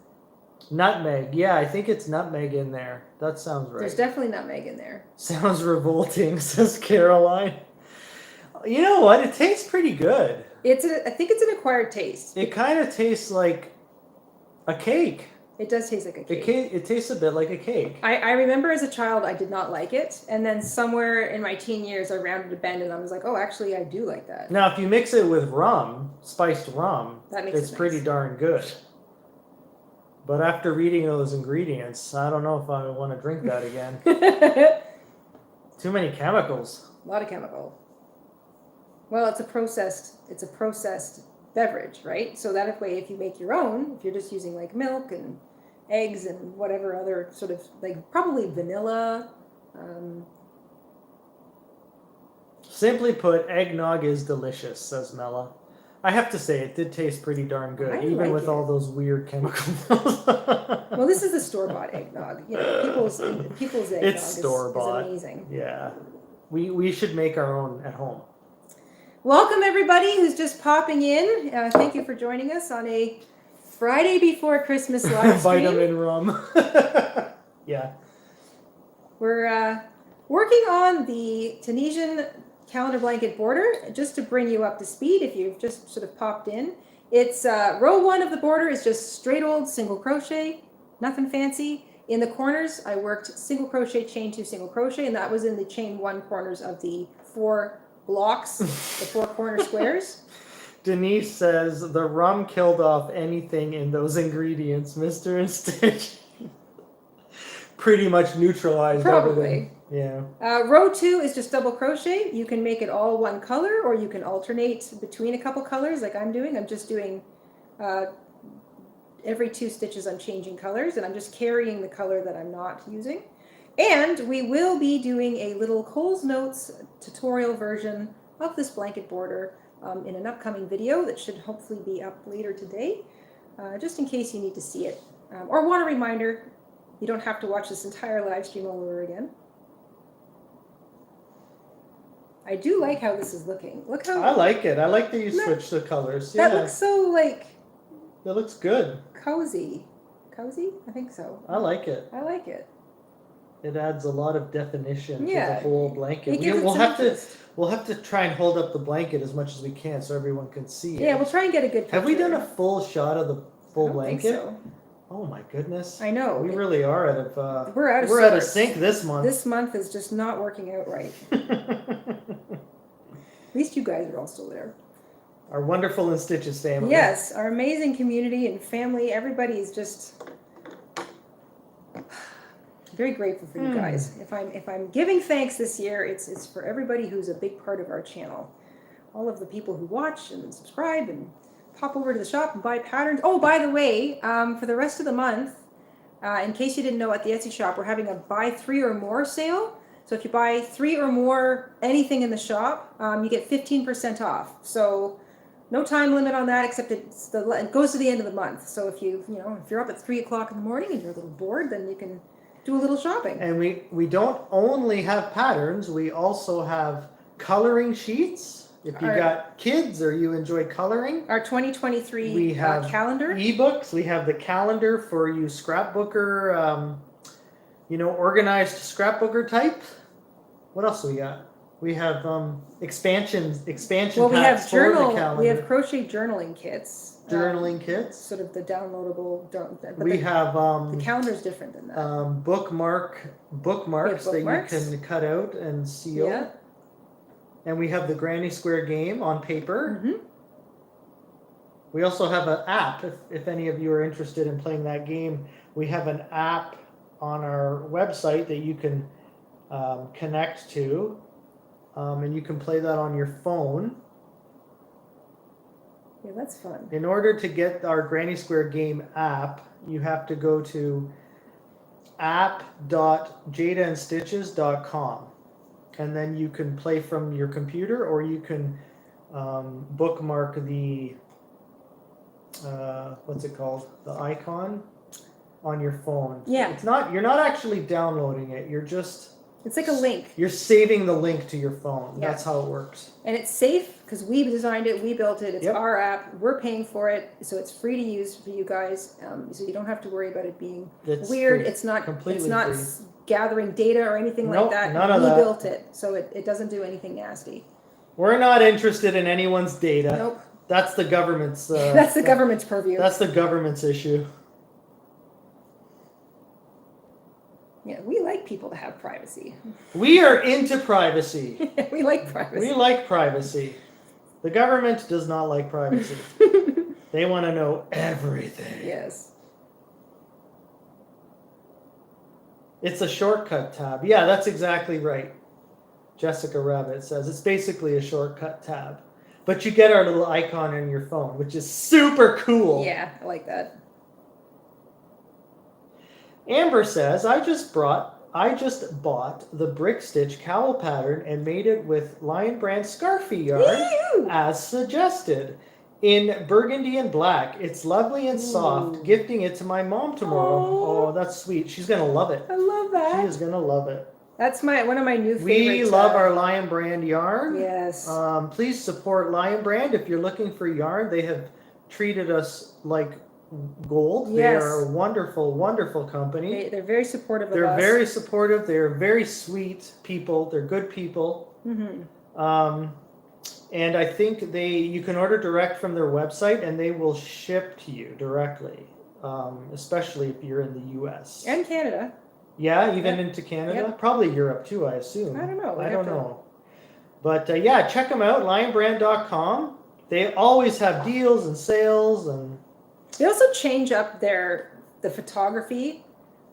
Nutmeg. Yeah, I think it's nutmeg in there. That sounds right. There's definitely nutmeg in there. Sounds revolting, says Caroline. You know what? It tastes pretty good. I think it's an acquired taste. It kind of tastes like a cake. It does taste like a cake. It tastes a bit like a cake. I remember as a child I did not like it, and then somewhere in my teen years I rounded a bend and I was like, oh, actually I do like that. Now, if you mix it with rum, spiced rum, That makes it's it pretty nice. darn good. But after reading those ingredients, I don't know if I want to drink that again. Too many chemicals. A lot of chemical. Well, it's a processed beverage, right? So that way, if you make your own, if you're just using like milk and eggs and whatever other sort of like probably vanilla. Simply put, eggnog is delicious, says Mella. I have to say, it did taste pretty darn good, I even like with it. all those weird chemicals. Well, this is the store-bought eggnog. People's eggnog It's is store-bought. amazing. Yeah. We should make our own at home. Welcome everybody who's just popping in. Thank you for joining us on a Friday before Christmas live stream. Vitamin rum. Yeah. We're working on the Tunisian calendar blanket border. Just to bring you up to speed, if you've just sort of popped in, it's row 1 of the border is just straight old single crochet, nothing fancy. In the corners, I worked single crochet, chain 2, single crochet, and that was in the chain 1 corners of the 4 blocks, the 4 corner squares. Denise says the rum killed off anything in those ingredients. Mr. and Stitch pretty much neutralized Probably. everything. Yeah. Row 2 is just double crochet. You can make it all one color, or you can alternate between a couple colors like I'm doing. I'm just doing every 2 stitches I'm changing colors, and I'm just carrying the color that I'm not using. And we will be doing a little Cole's Notes tutorial version of this blanket border in an upcoming video that should hopefully be up later today, just in case you need to see it. Or want a reminder, you don't have to watch this entire live stream all over again. I do like how this is looking. Look how... I like it. I like that you switched the colors. That looks so, like... That looks good. Cozy. Cozy? I think so. I like it. I like it. It adds a lot of definition to Yeah. the whole blanket. It gives it We'll some have to interest. We'll have to try and hold up the blanket as much as we can so everyone can see it. Yeah, we'll try and get a good picture. Have we done a full shot of the full I don't think blanket? so. Oh my goodness. I know. We really are out of We're out of we're out of sorts. sync this month. This month is just not working out right. At least you guys are all still there. Our wonderful InStitches family. Yes, our amazing community and family. Everybody is just very grateful for you guys. If I'm giving thanks this year, it's for everybody who's a big part of our channel. All of the people who watch and subscribe and pop over to the shop and buy patterns. Oh, by the way, for the rest of the month, in case you didn't know, at the Etsy shop, we're having a buy 3 or more sale. So if you buy 3 or more anything in the shop, you get 15% off. So no time limit on that, except it goes to the end of the month. So if you're up at 3 o'clock in the morning and you're a little bored, then you can do a little shopping. And we don't only have patterns, we also have coloring sheets. If you got kids or you enjoy coloring. Our 2023 we have calendar. Ebooks. We have the calendar for you scrapbooker, organized scrapbooker type. What else do we got? We have expansion Well, we have packs for the calendar. We have crochet journaling kits. Journaling kits. Sort of the downloadable. We have the calendar's different than that. bookmarks that you can cut out and seal. Yeah. And we have the Granny Square game on paper. Mm-hmm. We also have an app. If any of you are interested in playing that game, we have an app on our website that you can connect to, and you can play that on your phone. Yeah, that's fun. In order to get our Granny Square game app, you have to go to app.jaydaandstitches.com. And then you can play from your computer, or you can bookmark the what's it called? The icon on your phone. Yeah. You're not actually downloading it. It's like a link. You're saving the link to your phone. Yeah. That's how it works. And it's safe because we designed it, we built it. It's Yep. our app. We're paying for it, so it's free to use for you guys. So you don't have to worry about it being It's weird. free. It's not Completely It's not free. gathering data or anything like Nope, that. none of we that. built it, so it doesn't do anything nasty. We're not interested in anyone's data. Nope. That's the government's. That's the government's purview. That's the government's issue. Yeah, we like people to have privacy. We are into privacy. We like privacy. We like privacy. The government does not like privacy. They want to know everything. Yes. It's a shortcut tab. Yeah, that's exactly right. Jessica Rabbit says it's basically a shortcut tab. But you get our little icon on your phone, which is super cool. Yeah, I like that. Amber says, I just bought the brick stitch cowl pattern and made it with Lion Brand Scarfy yarn Ew! as suggested in burgundy and black. It's lovely and soft. Ooh. Gifting it to my mom tomorrow. Aww. Oh, that's sweet. She's gonna love it. I love that. She is gonna love it. That's one of my new favorites. We love our Lion Brand yarn. Yes. Please support Lion Brand if you're looking for yarn. They have treated us like gold. Yes. They are a wonderful, wonderful company. They're very supportive of They're us. very supportive. They're very sweet people. They're good people. Mm-hmm. And I think you can order direct from their website and they will ship to you directly. especially if you're in the U.S. And Canada. Yeah, even into Canada, probably Europe too, I assume. I don't know. I don't know. But yeah, check them out, lionbrand.com. They always have deals and sales, and they also change up the photography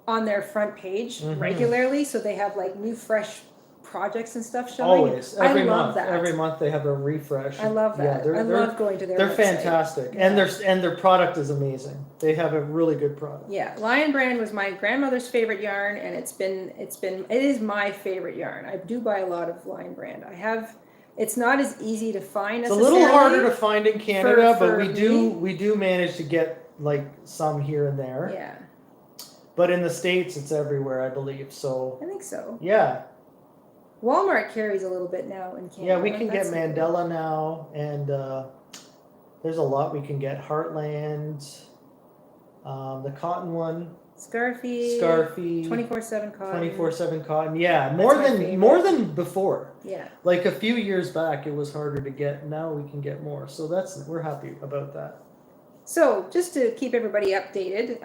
on their front page regularly, so they have like new fresh projects and stuff showing. Always, every month. That. Every month they have a refresh. I love that. I love going to their They're website. fantastic, and their product is amazing. They have a really good product. Yeah, Lion Brand was my grandmother's favorite yarn, and it is my favorite yarn. I do buy a lot of Lion Brand. It's not as easy to find. It's a little harder to find in Canada, but we do manage to get like some here and there. Yeah. But in the States, it's everywhere, I believe. So I think so. Yeah. Walmart carries a little bit now in Canada. Yeah, we can get Mandela now, and there's a lot we can get. Heartland, the cotton one. Scarfy. 24/7 cotton. 24/7 cotton. Yeah, more than before. Yeah. Like a few years back, it was harder to get. Now we can get more. So we're happy about that. So just to keep everybody updated,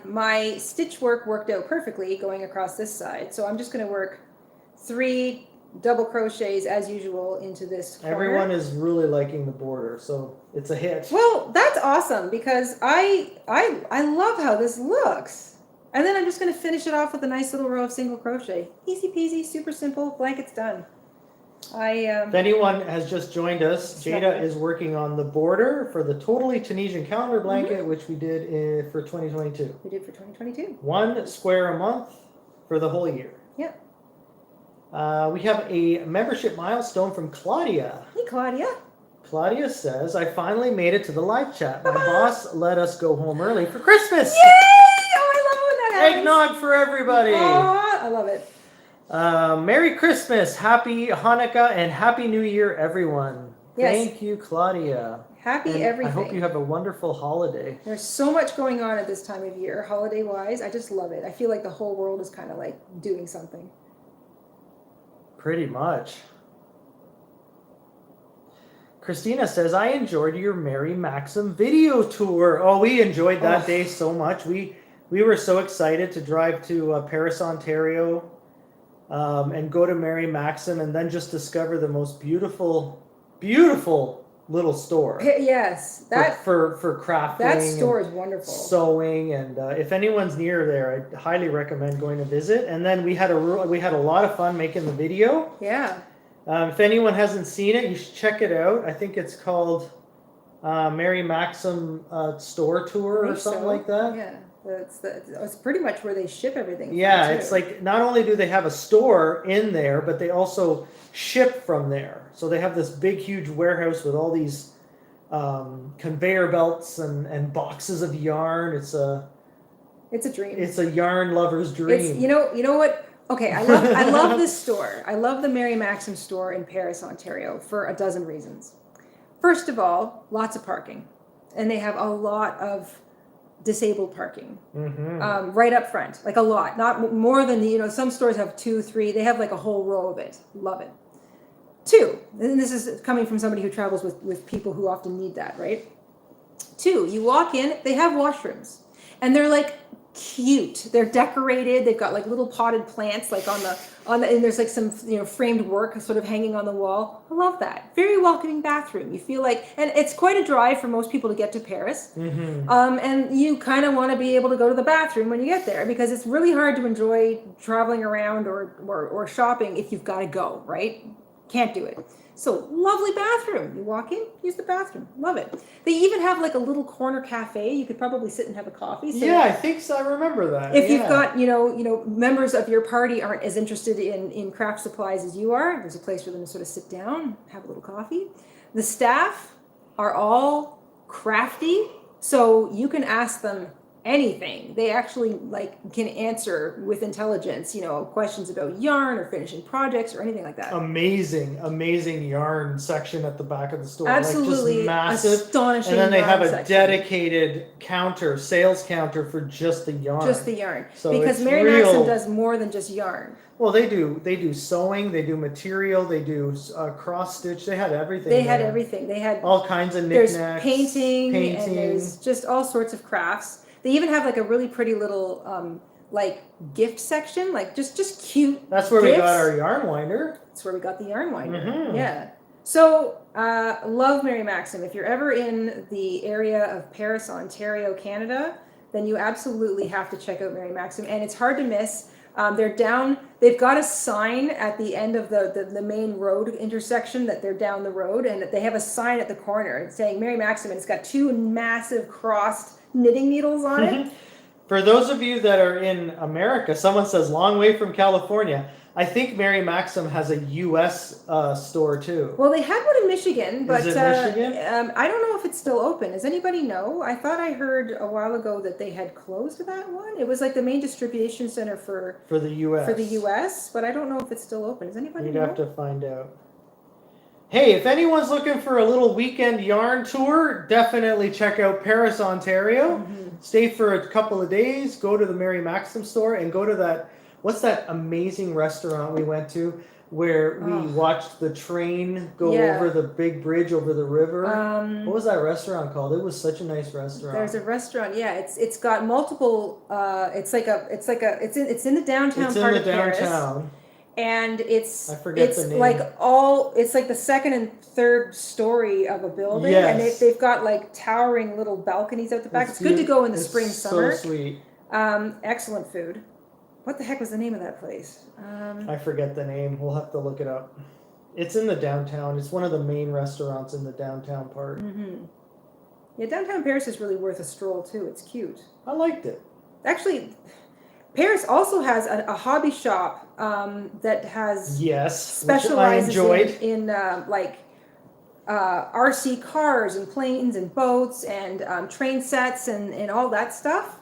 my stitch work worked out perfectly going across this side. So I'm just going to work 3 double crochets as usual into this corner. Everyone is really liking the border, so it's a hit. Well, that's awesome because I love how this looks. And then I'm just going to finish it off with a nice little row of single crochet. Easy peasy, super simple, blanket's done. If anyone has just joined us, Jayda is working on the border for the Totally Tunisian calendar blanket, which we did for 2022. We did for 2022. 1 square a month for the whole year. Yeah. We have a membership milestone from Claudia. Hey, Claudia. Claudia says, I finally made it to the live chat. My boss let us go home early for Christmas. Yay! Oh, I love when that happens. Eggnog for everybody. Oh, I love it. Merry Christmas, Happy Hanukkah, and Happy New Year, everyone. Yes. Thank you, Claudia. Happy everything. I hope you have a wonderful holiday. There's so much going on at this time of year, holiday-wise. I just love it. I feel like the whole world is kind of like doing something. Pretty much. Christina says, I enjoyed your Mary Maxim video tour. Oh, we enjoyed that day so much. We were so excited to drive to Paris, Ontario, and go to Mary Maxim, and then just discover the most beautiful little store. Yes, for crafting. That store is wonderful. Sewing, and if anyone's near there, I highly recommend going to visit. And then we had a lot of fun making the video. Yeah. If anyone hasn't seen it, you should check it out. I think it's called Mary Maxim Store Tour or something like that. Yeah. It's pretty much where they ship everything. Yeah, it's like not only do they have a store in there, but they also ship from there. So they have this big, huge warehouse with all these conveyor belts and boxes of yarn. It's a dream. It's a yarn lover's dream. It's, you know what? Okay, I love this store. I love the Mary Maxim store in Paris, Ontario for a dozen reasons. First of all, lots of parking, and they have a lot of disabled parking right up front, like a lot, not more than some stores have 2, 3. They have like a whole row of it. Love it. 2, and this is coming from somebody who travels with people who often need that, right? 2, you walk in, they have washrooms, and they're like cute. They're decorated. They've got like little potted plants, like on the and there's like some framed work sort of hanging on the wall. I love that. Very welcoming bathroom. You feel like, and it's quite a drive for most people to get to Paris. And you kind of want to be able to go to the bathroom when you get there because it's really hard to enjoy traveling around or shopping if you've got to go, right? Can't do it. So lovely bathroom. You walk in, use the bathroom. Love it. They even have like a little corner cafe. You could probably sit and have a coffee. So yeah, I think so. I remember that. If you've got, members of your party aren't as interested in craft supplies as you are, there's a place for them to sort of sit down, have a little coffee. The staff are all crafty, so you can ask them anything. They actually can answer with intelligence, questions about yarn or finishing projects or anything like that. Amazing yarn section at the back of the store. Absolutely, just massive, astonishing. And then they have a section. Dedicated sales counter for just the yarn. Just the yarn, so because Mary Maxim does more than just yarn. Well, they do sewing, they do material, they do cross stitch. They had everything. They had everything. They had all kinds of knickknacks. There's painting, and there's just all sorts of crafts. They even have like a really pretty little like gift section, like just cute. That's where gifts. we got our yarn winder. That's where we got the yarn winder. Mhm. Yeah. So love Mary Maxim. If you're ever in the area of Paris, Ontario, Canada, then you absolutely have to check out Mary Maxim, and it's hard to miss. They're down. They've got a sign at the end of the main road intersection that they're down the road, and they have a sign at the corner saying Mary Maxim, and it's got two massive crossed knitting needles on it. For those of you that are in America, someone says long way from California. I think Mary Maxim has a U.S. Store too. Well, they had one in Michigan, but Is it Michigan? I don't know if it's still open. Does anybody know? I thought I heard a while ago that they had closed that one. It was like the main distribution center for the U.S. For the U.S., but I don't know if it's still open. Does anybody You'd know? have to find out. Hey, if anyone's looking for a little weekend yarn tour, definitely check out Paris, Ontario. Mm-hmm. Stay for a couple of days, go to the Mary Maxim store, and go to that, what's that amazing restaurant we went to where we watched the train go over the big bridge over the river? What was that restaurant called? It was such a nice restaurant. There's a restaurant. Yeah, it's got multiple. It's in the downtown part of Paris. Downtown. And it's I forget the name. It's like the second and third story of a building, Yes. and they've got like towering little balconies out the back. It's good to go in the spring, summer. So sweet. Excellent food. What the heck was the name of that place? I forget the name. We'll have to look it up. It's in the downtown. It's one of the main restaurants in the downtown part. Mm-hmm. Yeah, downtown Paris is really worth a stroll too. It's cute. I liked it. Actually, Paris also has a hobby shop that has specializes in RC cars and planes and boats and train sets and all that stuff.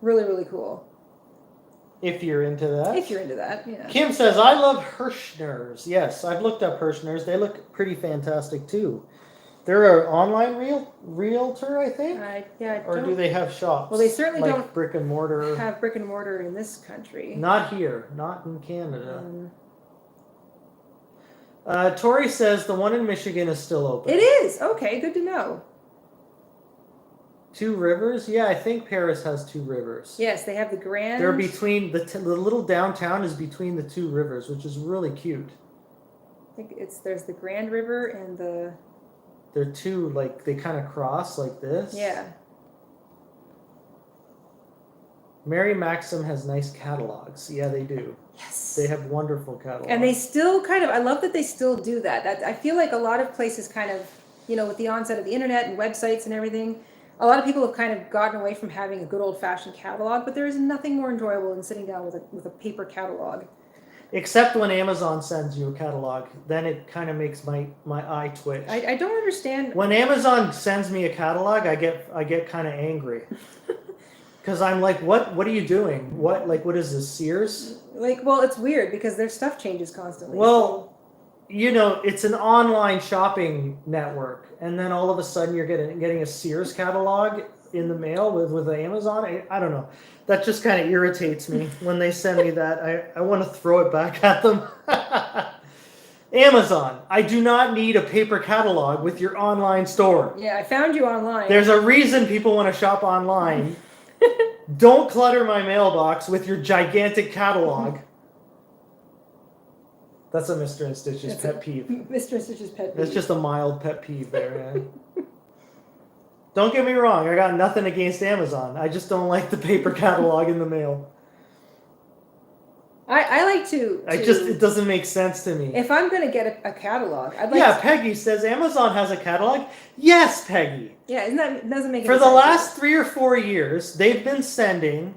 Really, really cool. If you're into that. If you're into that, yeah. Kim says, I love Hirschners. Yes, I've looked up Hirschners. They look pretty fantastic too. They're an online realtor, I think? Or do they have shops? Well, they certainly like don't brick and mortar. have brick and mortar in this country. Not here. Not in Canada. Tori says the one in Michigan is still open. It is? Okay, good to know. Two rivers? Yeah, I think Paris has two rivers. Yes, they have the Grand... They're between... The little downtown is between the two rivers, which is really cute. I think there's the Grand River and the... They're two, like, they kind of cross like this. Yeah. Mary Maxim has nice catalogs. Yeah, they do. Yes. They have wonderful catalogs. And they still I love that they still do that. I feel like a lot of places kind of, with the onset of the internet and websites and everything, a lot of people have kind of gotten away from having a good old-fashioned catalog, but there is nothing more enjoyable than sitting down with a paper catalog. Except when Amazon sends you a catalog, then it kind of makes my eye twitch. I don't understand. When Amazon sends me a catalog, I get kind of angry. Because I'm like, what are you doing? What is this, Sears? Well, it's weird because their stuff changes constantly. Well, it's an online shopping network, and then all of a sudden you're getting a Sears catalog in the mail with Amazon. I don't know. That just kind of irritates me when they send me that. I want to throw it back at them. Amazon, I do not need a paper catalog with your online store. Yeah, I found you online. There's a reason people want to shop online. Don't clutter my mailbox with your gigantic catalog. That's a Mr. InStitches pet peeve. Mr. InStitches pet peeve. That's just a mild pet peeve there. Don't get me wrong, I got nothing against Amazon. I just don't like the paper catalog in the mail. I like to... It doesn't make sense to me. If I'm going to get a catalog, I'd like Yeah, Peggy says Amazon has a catalog. Yes, Peggy. Yeah, doesn't make any sense. For the last 3 or 4 years, they've been sending,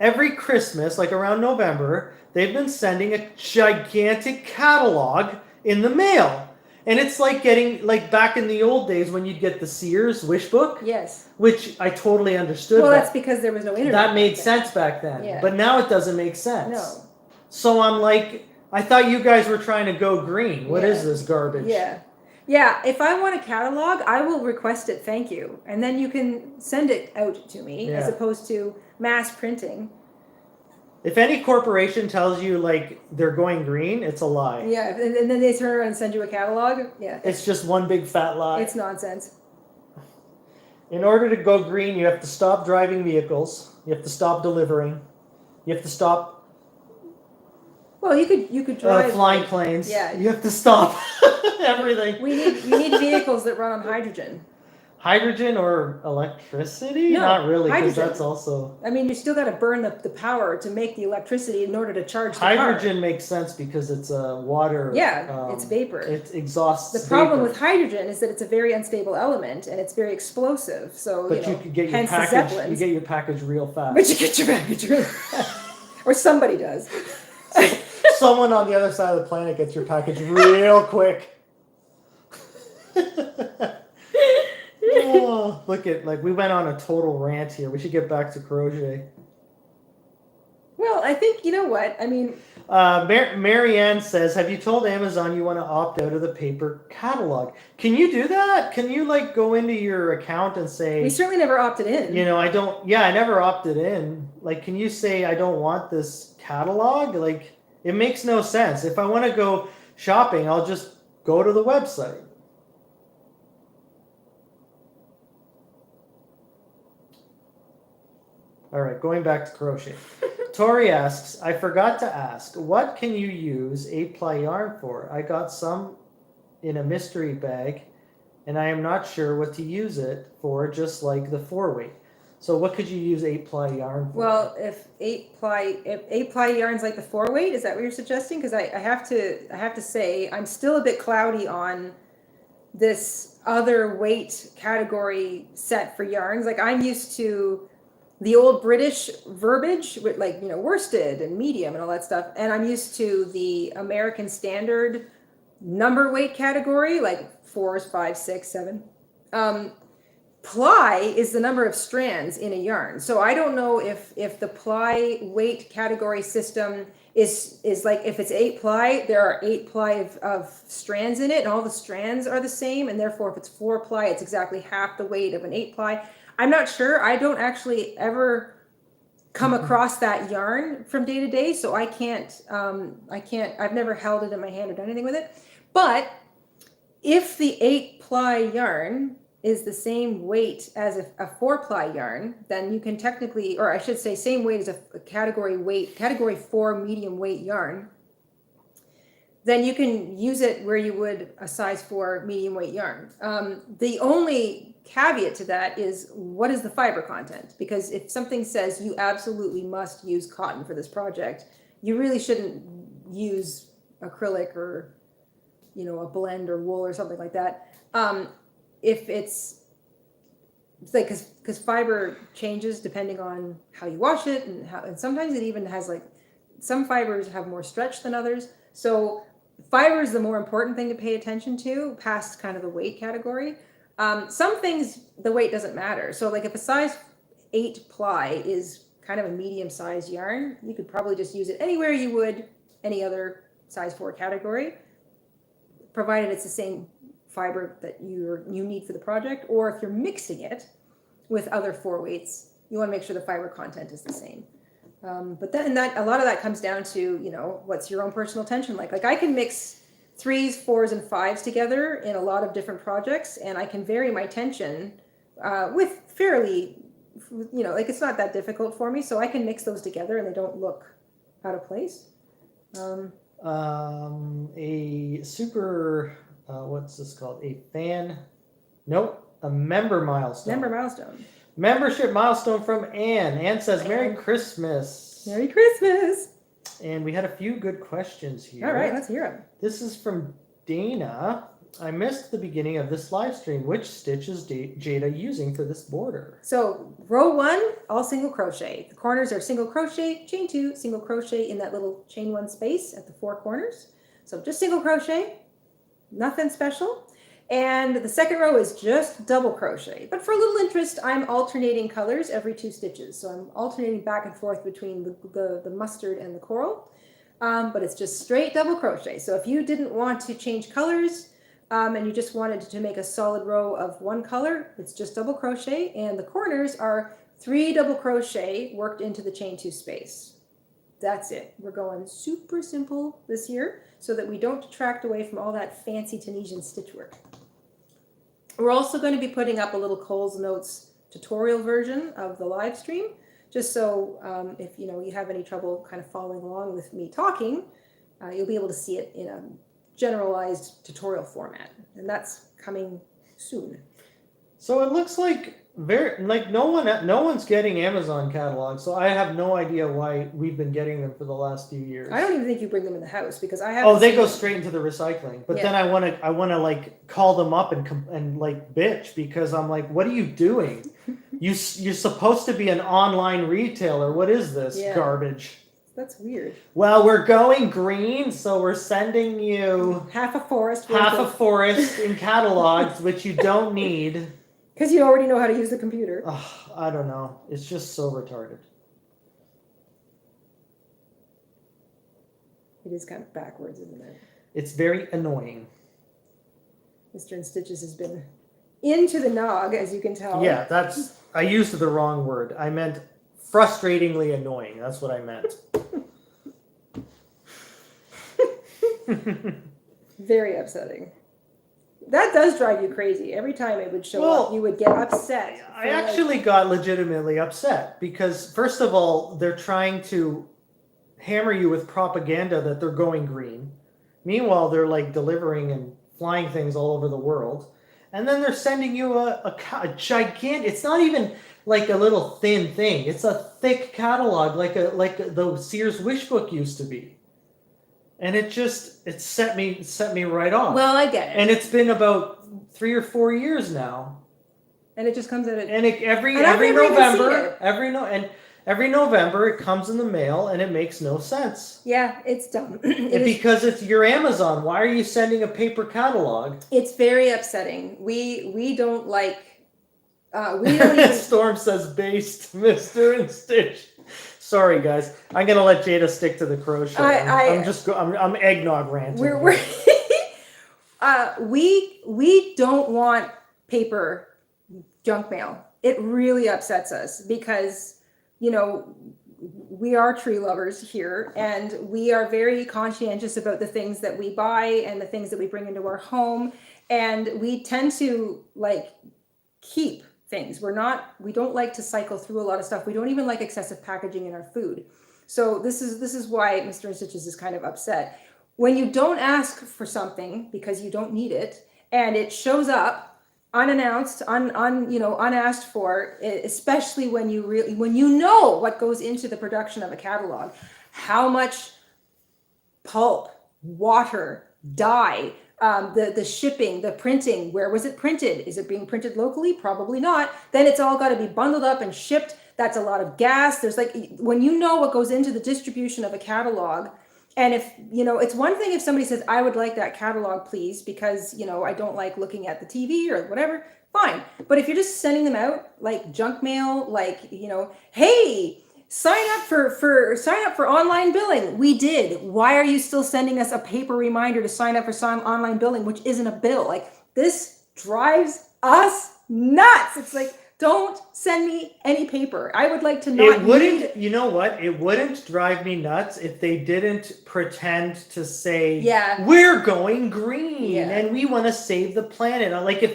every Christmas, like around November, they've been sending a gigantic catalog in the mail. And it's like getting, like back in the old days when you'd get the Sears wish book. Yes. Which I totally understood. Well, that's because there was no internet. That made sense back then. Yeah. But now it doesn't make sense. No. So I'm like, I thought you guys were trying to go green. What is this garbage? Yeah. Yeah, if I want a catalog, I will request it, thank you. And then you can send it out to me as opposed to mass printing. If any corporation tells you, like, they're going green, it's a lie. Yeah, and then they turn around and send you a catalog. Yeah. It's just one big fat lie. It's nonsense. In order to go green, you have to stop driving vehicles. You have to stop delivering. You have to stop Well, you could drive flying planes. Yeah. You have to stop everything. We need vehicles that run on hydrogen. Hydrogen or electricity? No, Not really, because hydrogen. that's also... I mean, you still got to burn the power to make the electricity in order to charge the car. Hydrogen makes sense because it's a water... Yeah, it's vapor. It exhausts The problem vapor. with hydrogen is that it's a very unstable element and it's very explosive. So, But you could get your hence the package. Zeppelins. You get your package real fast. But you get your package really fast. Or somebody does. Someone on the other side of the planet gets your package real quick. Oh, look at, like, we went on a total rant here. We should get back to crochet. Well, I think, you know what? I mean... Marianne says, have you told Amazon you want to opt out of the paper catalog? Can you do that? Can you, like, go into your account and say... We certainly never opted in. You know, I don't... Yeah, I never opted in. Like, can you say, I don't want this catalog? Like, it makes no sense. If I want to go shopping, I'll just go to the website. All right, going back to crochet. Tori asks, I forgot to ask, what can you use 8-ply yarn for? I got some in a mystery bag, and I am not sure what to use it for, just like the 4-weight. So what could you use 8-ply yarn for? Well, if 8-ply yarn's like the 4-weight, is that what you're suggesting? Because I have to say, I'm still a bit cloudy on this other weight category set for yarns. Like, I'm used to the old British verbiage with, like, you know, worsted and medium and all that stuff. And I'm used to the American standard number weight category, like 4s, 5s, 6s, 7s. Ply is the number of strands in a yarn. So I don't know if the ply weight category system is like, if it's 8-ply, there are 8-ply of strands in it, and all the strands are the same. And therefore, if it's 4-ply, it's exactly half the weight of an 8-ply. I'm not sure. I don't actually ever come across that yarn from day to day, so I can't, I've never held it in my hand or done anything with it. But if the 8-ply yarn is the same weight as a 4-ply yarn, then you can technically, or I should say same weight as a category 4 medium weight yarn, then you can use it where you would a size 4 medium weight yarn. The only caveat to that is, what is the fiber content? Because if something says you absolutely must use cotton for this project, you really shouldn't use acrylic or, you know, a blend or wool or something like that. If it's like, because fiber changes depending on how you wash it, and sometimes it even has, like, some fibers have more stretch than others. So fiber is the more important thing to pay attention to, past kind of the weight category. Some things, the weight doesn't matter. So, like, if a size 8-ply is kind of a medium-sized yarn, you could probably just use it anywhere you would any other size 4 category, provided it's the same fiber that you need for the project. Or if you're mixing it with other 4 weights, you want to make sure the fiber content is the same. But then a lot of that comes down to, you know, what's your own personal tension like. Like, I can mix 3s, 4s, and 5s together in a lot of different projects, and I can vary my tension with fairly, you know, like, it's not that difficult for me, so I can mix those together and they don't look out of place. A super, what's this called? A member milestone. Member milestone. Membership milestone from Anne. Anne says, Merry Christmas. Merry Christmas. And we had a few good questions here. All right, let's hear them. This is from Dana. I missed the beginning of this live stream. Which stitch is Jayda using for this border? So row 1, all single crochet. The corners are single crochet, chain 2, single crochet in that little chain 1 space at the 4 corners. So just single crochet, nothing special. And the second row is just double crochet. But for a little interest, I'm alternating colors every 2 stitches. So I'm alternating back and forth between the mustard and the coral. But it's just straight double crochet. So if you didn't want to change colors and you just wanted to make a solid row of 1 color, it's just double crochet. And the corners are 3 double crochet worked into the chain 2 space. That's it. We're going super simple this year so that we don't detract away from all that fancy Tunisian stitch work. We're also going to be putting up a little Cole's Notes tutorial version of the live stream, just so if you have any trouble kind of following along with me talking, you'll be able to see it in a generalized tutorial format, and that's coming soon. So it looks like no one's getting Amazon catalogs, so I have no idea why we've been getting them for the last few years. I don't even think you bring them in the house because I have. Oh, they go straight into the recycling. But Yeah. then I want to like call them up and like bitch because I'm like, what are you doing? You're supposed to be an online retailer. What is this garbage? That's weird. Well, we're going green, so we're sending you half a forest in catalogs, which you don't need. Because you already know how to use the computer. I don't know. It's just so retarded. It is kind of backwards, isn't it? It's very annoying. Mr. InStitches has been into the nog, as you can tell. Yeah, I used the wrong word. I meant frustratingly annoying. That's what I meant. Very upsetting. That does drive you crazy. Every time it would show up, you would get upset. I actually got legitimately upset because, first of all, they're trying to hammer you with propaganda that they're going green. Meanwhile, they're like delivering and flying things all over the world. And then they're sending you a gigantic, it's not even like a little thin thing. It's a thick catalog like the Sears Wish Book used to be. And it set me right off. Well, I get it. And it's been about 3 or 4 years now. And it just comes out every November it comes in the mail and it makes no sense. Yeah, it's dumb. Because it's your Amazon. Why are you sending a paper catalog? It's very upsetting. We don't like. We don't even... Storm says based, Mr. InStitch. Sorry, guys. I'm gonna let Jayda stick to the crochet. I'm eggnog ranting. We don't want paper junk mail. It really upsets us because we are tree lovers here, and we are very conscientious about the things that we buy and the things that we bring into our home, and we tend to keep things. We don't like to cycle through a lot of stuff. We don't even like excessive packaging in our food. So this is why Mr. InStitches is kind of upset. When you don't ask for something because you don't need it, and it shows up unannounced, unasked for, especially when you know what goes into the production of a catalog, how much pulp, water, dye, the shipping, the printing, where was it printed? Is it being printed locally? Probably not. Then it's all got to be bundled up and shipped. That's a lot of gas. There's when you know what goes into the distribution of a catalog, and if, it's one thing if somebody says, I would like that catalog, please, because, I don't like looking at the TV or whatever, fine. But if you're just sending them out like junk mail, hey, sign up for online billing. We did. Why are you still sending us a paper reminder to sign up for some online billing, which isn't a bill? This drives us nuts. It's don't send me any paper. I would like to not. It wouldn't, you know what? It wouldn't drive me nuts if they didn't pretend to say, we're going green and we want to save the planet. If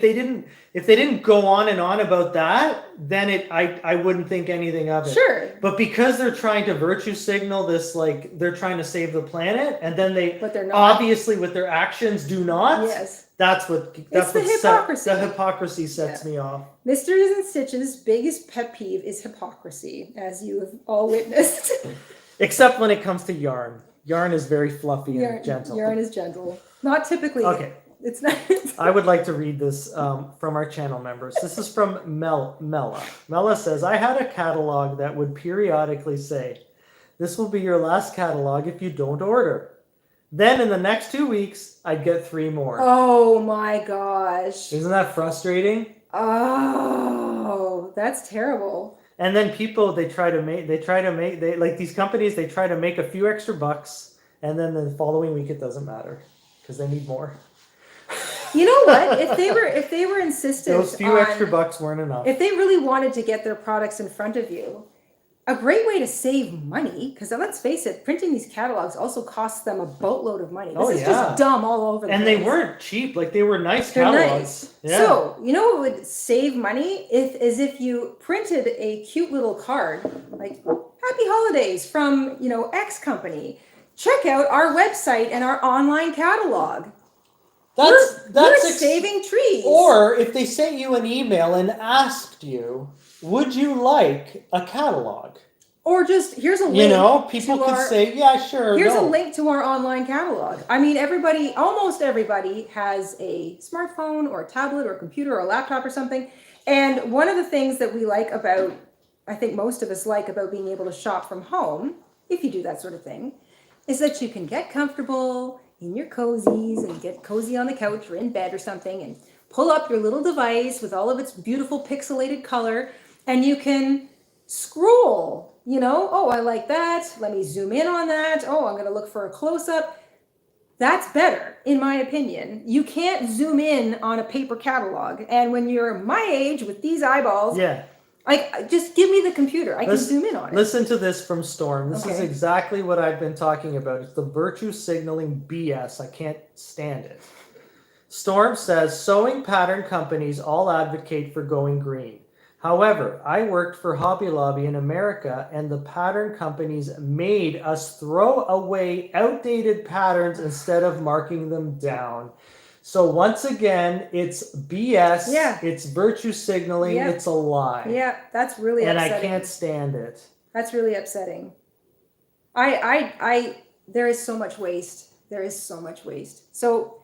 they didn't go on and on about that, then I wouldn't think anything of it. Sure. But because they're trying to virtue signal this, they're trying to save the planet, and then but they're not. Obviously with their actions do not. Yes. That's the hypocrisy. The hypocrisy sets me off. Mr. InStitch's biggest pet peeve is hypocrisy, as you have all witnessed. Except when it comes to yarn. Yarn is very fluffy and gentle. Yarn is gentle. Not typically. Okay. It's not. I would like to read this from our channel members. This is from Mella. Mella says, I had a catalog that would periodically say, this will be your last catalog if you don't order. Then in the next 2 weeks, I'd get 3 more. Oh my gosh. Isn't that frustrating? Oh, that's terrible. And then people, these companies, they try to make a few extra bucks, and then the following week it doesn't matter because they need more. You know what? If they were insistent, those few extra bucks weren't enough. If they really wanted to get their products in front of you, a great way to save money, because let's face it, printing these catalogs also costs them a boatload of money. This is just dumb all over the place. And they weren't cheap. Like, they were nice catalogs. Nice. Yeah. So, you know what would save money? If you printed a cute little card, like Happy Holidays from, X company. Check out our website and our online catalog. We're saving trees. Or if they sent you an email and asked you, would you like a catalog? Or just, here's a link. People could say, yeah, sure. Here's a link to our online catalog. I mean, almost everybody has a smartphone or a tablet or a computer or a laptop or something. And one of the things that we like about, I think most of us like about being able to shop from home, if you do that sort of thing, is that you can get comfortable in your cozies and get cozy on the couch or in bed or something and pull up your little device with all of its beautiful pixelated color, and you can scroll, oh, I like that. Let me zoom in on that. Oh, I'm going to look for a close-up. That's better, in my opinion. You can't zoom in on a paper catalog. And when you're my age with these eyeballs, just give me the computer. I can zoom in on it. Listen to this from Storm. This is exactly what I've been talking about. It's the virtue signaling BS. I can't stand it. Storm says, sewing pattern companies all advocate for going green. However, I worked for Hobby Lobby in America, and the pattern companies made us throw away outdated patterns instead of marking them down. So once again, it's BS. Yeah. It's virtue signaling. Yeah. It's a lie. Yeah, that's really upsetting. And I can't stand it. That's really upsetting. There is so much waste. There is so much waste. So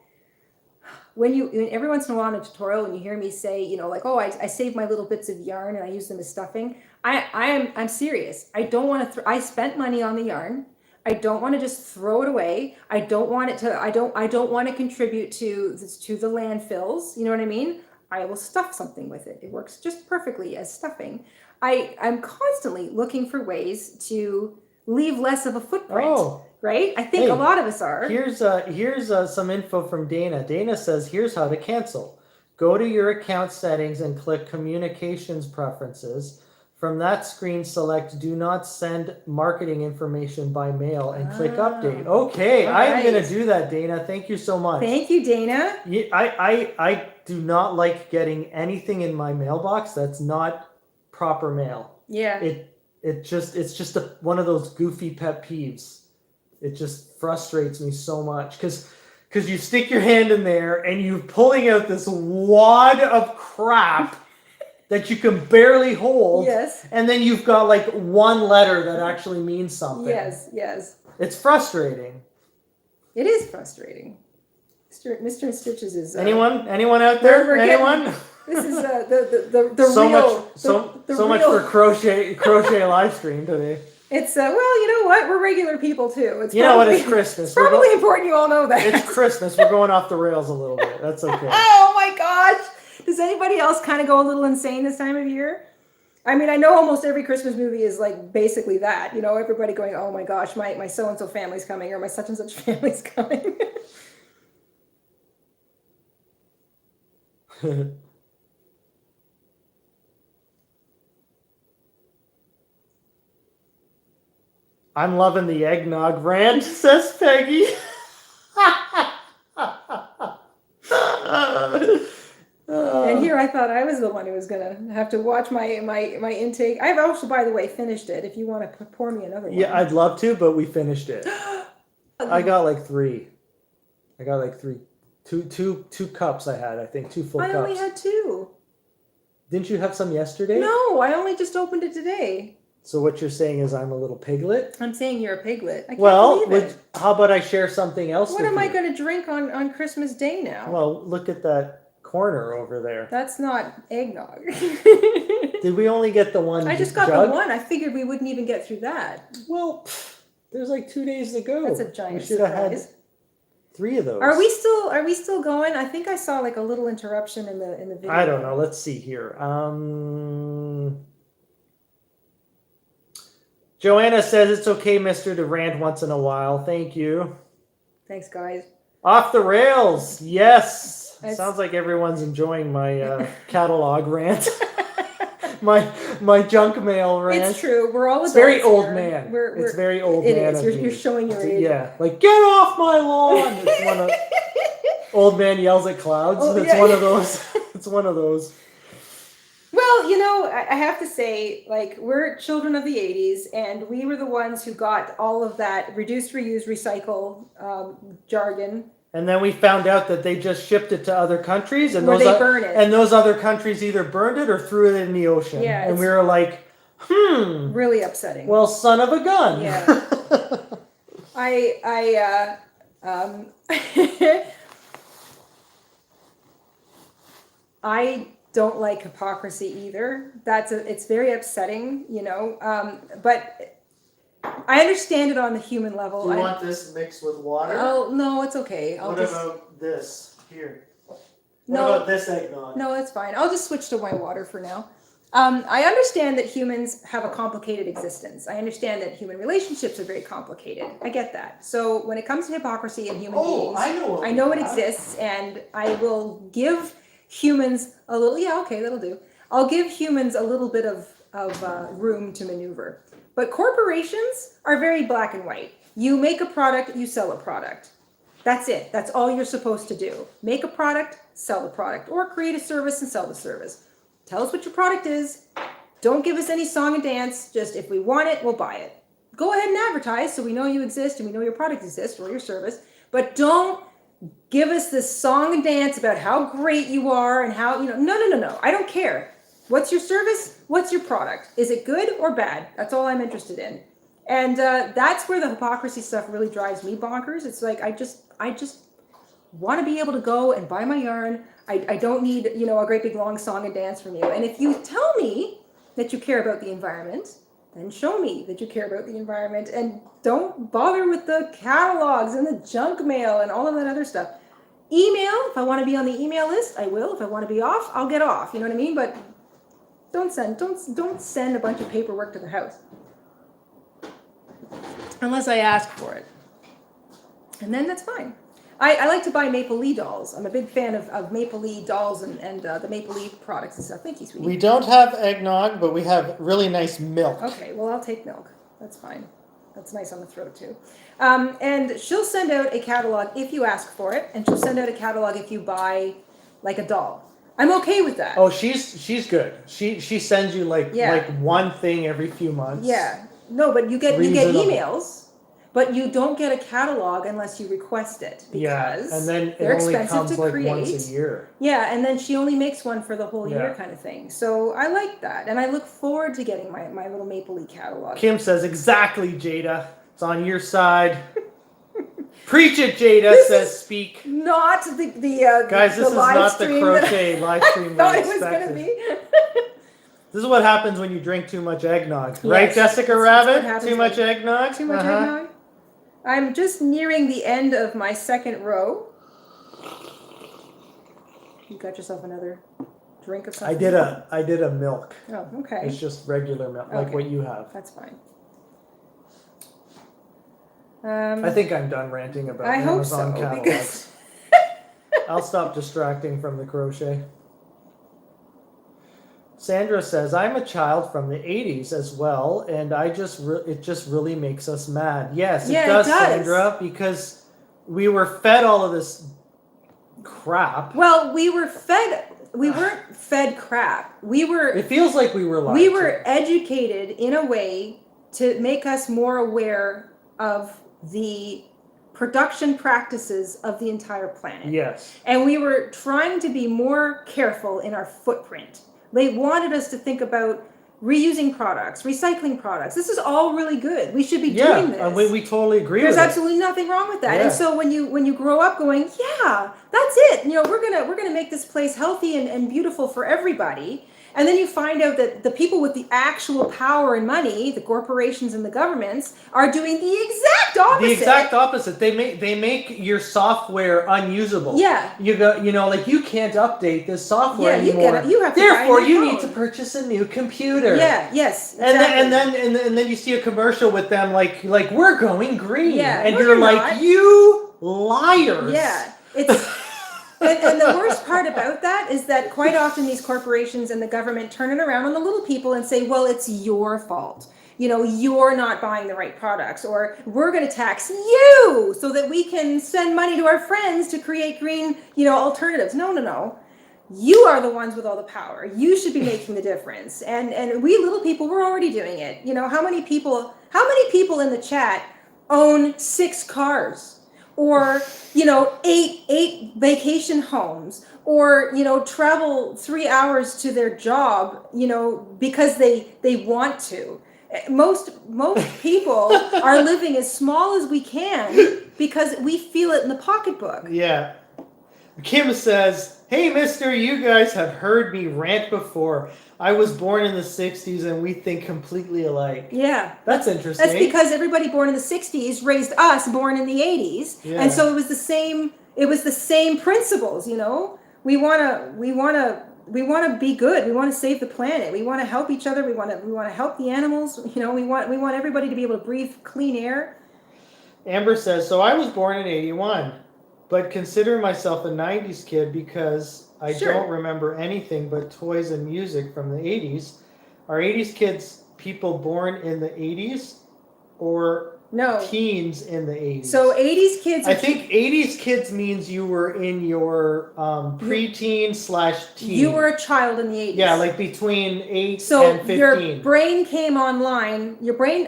when every once in a while in a tutorial, when you hear me say, I save my little bits of yarn and I use them as stuffing, I'm serious. I don't want to. I spent money on the yarn. I don't want to just throw it away. I don't want it to. I don't want to contribute to the landfills. You know what I mean? I will stuff something with it. It works just perfectly as stuffing. I'm constantly looking for ways to leave less of a footprint. Oh. Right? I think a lot of us are. Here's some info from Dana. Dana says, here's how to cancel. Go to your account settings and click Communications Preferences. From that screen, select Do Not Send Marketing Information by Mail and click Update. Okay, I'm going to do that, Dana. Thank you so much. Thank you, Dana. I do not like getting anything in my mailbox that's not proper mail. Yeah. It's just one of those goofy pet peeves. It just frustrates me so much because you stick your hand in there and you're pulling out this wad of crap that you can barely hold. Yes. And then you've got like one letter that actually means something. Yes, yes. It's frustrating. It is frustrating. Mr. InStitches is... Anyone out there? Anyone? This is so much for crochet live stream today. It's well, you know what? We're regular people too. It's It's Christmas. It's probably important you all know that. It's Christmas. We're going off the rails a little bit. That's okay. Oh my gosh! Does anybody else kind of go a little insane this time of year? I mean, I know almost every Christmas movie is like basically that. Everybody going, "Oh my gosh, my so and so family's coming," or "My such and such family's coming." I'm loving the eggnog rant, says Peggy. And here I thought I was the one who was going to have to watch my intake. I've also, by the way, finished it. If you want to pour me another one. Yeah, I'd love to, but we finished it. I got like three. Two cups I had, I think. 2 full cups. I only had 2. Didn't you have some yesterday? No, I only just opened it today. So what you're saying is I'm a little piglet? I'm saying you're a piglet. I can't believe it. How about I share something else with you? What am I going to drink on Christmas Day now? Well, look at that corner over there. That's not eggnog. Did we only get the one I just got jug? the one. I figured we wouldn't even get through that. Well, there's like 2 days to go. That's a giant We should have surprise. had 3 of those. Are we still going? I think I saw like a little interruption in the video. I don't know. Let's see here. Joanna says it's okay, mister, to rant once in a while. Thank you. Thanks, guys. Off the rails. Yes. Sounds like everyone's enjoying my catalog rant. my my junk mail rant. It's true. We're all adults. It's very old here. man. We're, It's very old it man. is. of You're me. showing your age. Yeah, like get off my lawn. It's one of old man yells at clouds. Oh, It's yeah. one of those. It's one of those. Well, I have to say, like, we're children of the 80s, and we were the ones who got all of that reduce, reuse, recycle jargon. And then we found out that they just shipped it to other countries, and Where they burn it. And those other countries either burned it or threw it in the ocean. Yeah, and we were like, really upsetting. well, son of a gun. Yeah. I don't like hypocrisy either. It's very upsetting, but I understand it on the human level. Do you want this mixed with water? Oh, no, it's okay. About this here? What No. about this eggnog? No, it's fine. I'll just switch to my water for now. I understand that humans have a complicated existence. I understand that human relationships are very complicated. I get that. So when it comes to hypocrisy in human beings, I know it exists, and I will give humans a little. Yeah, okay, that'll do. I'll give humans a little bit of room to maneuver. But corporations are very black and white. You make a product, you sell a product. That's it. That's all you're supposed to do. Make a product, sell the product, or create a service and sell the service. Tell us what your product is. Don't give us any song and dance. Just if we want it, we'll buy it. Go ahead and advertise so we know you exist and we know your product exists or your service. But don't give us this song and dance about how great you are and how, no. I don't care. What's your service? What's your product? Is it good or bad? That's all I'm interested in. And that's where the hypocrisy stuff really drives me bonkers. It's like, I just want to be able to go and buy my yarn. I don't need, a great big long song and dance from you. And if you tell me that you care about the environment, then show me that you care about the environment, and don't bother with the catalogs and the junk mail and all of that other stuff. Email, if I want to be on the email list, I will. If I want to be off, I'll get off. You know what I mean? But don't send a bunch of paperwork to the house. Unless I ask for it. And then that's fine. I like to buy Maple Leaf dolls. I'm a big fan of Maple Leaf dolls and the Maple Leaf products and stuff. Thank you, sweetie. We don't have eggnog, but we have really nice milk. Okay, well, I'll take milk. That's fine. That's nice on the throat, too. And she'll send out a catalog if you ask for it, and she'll send out a catalog if you buy, like, a doll. I'm okay with that. Oh, she's good. She sends you like one thing every few months. Yeah. No, but you get emails. But you don't get a catalog unless you request it, because and then it they're only expensive comes to like create. once a year. Yeah, and then she only makes one for the whole year kind of thing. So I like that. And I look forward to getting my little Maple Leaf catalog. Kim says, exactly, Jayda. It's on your side. Preach it, Jayda, says speak. Not the Guys, this the is live not the stream crochet live stream we thought it was expected. going to be. This is what happens when you drink too much eggnog. Yes, Right, Jessica that's what Rabbit? happens Too much when- eggnog? Too much eggnog? I'm just nearing the end of my second row. You got yourself another drink of something? I did a milk. Oh, okay. It's just regular milk, like Okay. what you have. That's fine. I think I'm done ranting about I hope Amazon so, catalogs. because I'll stop distracting from the crochet. Sandra says, I'm a child from the 80s as well, and it just really makes us mad. Yes, Yeah, it does, it does. Sandra, because we were fed all of this crap. well, we weren't fed crap. It feels like we were lied We to. were educated in a way to make us more aware of the production practices of the entire planet. Yes. And we were trying to be more careful in our footprint. They wanted us to think about reusing products, recycling products. This is all really good. We should be doing this. Yeah, we totally agree There's with it. absolutely nothing wrong with that. Yeah. And so when you grow up going, yeah, that's it. We're gonna make this place healthy and beautiful for everybody. And then you find out that the people with the actual power and money, the corporations and the governments, are doing the exact opposite. The exact opposite. They make your software unusable. Yeah. You can't update this software Yeah, anymore. you have to buy a Therefore, new you phone. need to purchase a new computer. Yeah. Yes. And Exactly. then you see a commercial with them like we're going green. Yeah, And no, you're you're like, not. you liars. Yeah. It's And the worst part about that is that quite often these corporations and the government turn it around on the little people and say, well, it's your fault. You know, you're not buying the right products, or we're going to tax you so that we can send money to our friends to create green, alternatives. No. You are the ones with all the power. You should be making the difference. And we little people, we're already doing it. How many people in the chat own 6 cars, or, 8 vacation homes, or, travel 3 hours to their job, because they want to. Most people are living as small as we can because we feel it in the pocketbook. Yeah. Kim says, hey, mister, you guys have heard me rant before. I was born in the 60s and we think completely alike. Yeah. That's interesting. That's because everybody born in the 60s raised us born in the 80s. Yeah. And so it was the same principles, We want to be good. We want to save the planet. We want to help each other. We want to help the animals. We want everybody to be able to breathe clean air. Amber says, so I was born in 81, but consider myself a 90s kid because I don't remember anything but toys and music from the 80s. Are 80s kids people born in the 80s or teens in the 80s? So 80s kids. I think 80s kids means you were in your preteen/teen. You were a child in the 80s. Yeah, like between 8 and 15. So your brain came online.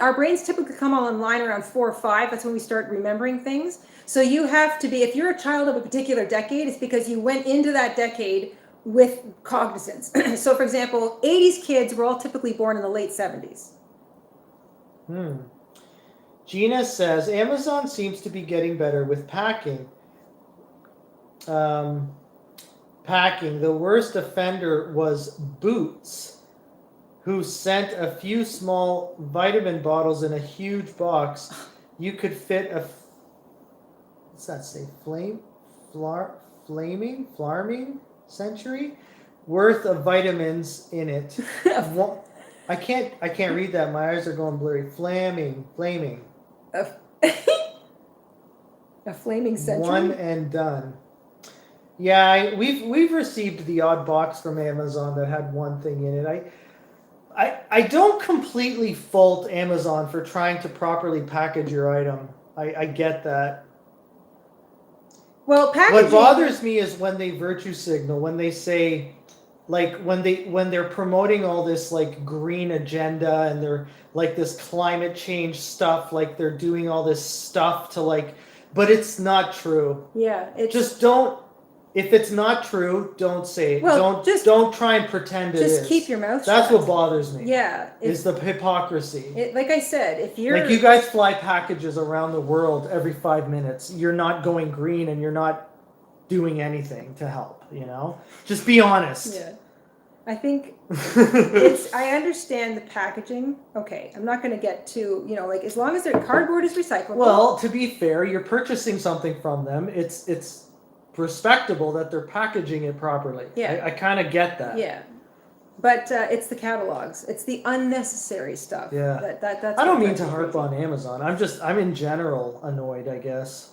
Our brains typically come online around 4 or 5. That's when we start remembering things. So you have to be, if you're a child of a particular decade, it's because you went into that decade with cognizance. So for example, 80s kids were all typically born in the late 70s. Gina says, Amazon seems to be getting better with packing. The worst offender was Boots, who sent a few small vitamin bottles in a huge box. You could fit what's that say? Flaming century worth of vitamins in it. I can't read that. My eyes are going blurry. Flaming. A flaming century. One and done. Yeah, we've received the odd box from Amazon that had one thing in it. I don't completely fault Amazon for trying to properly package your item. I get that. Well, packaging. What bothers me is when they virtue signal, when they say, like when they're promoting all this like green agenda and they're like this climate change stuff, like they're doing all this stuff to like, but it's not true. Yeah, just don't. If it's not true, don't say it. Well, don't try and pretend it is. Just keep your mouth shut. That's what bothers me. Yeah, is the hypocrisy. Like I said, if you're like you guys fly packages around the world every 5 minutes, you're not going green and you're not doing anything to help. Just be honest. Yeah, I think I understand the packaging. Okay, I'm not going to get too like as long as their cardboard is recyclable. Well, to be fair, you're purchasing something from them. It's respectable that they're packaging it properly. Yeah, I kind of get that. Yeah, but it's the catalogs. It's the unnecessary stuff. Yeah, that's. I don't mean to harp on Amazon. I'm in general annoyed, I guess.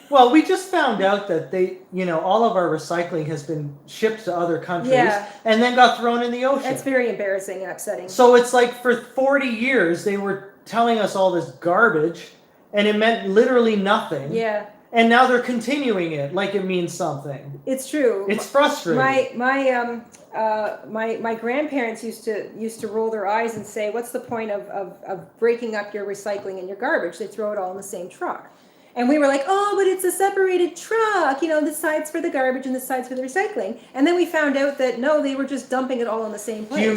Well, we just found out that they, all of our recycling has been shipped to other countries and then got thrown in the ocean. That's very embarrassing and upsetting. So it's like for 40 years they were telling us all this garbage and it meant literally nothing. Yeah. And now they're continuing it like it means something. It's true. It's frustrating. My grandparents used to roll their eyes and say, "What's the point of breaking up your recycling and your garbage? They throw it all in the same truck." And we were like, "Oh, but it's a separated truck. This side's for the garbage and this side's for the recycling." And then we found out that no, they were just dumping it all in the same place. Do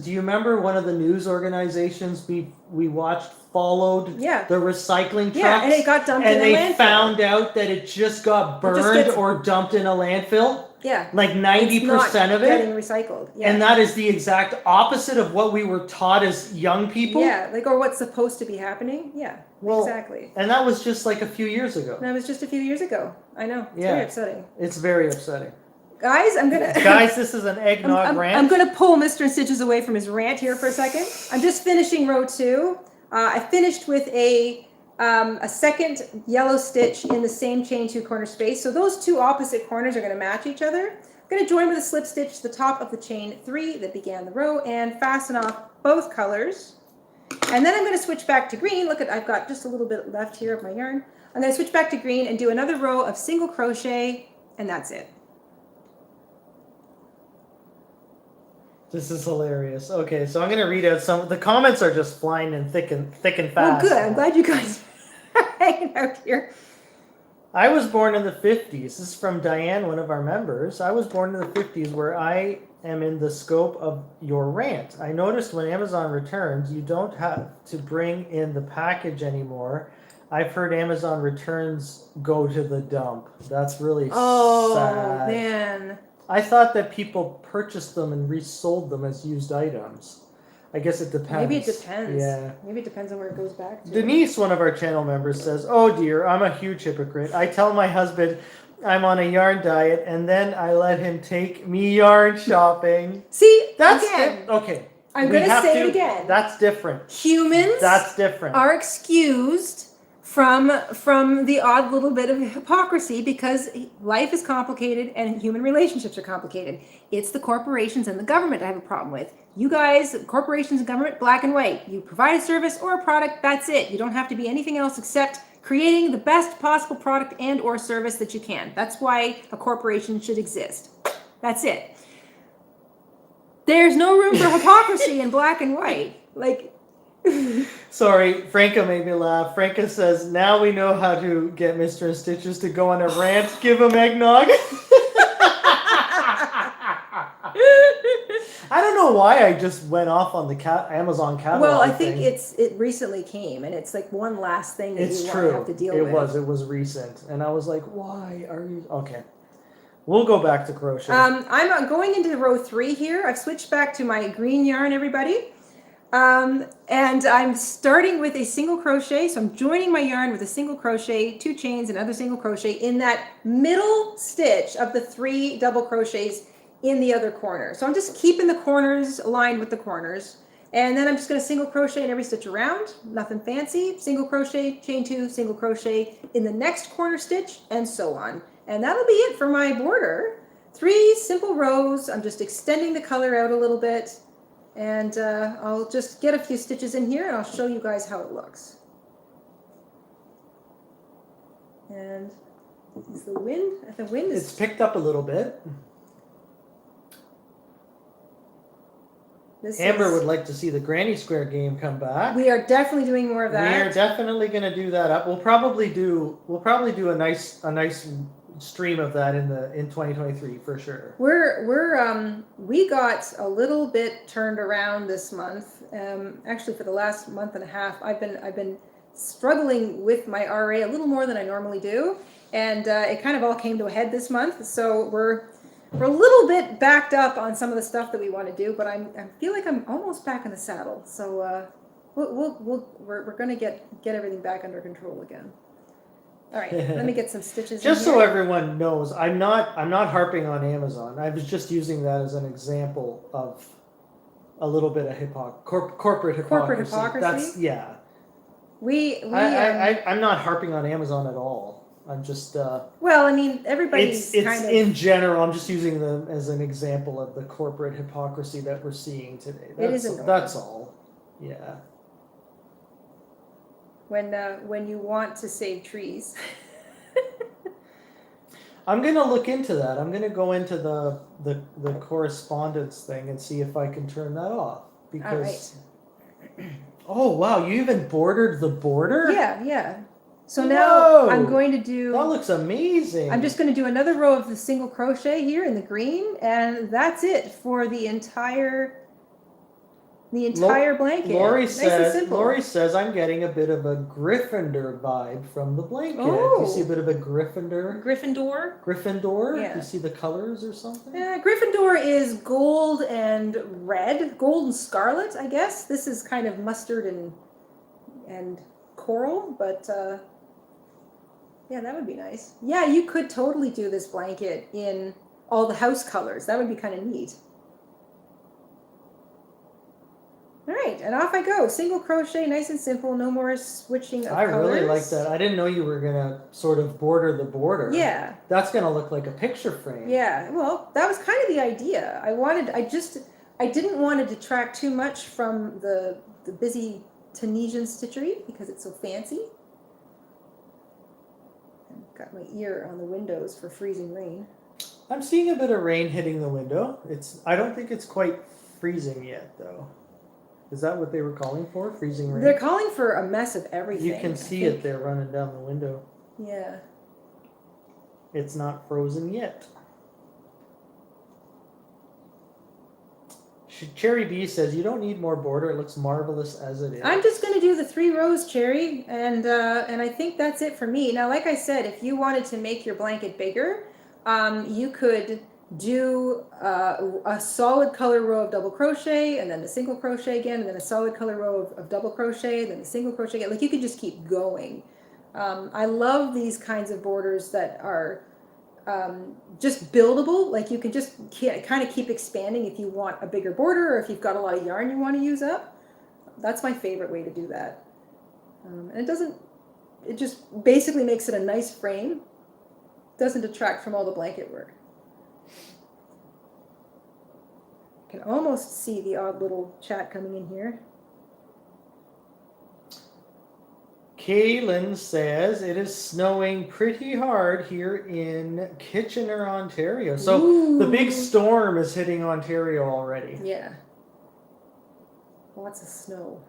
you remember one of the news organizations we watched followed the recycling trucks? Yeah, and it got dumped in a landfill. And they found out that it just got burned or dumped in a landfill? Yeah. Like 90% of it? Getting recycled. Yeah. And that is the exact opposite of what we were taught as young people? Yeah, or what's supposed to be happening? Yeah, exactly. And that was just like a few years ago. That was just a few years ago. I know. It's very upsetting. It's very upsetting. Guys, this is an eggnog rant. I'm gonna pull Mr. InStitches away from his rant here for a second. I'm just finishing row 2. I finished with a a second yellow stitch in the same chain 2 corner space. So those two opposite corners are going to match each other. I'm going to join with a slip stitch to the top of the chain 3 that began the row and fasten off both colors. And then I'm going to switch back to green. Look at, I've got just a little bit left here of my yarn. I'm going to switch back to green and do another row of single crochet, and that's it. This is hilarious. Okay, so I'm going to read out some. The comments are just flying in thick and fast. Well, good. I'm glad you guys are hanging out here. I was born in the 50s. This is from Diane, one of our members. I was born in the 50s, where I am in the scope of your rant. I noticed when Amazon returns, you don't have to bring in the package anymore. I've heard Amazon returns go to the dump. That's really sad. Oh, man. I thought that people purchased them and resold them as used items. I guess it depends. Maybe it depends. Yeah. Maybe it depends on where it goes back to. Denise, one of our channel members, says, "Oh dear, I'm a huge hypocrite. I tell my husband I'm on a yarn diet, and then I let him take me yarn shopping." See, That's again, okay. I'm We going to have say it again. That's different. Humans That's different. are excused from the odd little bit of hypocrisy because life is complicated and human relationships are complicated. It's the corporations and the government I have a problem with. You guys, corporations and government, black and white. You provide a service or a product, that's it. You don't have to be anything else except creating the best possible product and or service that you can. That's why a corporation should exist. That's it. There's no room for hypocrisy in black and white. Like, Sorry, Franca made me laugh. Franca says, "Now we know how to get Mr. and Stitches to go on a rant. Give him eggnog." I don't know why I just went off on the Amazon catalog. well, I think thing. it recently came, and it's like one last thing that It's you true. want to have to deal with. It was recent, and I was like, "Why are you?" Okay, we'll go back to crochet. I'm going into row 3 here. I've switched back to my green yarn, everybody. And I'm starting with a single crochet. So I'm joining my yarn with a single crochet, 2 chains, another single crochet in that middle stitch of the 3 double crochets in the other corner. So I'm just keeping the corners aligned with the corners. And then I'm just going to single crochet in every stitch around, nothing fancy. Single crochet, chain 2, single crochet in the next corner stitch, and so on. And that'll be it for my border. 3 simple rows. I'm just extending the color out a little bit. And I'll just get a few stitches in here and I'll show you guys how it looks. And is the wind? The wind is... It's picked up a little bit. Amber would like to see the Granny Square game come back. We are definitely doing more of that. We are definitely going to do that up. We'll probably do a nice stream of that in 2023 for sure. We got a little bit turned around this month. Actually, for the last month and a half, I've been struggling with my RA a little more than I normally do, and it kind of all came to a head this month. So we're a little bit backed up on some of the stuff that we want to do, but I feel like I'm almost back in the saddle. So we're gonna get everything back under control again. All right, let me get some stitches. Just in so here. everyone knows, I'm not harping on Amazon. I was just using that as an example of a little bit of corporate hypocrisy. Corporate hypocrisy? That's yeah. I'm not harping on Amazon at all. I'm just well, I mean, everybody's it's kind of in general. I'm just using them as an example of the corporate hypocrisy that we're seeing today. That's all. Yeah. When you want to save trees. I'm gonna look into that. I'm gonna go into the correspondence thing and see if I can turn that off. Because oh wow, you even bordered the border? Yeah. So Whoa. now I'm going to do. That looks amazing. I'm just going to do another row of the single crochet here in the green, and that's it for the entire blanket. Lori nice and simple. says I'm getting a bit of a Gryffindor vibe from the blanket. Oh. Do you see a bit of a Gryffindor? Gryffindor? Yeah. Do you see the colors or something? Gryffindor is gold and red, gold and scarlet, I guess. This is kind of mustard and coral, but yeah, that would be nice. Yeah, you could totally do this blanket in all the house colors. That would be kind of neat. All right, and off I go. Single crochet, nice and simple. No more switching of colors. I really like that. I didn't know you were gonna sort of border the border. Yeah. That's gonna look like a picture frame. Yeah. Well, that was kind of the idea. I didn't want to detract too much from the busy Tunisian stitchery because it's so fancy. I've got my ear on the windows for freezing rain. I'm seeing a bit of rain hitting the window. I don't think it's quite freezing yet, though. Is that what they were calling for? Freezing rain? They're calling for a mess of everything. You can see it there running down the window. Yeah. It's not frozen yet. Cherry B says, you don't need more border. It looks marvelous as it is. I'm just going to do the 3 rows, Cherry, and I think that's it for me. Now, like I said, if you wanted to make your blanket bigger, you could do a solid color row of double crochet, and then the single crochet again, and then a solid color row of double crochet, then the single crochet again. Like, you could just keep going. I love these kinds of borders that are just buildable. Like, you can just kind of keep expanding if you want a bigger border, or if you've got a lot of yarn you want to use up. That's my favorite way to do that. And it just basically makes it a nice frame. Doesn't detract from all the blanket work. I can almost see the odd little chat coming in here. Kaylin says it is snowing pretty hard here in Kitchener, Ontario. So Ooh. The big storm is hitting Ontario already. Yeah. Lots of snow.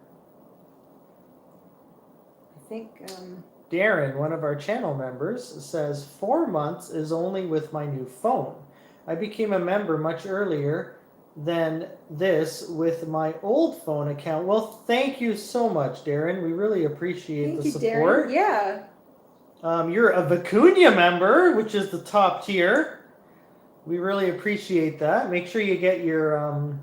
I think Darren, one of our channel members, says 4 months is only with my new phone. I became a member much earlier than this with my old phone account. Well, thank you so much, Darren. We really appreciate the support. Darren. Yeah. You're a Vicuña member, which is the top tier. We really appreciate that. Make sure you get your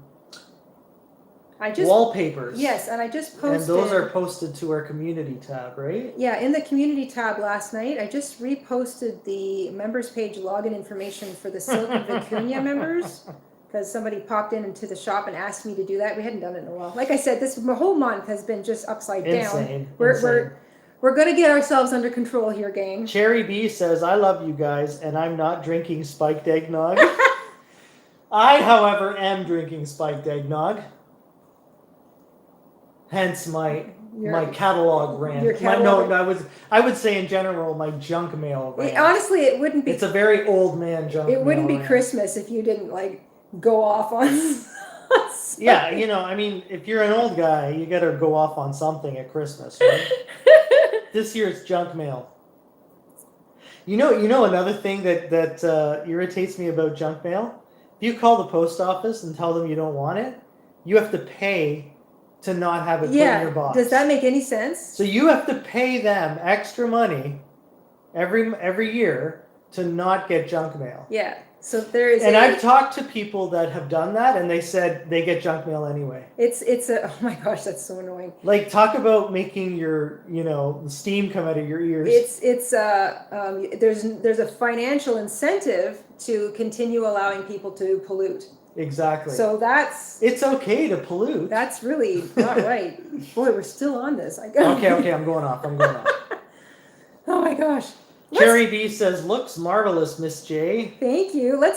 wallpapers. Yes, and I just posted. And those are posted to our community tab, right? Yeah, in the community tab last night, I just reposted the members page login information for the Silk and Vicuña members, because somebody popped into the shop and asked me to do that. We hadn't done it in a while. Like I said, this whole month has been just upside down. Insane. We're going to get ourselves under control here, gang. Cherry B says, I love you guys, and I'm not drinking spiked eggnog. I, however, am drinking spiked eggnog. Hence my catalog rant. Your catalog. I would say in general my junk mail rant. Honestly, it wouldn't be. It's a very old man junk mail. It wouldn't be rant. Christmas if you didn't go off on. Yeah, I mean, if you're an old guy, you got to go off on something at Christmas, right? This year's junk mail. You know another thing that irritates me about junk mail? If you call the post office and tell them you don't want it, you have to pay to not have it put in your box. Does that make any sense? So you have to pay them extra money every year to not get junk mail. Yeah. So there is. And I've talked to people that have done that, and they said they get junk mail anyway. Oh my gosh, that's so annoying. Like, talk about making your steam come out of your ears. There's a financial incentive to continue allowing people to pollute. Exactly. So it's okay to pollute. That's really not right. Boy, we're still on this. Okay, I'm going off. Oh my gosh. Cherry B says, looks marvelous, Miss J. Thank you. I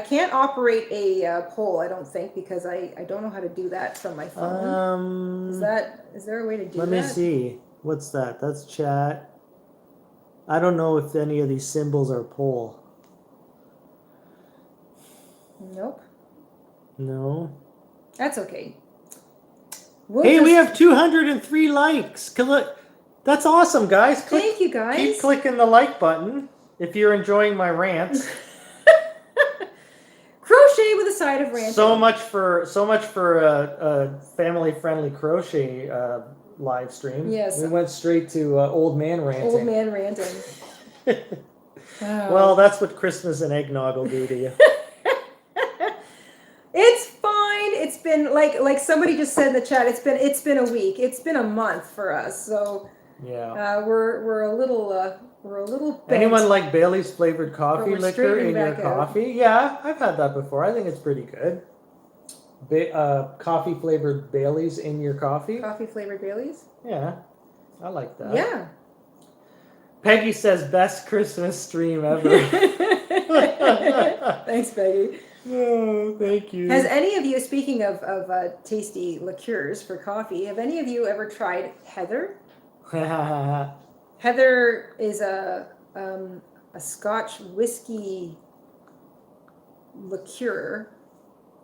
can't operate a poll, I don't think, because I don't know how to do that from my phone. Is there a way to do that? Let me see. What's that? That's chat. I don't know if any of these symbols are poll. Nope. No. That's okay. We have 203 likes. That's awesome, guys. Thank you, guys. Keep clicking the like button if you're enjoying my rants. Crochet with a side of ranting. So much for a family-friendly crochet live stream. Yes. We went straight to old man ranting. Old man ranting. Well, that's what Christmas and eggnog will do to you. It's fine. It's been like somebody just said in the chat. It's been a week. It's been a month for us. So yeah, we're a little bent. Anyone like Bailey's flavored coffee liquor in your back coffee? Yeah, I've had that before. I think it's pretty good. coffee flavored Baileys in your coffee. Coffee flavored Baileys? Yeah, I like that. Yeah. Peggy says best Christmas stream ever. Thanks, Peggy. Oh, thank you. Has any of you, speaking of tasty liqueurs for coffee, have any of you ever tried Heather? Heather is a Scotch whiskey liqueur,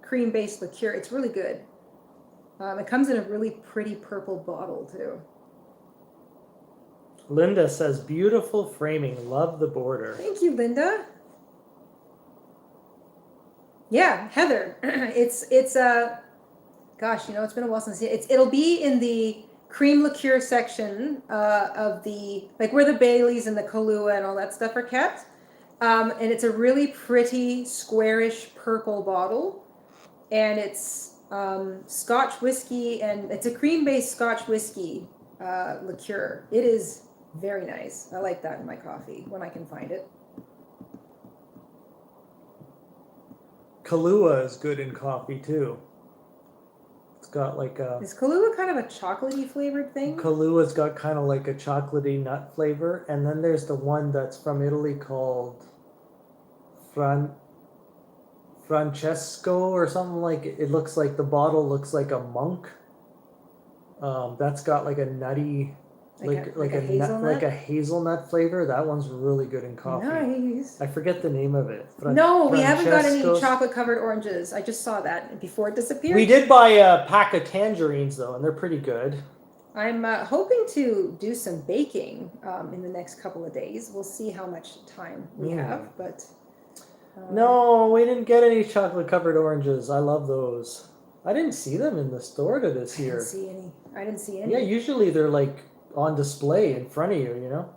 cream-based liqueur. It's really good. It comes in a really pretty purple bottle too. Linda says beautiful framing. Love the border. Thank you, Linda. Yeah, Heather. It's gosh, you know, it's been a while since it'll be in the cream liqueur section of the, like where the Baileys and the Kahlua and all that stuff are kept. And it's a really pretty squarish purple bottle, and it's Scotch whiskey, and it's a cream-based Scotch whiskey liqueur. It is very nice. I like that in my coffee when I can find it. Kahlua is good in coffee too. It's got like a... Is Kahlua kind of a chocolatey flavored thing? Kahlua got kind of like a chocolatey nut flavor, and then there's the one that's from Italy called Francesco or something like it. It looks like the bottle looks like a monk. That's got like a nutty, like a hazelnut flavor. That one's really good in coffee. Nice. I forget the name of it. No, we haven't got any chocolate covered oranges. I just saw that before it disappeared. We did buy a pack of tangerines though, and they're pretty good. I'm hoping to do some baking in the next couple of days. We'll see how much time we have, but. No, we didn't get any chocolate covered oranges. I love those. I didn't see them in the store this year. I didn't see any. Yeah, usually they're like on display in front of you, you know.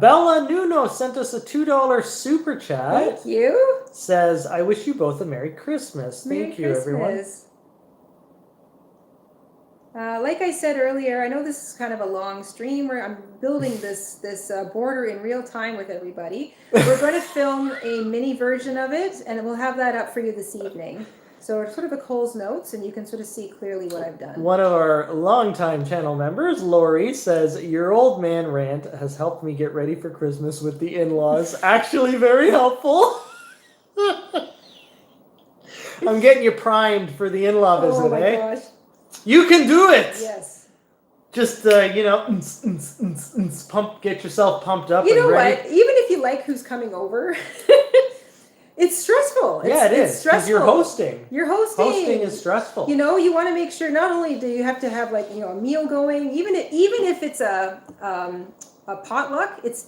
Bella Nuno sent us a $2 super chat. Thank you. Says, I wish you both a Merry Christmas. Thank you, everyone. Like I said earlier, I know this is kind of a long stream where I'm building this border in real time with everybody. We're going to film a mini version of it, and we'll have that up for you this evening. So it's sort of a Cole's Notes, and you can sort of see clearly what I've done. One of our longtime channel members, Lori, says, your old man rant has helped me get ready for Christmas with the in-laws. Actually very helpful. I'm getting you primed for the in-law visit, oh my gosh. You can do it. Yes. Just get yourself pumped up. You know and ready. what? Even if you like who's coming over, it's stressful. It is. It's stressful. You're hosting. Hosting is stressful. You know, you want to make sure not only do you have to have like a meal going, even if it's a potluck, there's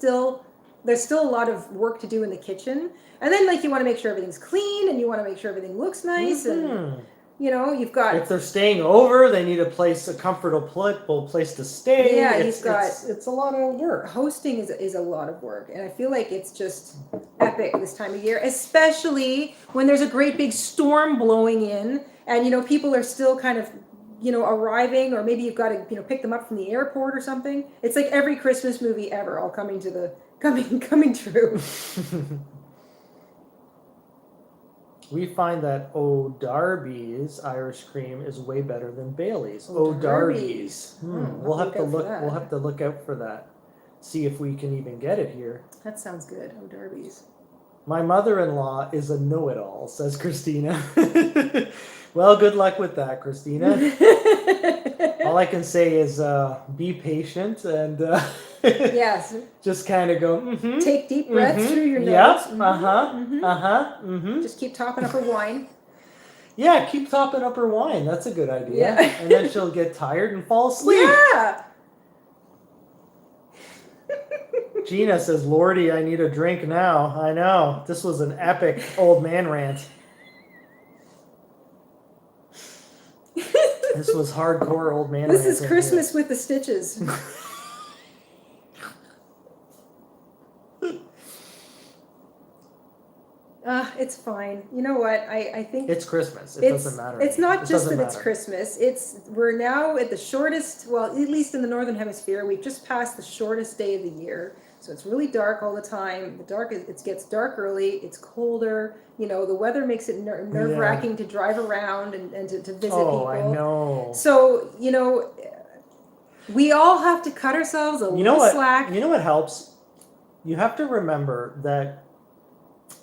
still a lot of work to do in the kitchen. And then you want to make sure everything's clean, and you want to make sure everything looks nice, and you've got. If they're staying over, they need a comfortable place to stay. Yeah, it's a lot of work. Hosting is a lot of work, and I feel like it's just epic this time of year, especially when there's a great big storm blowing in, and people are still kind of arriving, or maybe you've got to pick them up from the airport or something. It's like every Christmas movie ever, all coming true. We find that O'Darby's Irish cream is way better than Bailey's. O'Darby's. We'll have to look. We'll have to look out for that. See if we can even get it here. That sounds good. O'Darby's. My mother-in-law is a know-it-all, says Christina. Well, good luck with that, Christina. All I can say is be patient and yes, just kind of go. Take deep breaths through your nose. Yeah. Just keep topping up her wine. Yeah, keep topping up her wine. That's a good idea. Yeah. And then she'll get tired and fall asleep. Yeah. Gina says, Lordy, I need a drink now. I know. This was an epic old man rant. This was hardcore old man rant. This is Christmas with the stitches. It's fine. You know what? I think it's Christmas. It doesn't matter. It's not just that it's Christmas. We're now at the shortest, well, at least in the Northern Hemisphere, we've just passed the shortest day of the year. So it's really dark all the time. It gets dark early. It's colder. The weather makes it nerve-wracking to drive around and to visit people. I know. So, we all have to cut ourselves a little slack. You know what helps? You have to remember that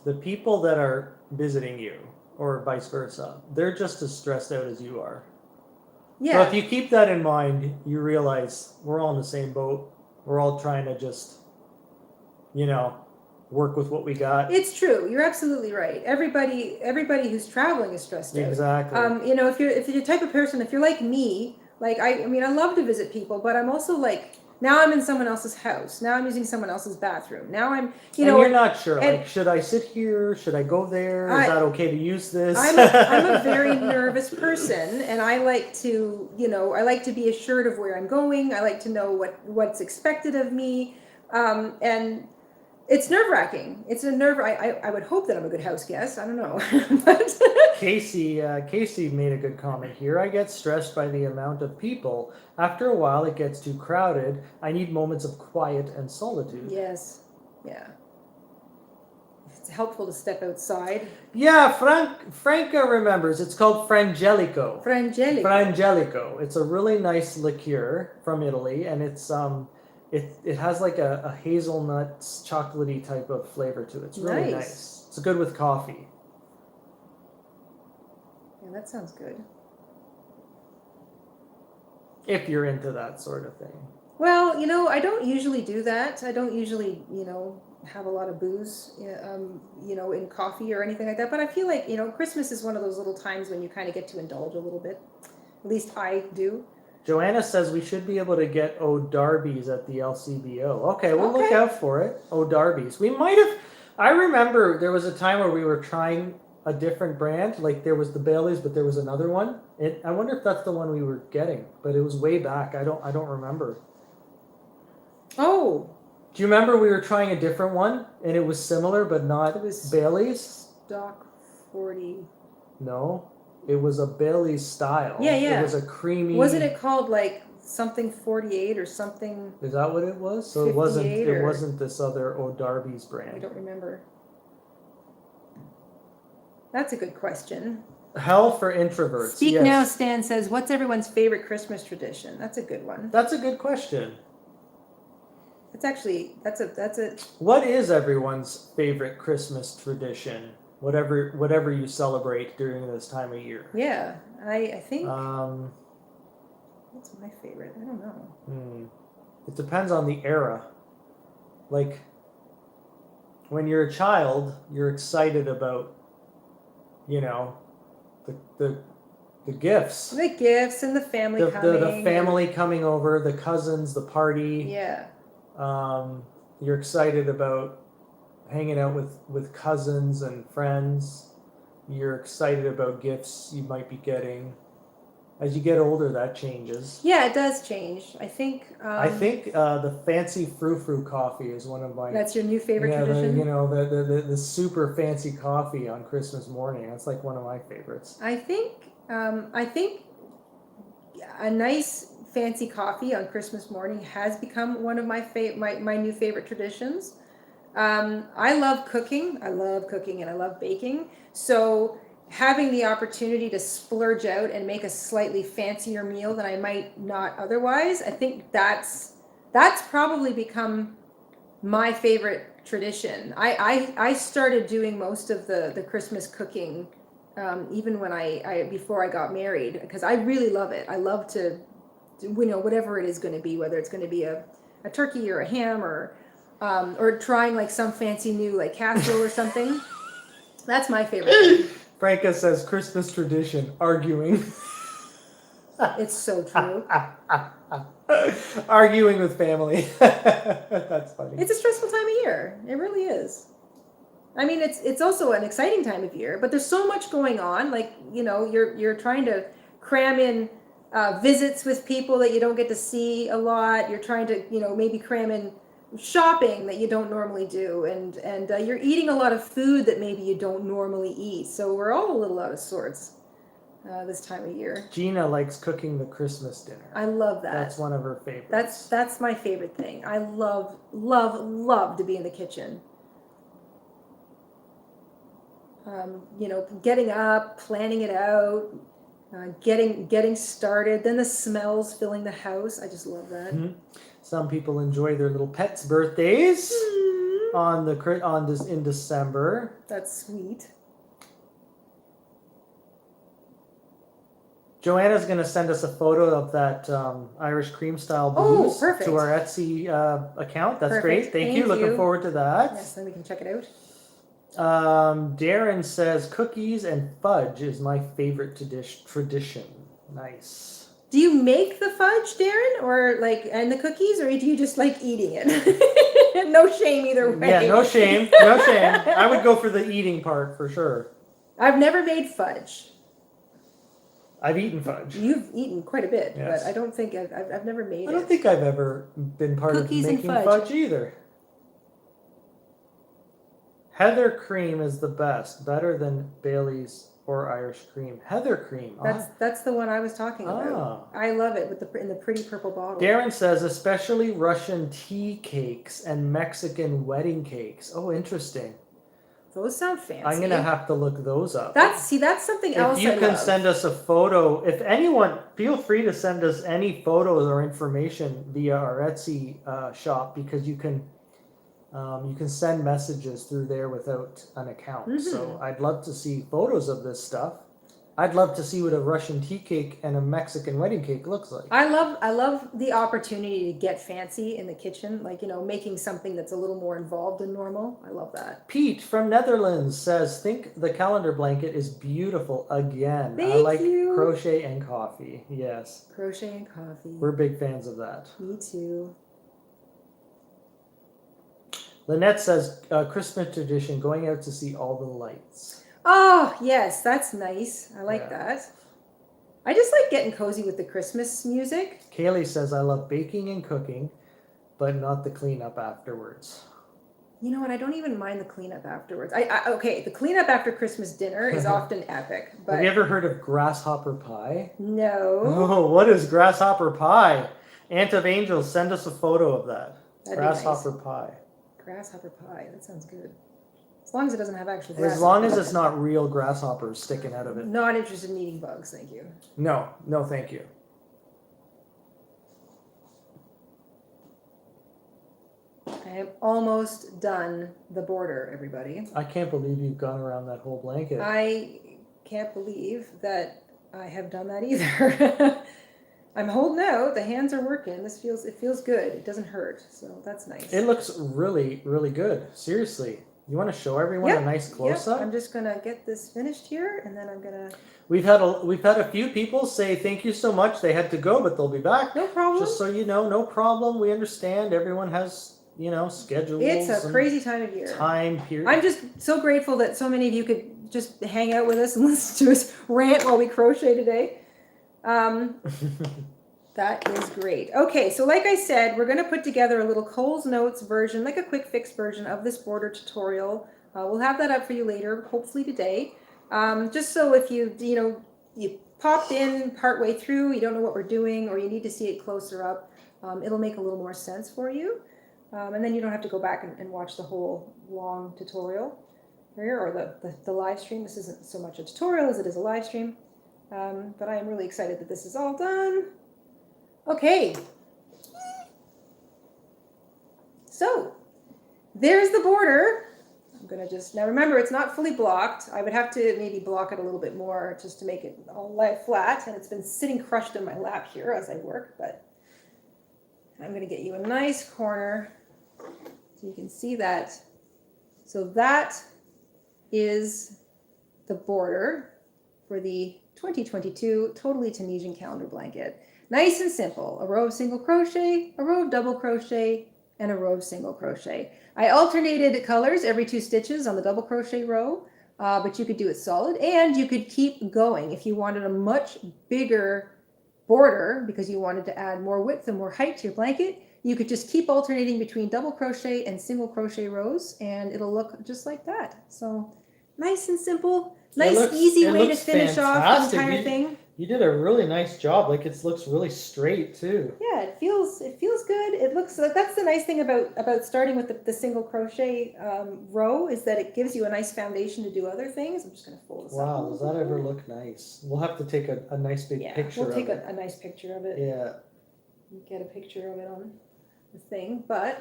the people that are visiting you, or vice versa, they're just as stressed out as you are. Yeah. So if you keep that in mind, you realize we're all in the same boat. We're all trying to just, work with what we got. It's true. You're absolutely right. Everybody who's traveling is stressed out. Exactly. If you're the type of person, if you're like me, like I love to visit people, but I'm also like, now I'm in someone else's house. Now I'm using someone else's bathroom. Now I'm, and you're not sure. Like, should I sit here? Should I go there? Is that okay to use this? I'm a very nervous person, and I like to, be assured of where I'm going. I like to know what's expected of me, and it's nerve-wracking. I would hope that I'm a good house guest. I don't know. But Casey made a good comment here. I get stressed by the amount of people. After a while, it gets too crowded. I need moments of quiet and solitude. Yes. Yeah. It's helpful to step outside. Yeah, Franca remembers. It's called Frangelico. Frangelico. It's a really nice liqueur from Italy, and it's It has like a hazelnut, chocolatey type of flavor to it. It's really nice. It's good with coffee. Yeah, that sounds good. If you're into that sort of thing. Well, I don't usually do that. I don't usually, have a lot of booze, in coffee or anything like that. But I feel like, Christmas is one of those little times when you kind of get to indulge a little bit. At least I do. Joanna says we should be able to get O'Darby's at the LCBO. Okay, we'll look out for it. O'Darby's. We might have. I remember there was a time where we were trying a different brand. Like there was the Bailey's, but there was another one. I wonder if that's the one we were getting, but it was way back. I don't remember. Oh. Do you remember we were trying a different one and it was similar but not Bailey's? Stock 40. No. It was a Bailey's style. Yeah. It was a creamy. Wasn't it called like something 48 or something? Is that what it was? So it wasn't this other O'Darby's brand. I don't remember. That's a good question. Hell for introverts. Speak Now, Stan says, what's everyone's favorite Christmas tradition? That's a good one. That's a good question. It's actually that's a. What is everyone's favorite Christmas tradition? Whatever you celebrate during this time of year. Yeah, I think. What's my favorite? I don't know. It depends on the era. Like, when you're a child, you're excited about, the gifts. The gifts and the family coming. The family coming over, the cousins, the party. Yeah. You're excited about hanging out with cousins and friends. You're excited about gifts you might be getting. As you get older, that changes. Yeah, it does change. I think. The fancy frou-frou coffee is one of my. That's your new favorite tradition. The super fancy coffee on Christmas morning. That's like one of my favorites. I think a nice fancy coffee on Christmas morning has become one of my new favorite traditions. I love cooking. I love cooking and I love baking. So having the opportunity to splurge out and make a slightly fancier meal than I might not otherwise, I think that's probably become my favorite tradition. I started doing most of the Christmas cooking even when before I got married, because I really love it. I love to whatever it is going to be, whether it's going to be a turkey or a ham or trying like some fancy new like casserole or something. That's my favorite thing. Franca says Christmas tradition, arguing. It's so true. Arguing with family. That's funny. It's a stressful time of year. It really is. I mean, it's also an exciting time of year, but there's so much going on. Like, you're trying to cram in visits with people that you don't get to see a lot. You're trying to, maybe cram in shopping that you don't normally do, and you're eating a lot of food that maybe you don't normally eat. So we're all a little out of sorts. this time of year. Gina likes cooking the Christmas dinner. I love that. That's one of her favorites. That's my favorite thing. I love to be in the kitchen. You know, getting up, planning it out, getting started. Then the smells filling the house. I just love that. Mm-hmm. Some people enjoy their little pets' birthdays in December. That's sweet. Joanna's going to send us a photo of that Irish cream style blues to our Etsy account. That's great. Thank you. Looking forward to that. Yes, then we can check it out. Darren says cookies and fudge is my favorite tradition. Nice. Do you make the fudge, Darren, or and the cookies, or do you just like eating it? No shame either way. Yeah, no shame. No shame. I would go for the eating part for sure. I've never made fudge. I've eaten fudge. You've eaten quite a bit, yes. But I don't think I've never made it. I don't think I've ever been part of making fudge either. Heather cream is the best, better than Bailey's or Irish cream. Heather cream. That's the one I was talking about. I love it in the pretty purple bottle. Darren says especially Russian tea cakes and Mexican wedding cakes. Oh, interesting. Those sound fancy. I'm gonna have to look those up. That's something else. If you can send us a photo, if anyone, feel free to send us any photos or information via our Etsy shop, because you can send messages through there without an account. Mm-hmm. So I'd love to see photos of this stuff. I'd love to see what a Russian tea cake and a Mexican wedding cake looks like. I love the opportunity to get fancy in the kitchen, making something that's a little more involved than normal. I love that. Pete from Netherlands says, think the calendar blanket is beautiful again. Thank you. Crochet and coffee. Yes. Crochet and coffee. We're big fans of that. Me too. Lynette says, Christmas tradition, going out to see all the lights. Oh, yes, that's nice. I like that. I just like getting cozy with the Christmas music. Kaylee says, I love baking and cooking, but not the cleanup afterwards. You know what? I don't even mind the cleanup afterwards. Okay, the cleanup after Christmas dinner is often epic. But... Have you ever heard of grasshopper pie? No. Oh, what is grasshopper pie? Aunt of Angels, send us a photo of that. Grasshopper pie. Grasshopper pie. That sounds good. As long as it doesn't have actual grasshoppers. As long as it's not real grasshoppers sticking out of it. Not interested in eating bugs, thank you. No, thank you. I am almost done the border, everybody. I can't believe you've gone around that whole blanket. I can't believe that I have done that either. I'm holding out. The hands are working. It feels good. It doesn't hurt, so that's nice. It looks really, really good. Seriously. You want to show everyone a nice close-up? I'm just gonna get this finished here, and then I'm gonna. We've had a few people say thank you so much. They had to go, but they'll be back. No problem. Just so you know, no problem. We understand. Everyone has schedules. It's a crazy time of year. Time period. I'm just so grateful that so many of you could just hang out with us and listen to us rant while we crochet today. That is great. Okay, so like I said, we're going to put together a little Cole's Notes version, like a quick fix version of this border tutorial. We'll have that up for you later, hopefully today. Just so if you popped in partway through, you don't know what we're doing, or you need to see it closer up, it'll make a little more sense for you. And then you don't have to go back and watch the whole long tutorial here, or the live stream. This isn't so much a tutorial as it is a live stream. But I am really excited that this is all done. Okay, so there's the border. I'm gonna now remember, it's not fully blocked. I would have to maybe block it a little bit more just to make it all lie flat, and it's been sitting crushed in my lap here as I work, but I'm gonna get you a nice corner so you can see that. So that is the border for the 2022 Totally Tunisian Calendar Blanket. Nice and simple, a row of single crochet, a row of double crochet, and a row of single crochet. I alternated colors every 2 stitches on the double crochet row, but you could do it solid, and you could keep going if you wanted a much bigger border because you wanted to add more width and more height to your blanket. You could just keep alternating between double crochet and single crochet rows, and it'll look just like that. So nice and simple. Nice, easy it way to looks finish off the fantastic. entire thing. You did a really nice job. Like it looks really straight too. Yeah, it feels good. It looks like that's the nice thing about starting with the single crochet row is that it gives you a nice foundation to do other things. I'm just gonna fold this up. Wow, does that ever look nice? We'll have to take a nice big picture we'll take of it. a nice picture of it. Yeah. Get a picture of it on the thing, but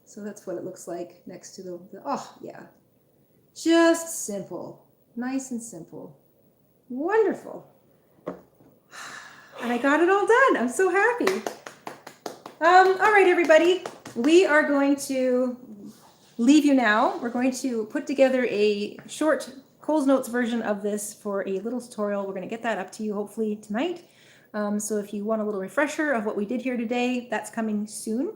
so that's what it looks like next to the oh yeah, just simple, nice and simple, wonderful. And I got it all done. I'm so happy. All right, everybody, we are going to leave you now. We're going to put together a short Cole's Notes version of this for a little tutorial. We're going to get that up to you hopefully tonight. So if you want a little refresher of what we did here today, that's coming soon.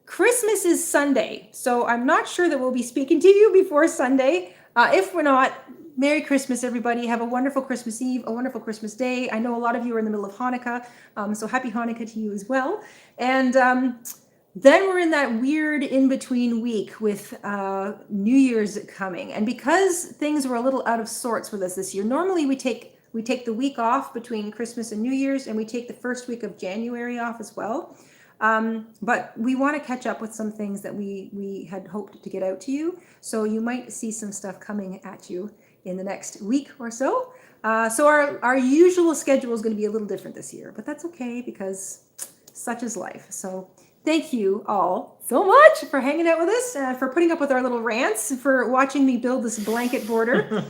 Christmas is Sunday, so I'm not sure that we'll be speaking to you before Sunday. If we're not, Merry Christmas, everybody. Have a wonderful Christmas Eve, a wonderful Christmas Day. I know a lot of you are in the middle of Hanukkah, so happy Hanukkah to you as well. And then we're in that weird in-between week with New Year's coming. And because things were a little out of sorts with us this year, normally we take the week off between Christmas and New Year's, and we take the first week of January off as well. But we want to catch up with some things that we had hoped to get out to you. So you might see some stuff coming at you in the next week or so. So our usual schedule is going to be a little different this year, but that's okay because such is life. So thank you all so much for hanging out with us, for putting up with our little rants, for watching me build this blanket border.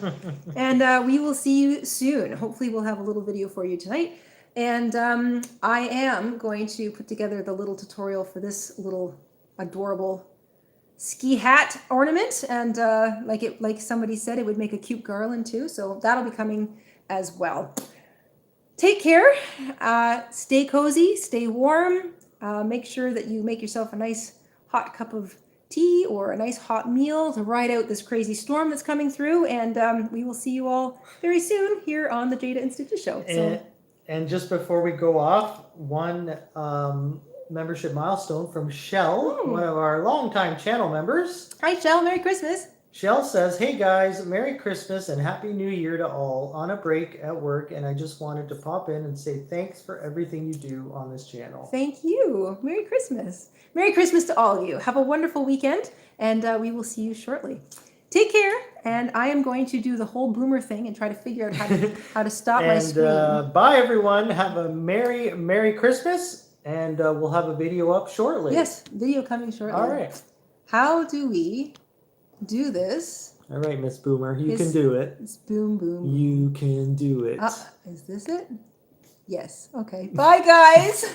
And we will see you soon. Hopefully we'll have a little video for you tonight. And I am going to put together the little tutorial for this little adorable ski hat ornament. And like somebody said, it would make a cute garland too. So that'll be coming as well. Take care. Stay cozy. Stay warm. Make sure that you make yourself a nice hot cup of tea or a nice hot meal to ride out this crazy storm that's coming through. And we will see you all very soon here on the Jayda InStitches show. And just before we go off, one membership milestone from Shell, one of our longtime channel members. Hi, Shell. Merry Christmas. Shell says, hey guys, Merry Christmas and Happy New Year to all on a break at work. And I just wanted to pop in and say thanks for everything you do on this channel. Thank you. Merry Christmas. Merry Christmas to all of you. Have a wonderful weekend, and we will see you shortly. Take care, and I am going to do the whole boomer thing and try to figure out how to stop my screen. Bye, everyone. Have a Merry Christmas, and we'll have a video up shortly. Yes, video coming shortly. All right. How do we do this? All right, Miss Boomer, you can do it. It's boom, boom. You can do it. Is this it? Yes. Okay. Bye, guys.